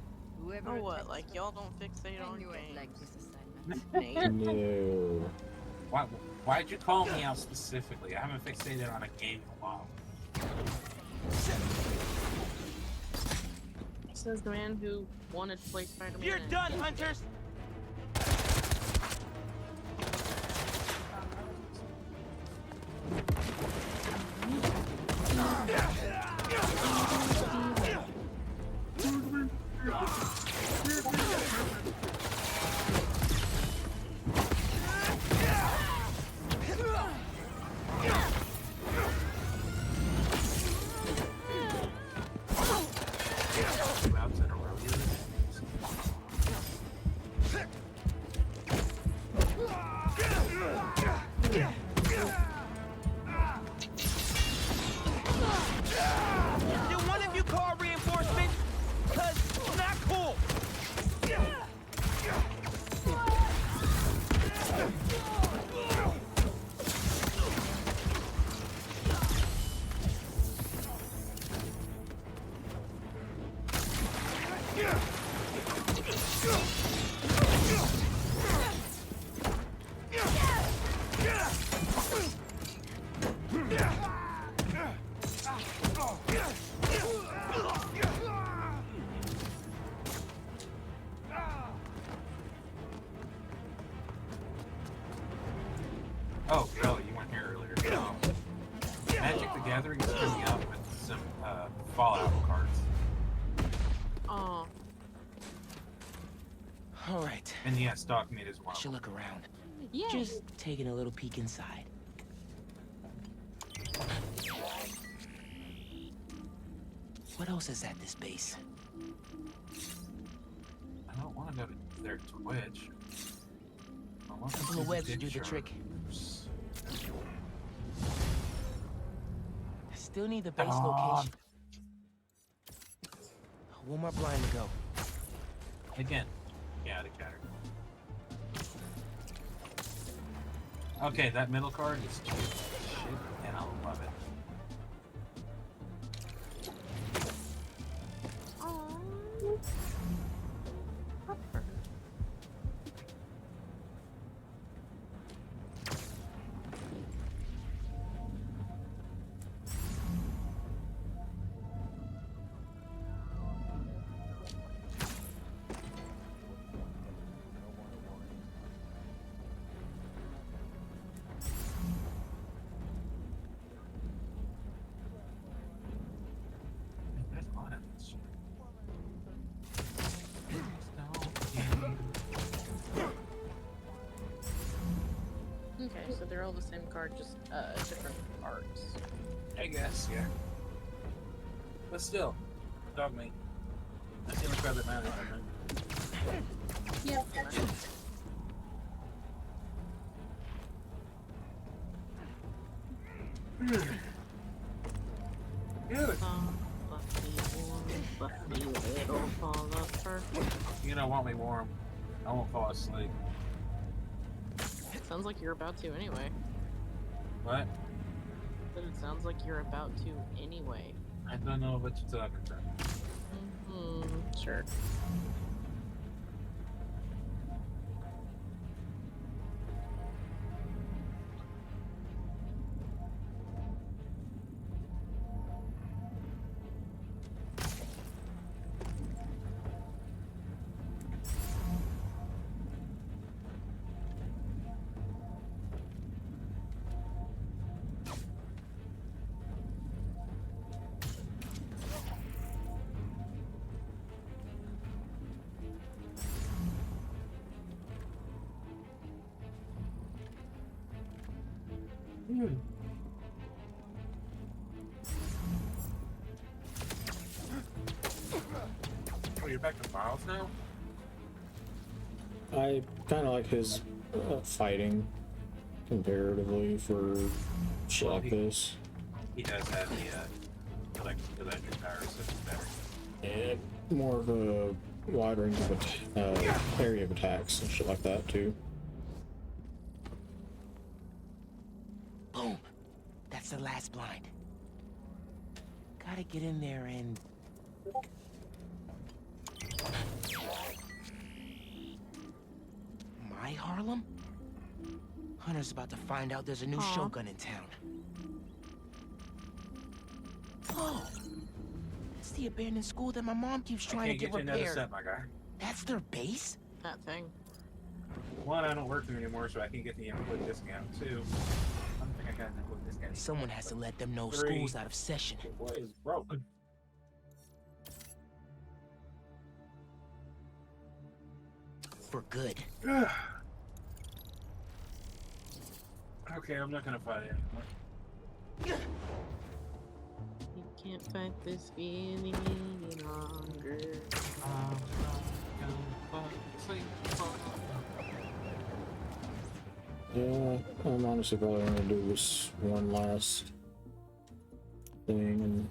[SPEAKER 12] Whoever
[SPEAKER 3] Or what?
[SPEAKER 12] attacks
[SPEAKER 3] Like,
[SPEAKER 12] us.
[SPEAKER 3] y'all don't fixate
[SPEAKER 12] I
[SPEAKER 3] on
[SPEAKER 12] knew I'd
[SPEAKER 3] games.
[SPEAKER 12] like this assignment.
[SPEAKER 3] Nate.
[SPEAKER 9] No.
[SPEAKER 8] Why'd you call me out specifically? I haven't fixated on a game in a while.
[SPEAKER 3] Says the man who wanted to play Spider-Man.
[SPEAKER 13] You're done, hunters!
[SPEAKER 8] Oh, Bella, you weren't here earlier. Magic the Gathering is coming out with some Fallout cards.
[SPEAKER 3] Oh.
[SPEAKER 1] All right.
[SPEAKER 8] And yes, dog meat as well.
[SPEAKER 1] Should look around.
[SPEAKER 3] Yeah.
[SPEAKER 1] Just taking a little peek inside. What else is at this base?
[SPEAKER 8] I don't want to go to their Twitch. I want
[SPEAKER 1] A couple of webs to do the trick. I still need the base location. One more blind to go.
[SPEAKER 8] Again. Yeah, the catter. Okay, that middle card is cheap as shit, and I love it.
[SPEAKER 3] Okay, so they're all the same card, just different arts.
[SPEAKER 8] I guess, yeah. But still, dog meat. That's the only card that matters, I think.
[SPEAKER 3] Yeah.
[SPEAKER 8] Good.
[SPEAKER 3] It'll fall up perfect.
[SPEAKER 8] You don't want me warm. I won't fall asleep.
[SPEAKER 3] Sounds like you're about to anyway.
[SPEAKER 8] What?
[SPEAKER 3] But it sounds like you're about to anyway.
[SPEAKER 8] I don't know what you're talking about.
[SPEAKER 3] Sure.
[SPEAKER 8] Oh, you're back to Miles now?
[SPEAKER 9] I kind of like his fighting comparatively for shit like this.
[SPEAKER 8] He does have the electric power, so it's better.
[SPEAKER 9] And more of a wide range of area of attacks and shit like that too.
[SPEAKER 1] Boom. That's the last blind. Gotta get in there and... My Harlem? Hunter's about to find out there's a new Shogun in town. Oh! It's the abandoned school that my mom keeps trying to get repaired.
[SPEAKER 8] Another set, my guy.
[SPEAKER 1] That's their base?
[SPEAKER 3] That thing.
[SPEAKER 8] One, I don't work there anymore, so I can get the input discount. Two, I don't think I got an input discount.
[SPEAKER 1] Someone has to let them know
[SPEAKER 8] Three,
[SPEAKER 1] school's out of session.
[SPEAKER 8] What is broken?
[SPEAKER 1] For good.
[SPEAKER 8] Okay, I'm not gonna fight it anymore.
[SPEAKER 3] You can't fight this feeling any longer.
[SPEAKER 9] Yeah, I'm honestly probably gonna do this one last thing and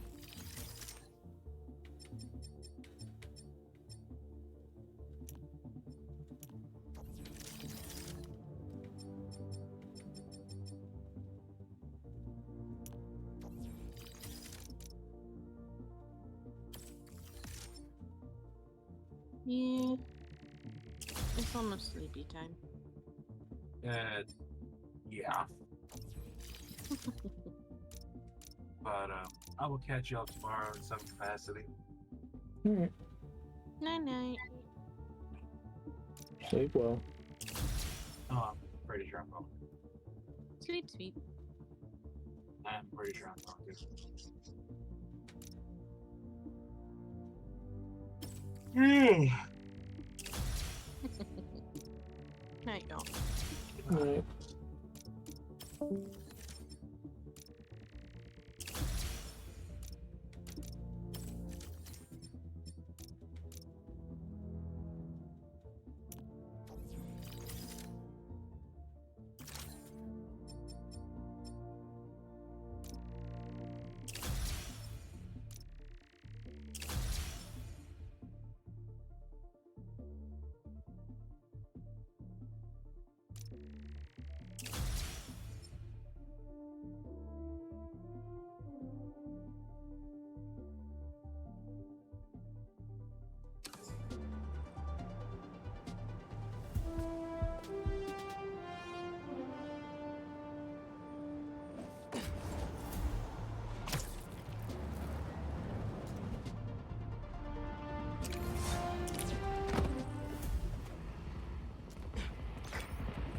[SPEAKER 3] yeah. It's almost sleepy time.
[SPEAKER 8] Yeah. But I will catch y'all tomorrow in some capacity.
[SPEAKER 9] Alright.
[SPEAKER 3] Night night.
[SPEAKER 9] Sleep well.
[SPEAKER 8] Oh, I'm pretty sure I'm going.
[SPEAKER 3] Sweet, sweet.
[SPEAKER 8] I'm pretty sure I'm not good.
[SPEAKER 3] There you go.
[SPEAKER 9] Alright.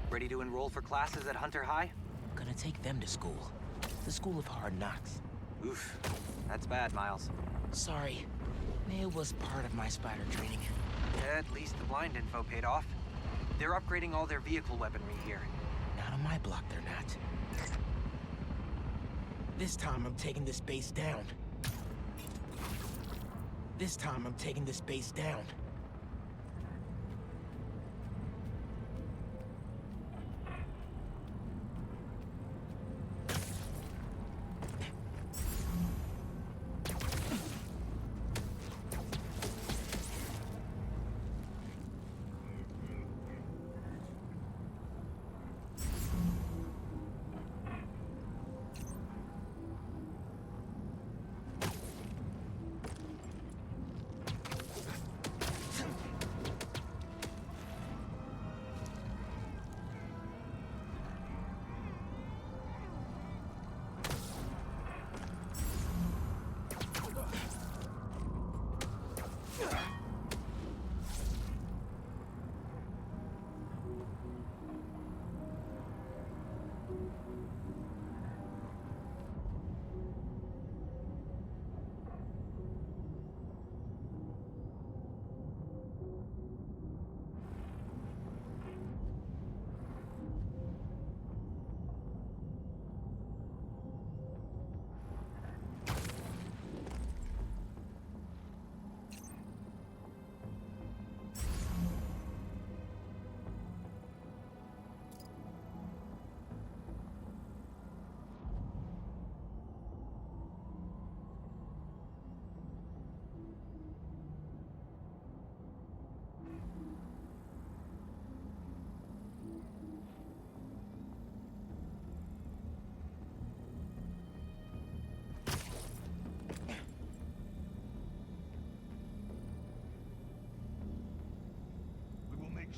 [SPEAKER 14] Ready to enroll for classes at Hunter High?
[SPEAKER 1] Gonna take them to school. The School of Hard Knocks.
[SPEAKER 14] Oof. That's bad, Miles.
[SPEAKER 1] Sorry. It was part of my spider training.
[SPEAKER 14] At least the blind info paid off. They're upgrading all their vehicle weaponry here.
[SPEAKER 1] Not on my block, they're not. This time I'm taking this base down. This time I'm taking this base down.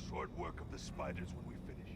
[SPEAKER 16] Short work of the spiders when we finish.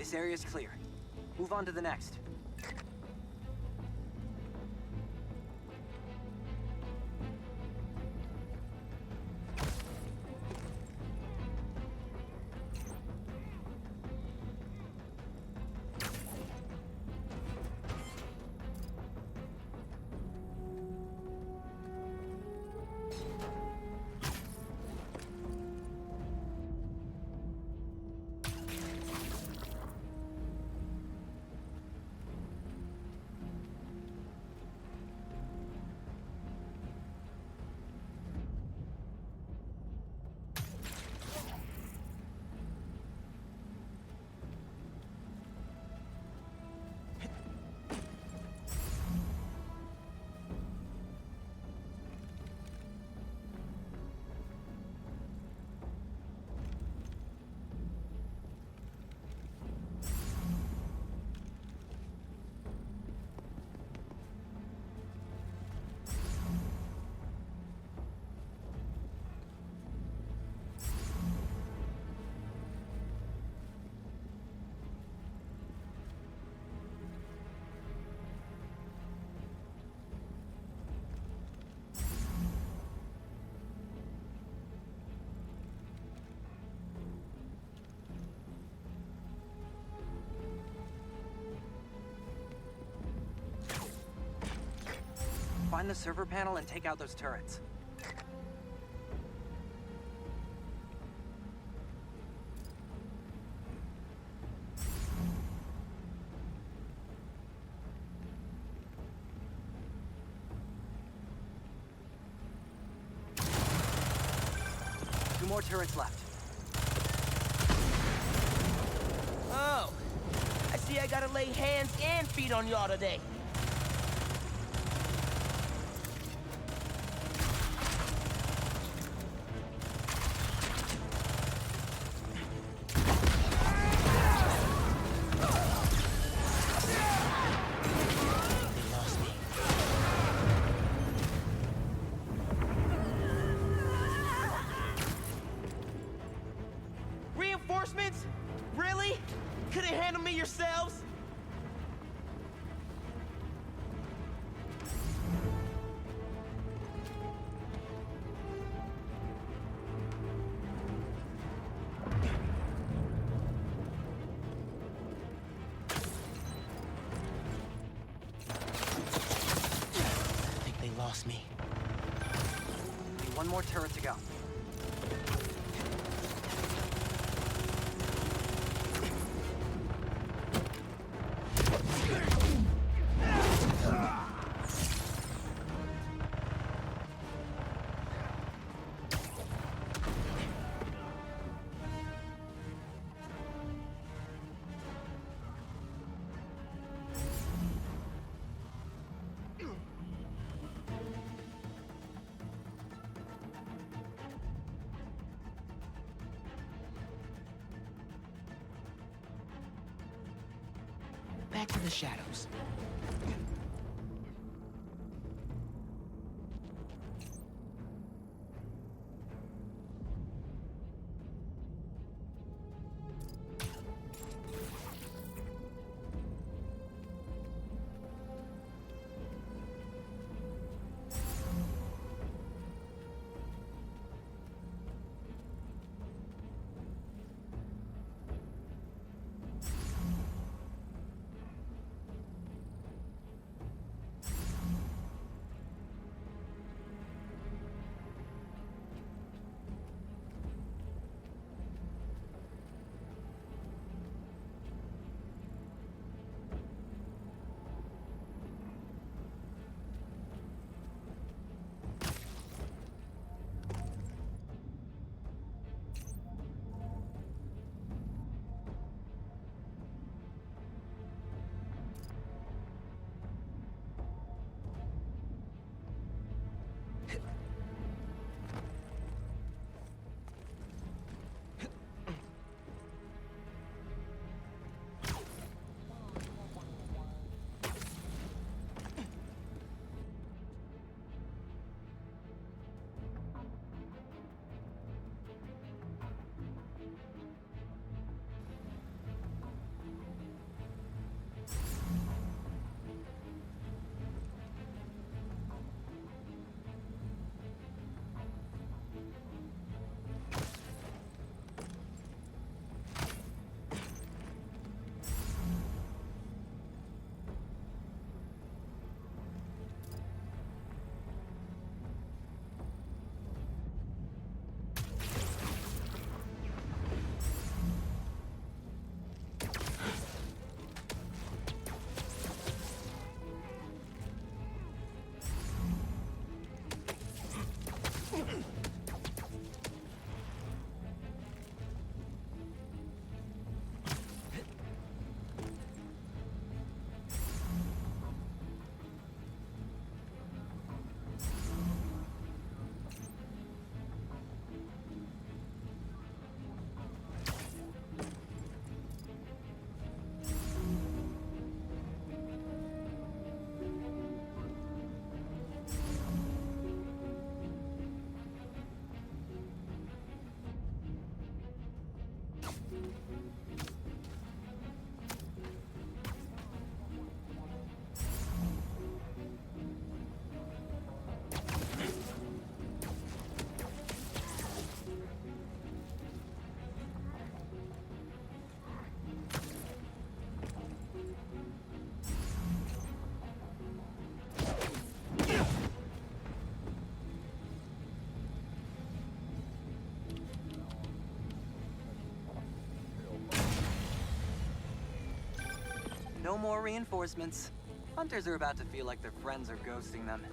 [SPEAKER 14] This area's clear. Move on to the next. Find the server panel and take out those turrets. Two more turrets left.
[SPEAKER 1] Oh, I see I gotta lay hands and feet on y'all today. Reinforcements? Really? Couldn't handle me yourselves? I think they lost me.
[SPEAKER 14] Only one more turret to go.
[SPEAKER 1] Back to the shadows.
[SPEAKER 14] more reinforcements. Hunters are about to feel like their friends are ghosting them.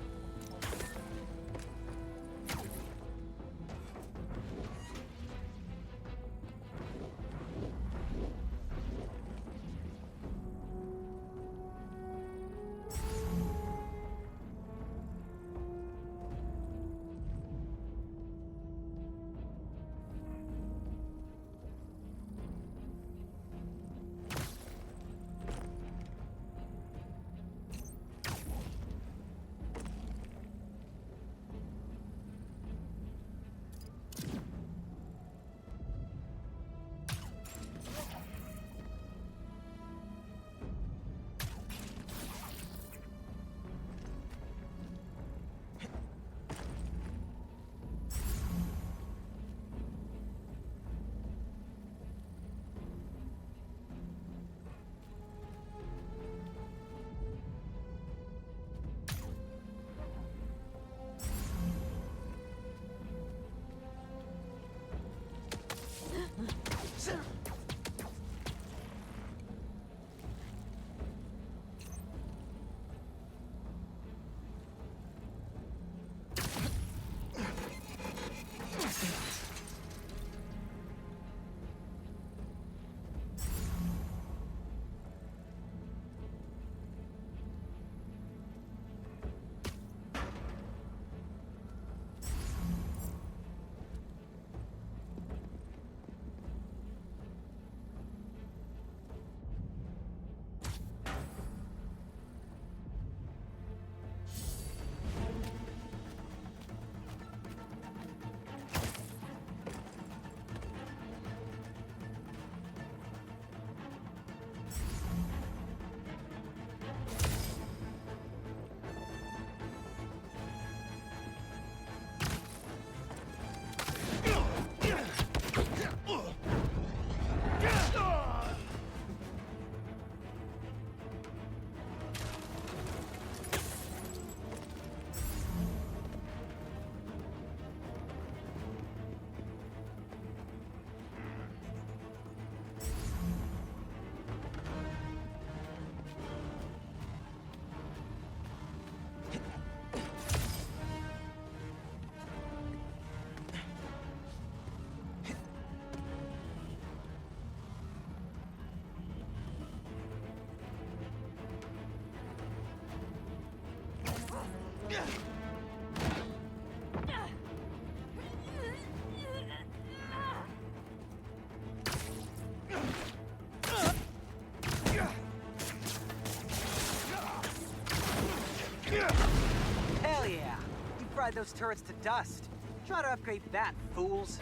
[SPEAKER 14] Hell yeah! You fried those turrets to dust. Try to upgrade that, fools.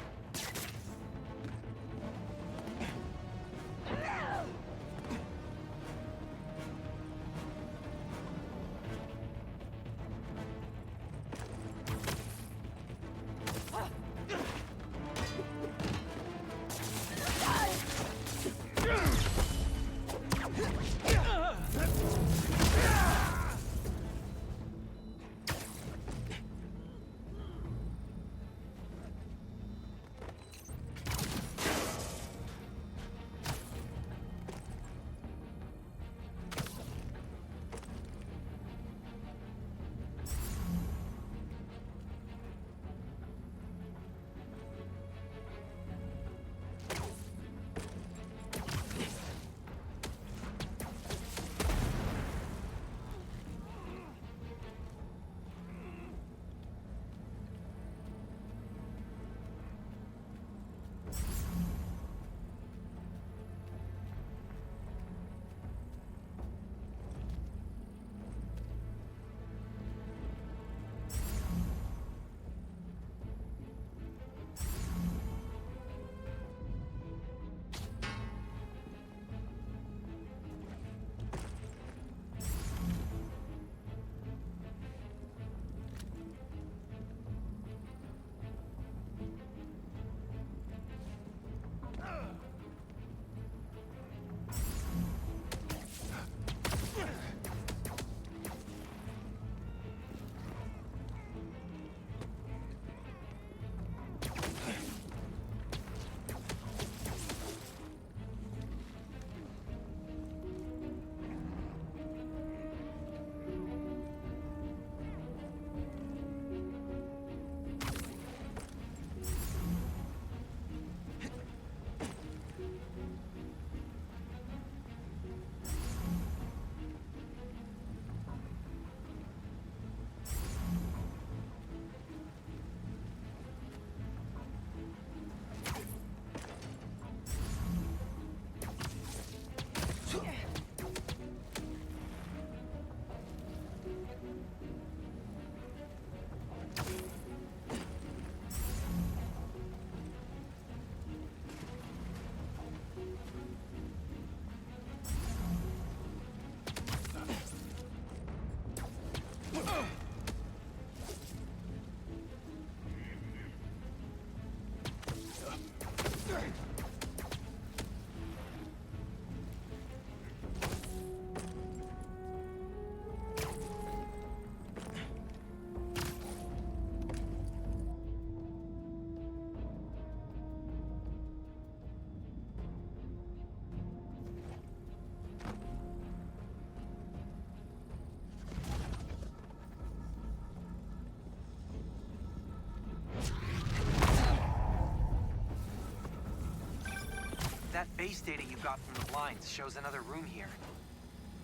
[SPEAKER 14] That base data you got from the blinds shows another room here.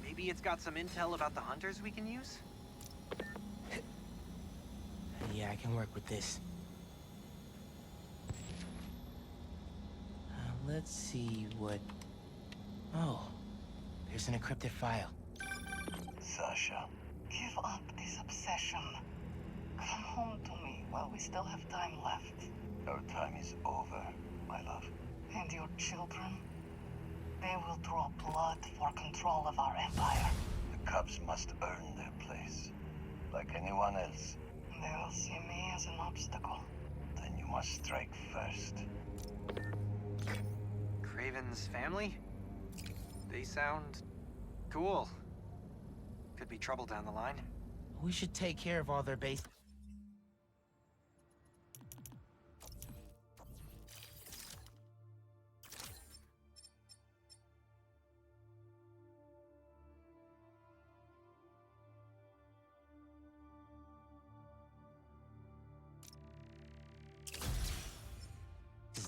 [SPEAKER 14] Maybe it's got some intel about the hunters we can use?
[SPEAKER 1] Yeah, I can work with this. Let's see what... Oh, there's an encrypted file.
[SPEAKER 18] Sasha, give up this obsession. Come home to me while we still have time left.
[SPEAKER 22] Our time is over, my love.
[SPEAKER 18] And your children? They will draw blood for control of our empire.
[SPEAKER 22] The Cubs must earn their place, like anyone else.
[SPEAKER 18] They will see me as an obstacle.
[SPEAKER 22] Then you must strike first.
[SPEAKER 14] Kraven's family? They sound cool. Could be trouble down the line.
[SPEAKER 1] We should take care of all their base...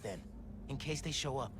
[SPEAKER 1] then, in case they show up.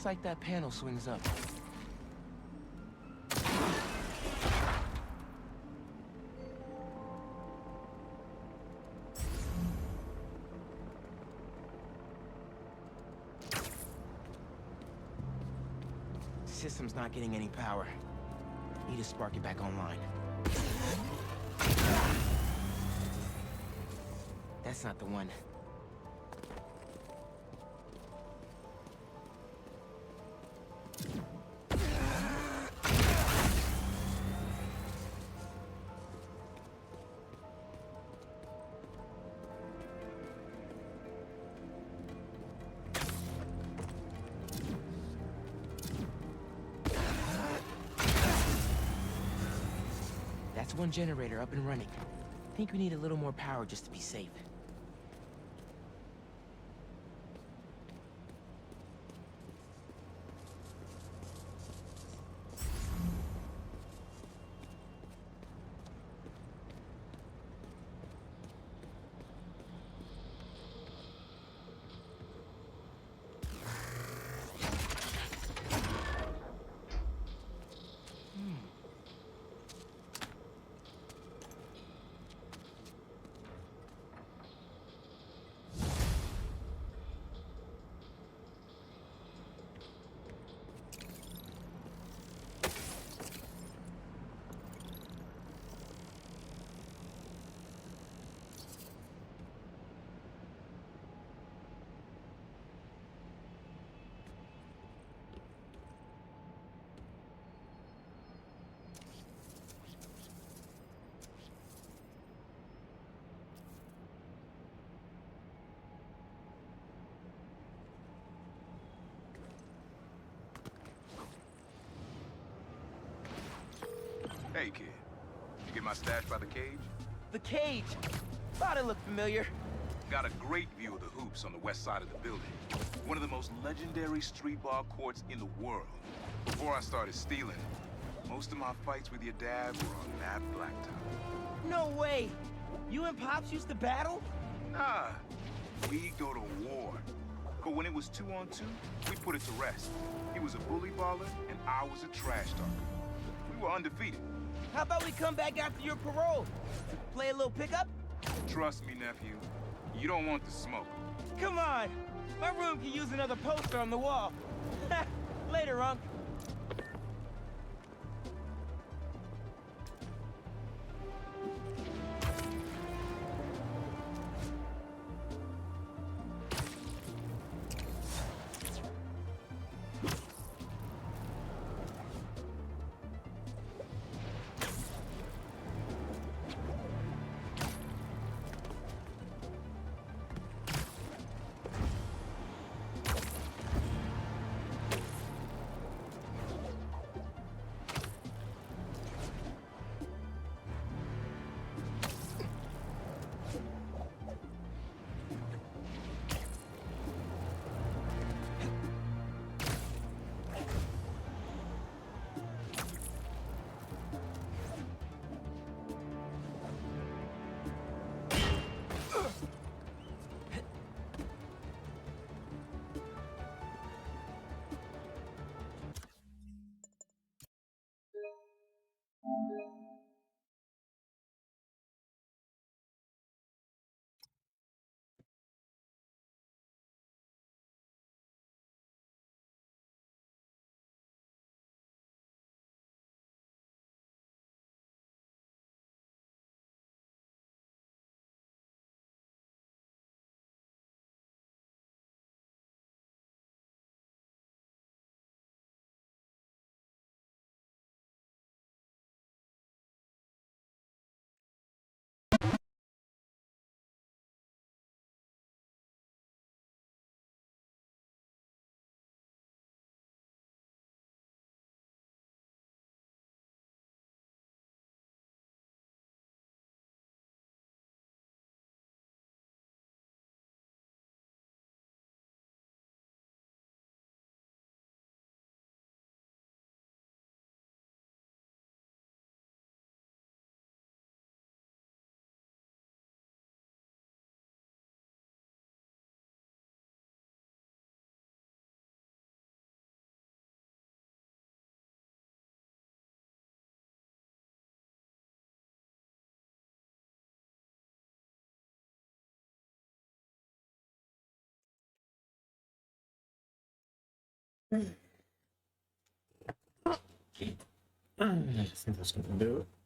[SPEAKER 1] Looks like that panel swings up. System's not getting any power. Need to spark it back online. That's not the one. That's one generator up and running. I think we need a little more power just to be safe.
[SPEAKER 11] Hey, kid. You get my stash by the cage?
[SPEAKER 1] The cage! Thought it looked familiar.
[SPEAKER 11] Got a great view of the hoops on the west side of the building. One of the most legendary street ball courts in the world. Before I started stealing, most of my fights with your dad were on that blacktop.
[SPEAKER 1] No way! You and Pops used to battle?
[SPEAKER 11] Nah, we go to war. But when it was 2-on-2, we put it to rest. He was a bully baller, and I was a trash talker. We were undefeated.
[SPEAKER 1] How about we come back after your parole? Play a little pickup?
[SPEAKER 11] Trust me, nephew. You don't want the smoke.
[SPEAKER 1] Come on! My room could use another poster on the wall. Later, Unc.
[SPEAKER 9] I think that's gonna do it.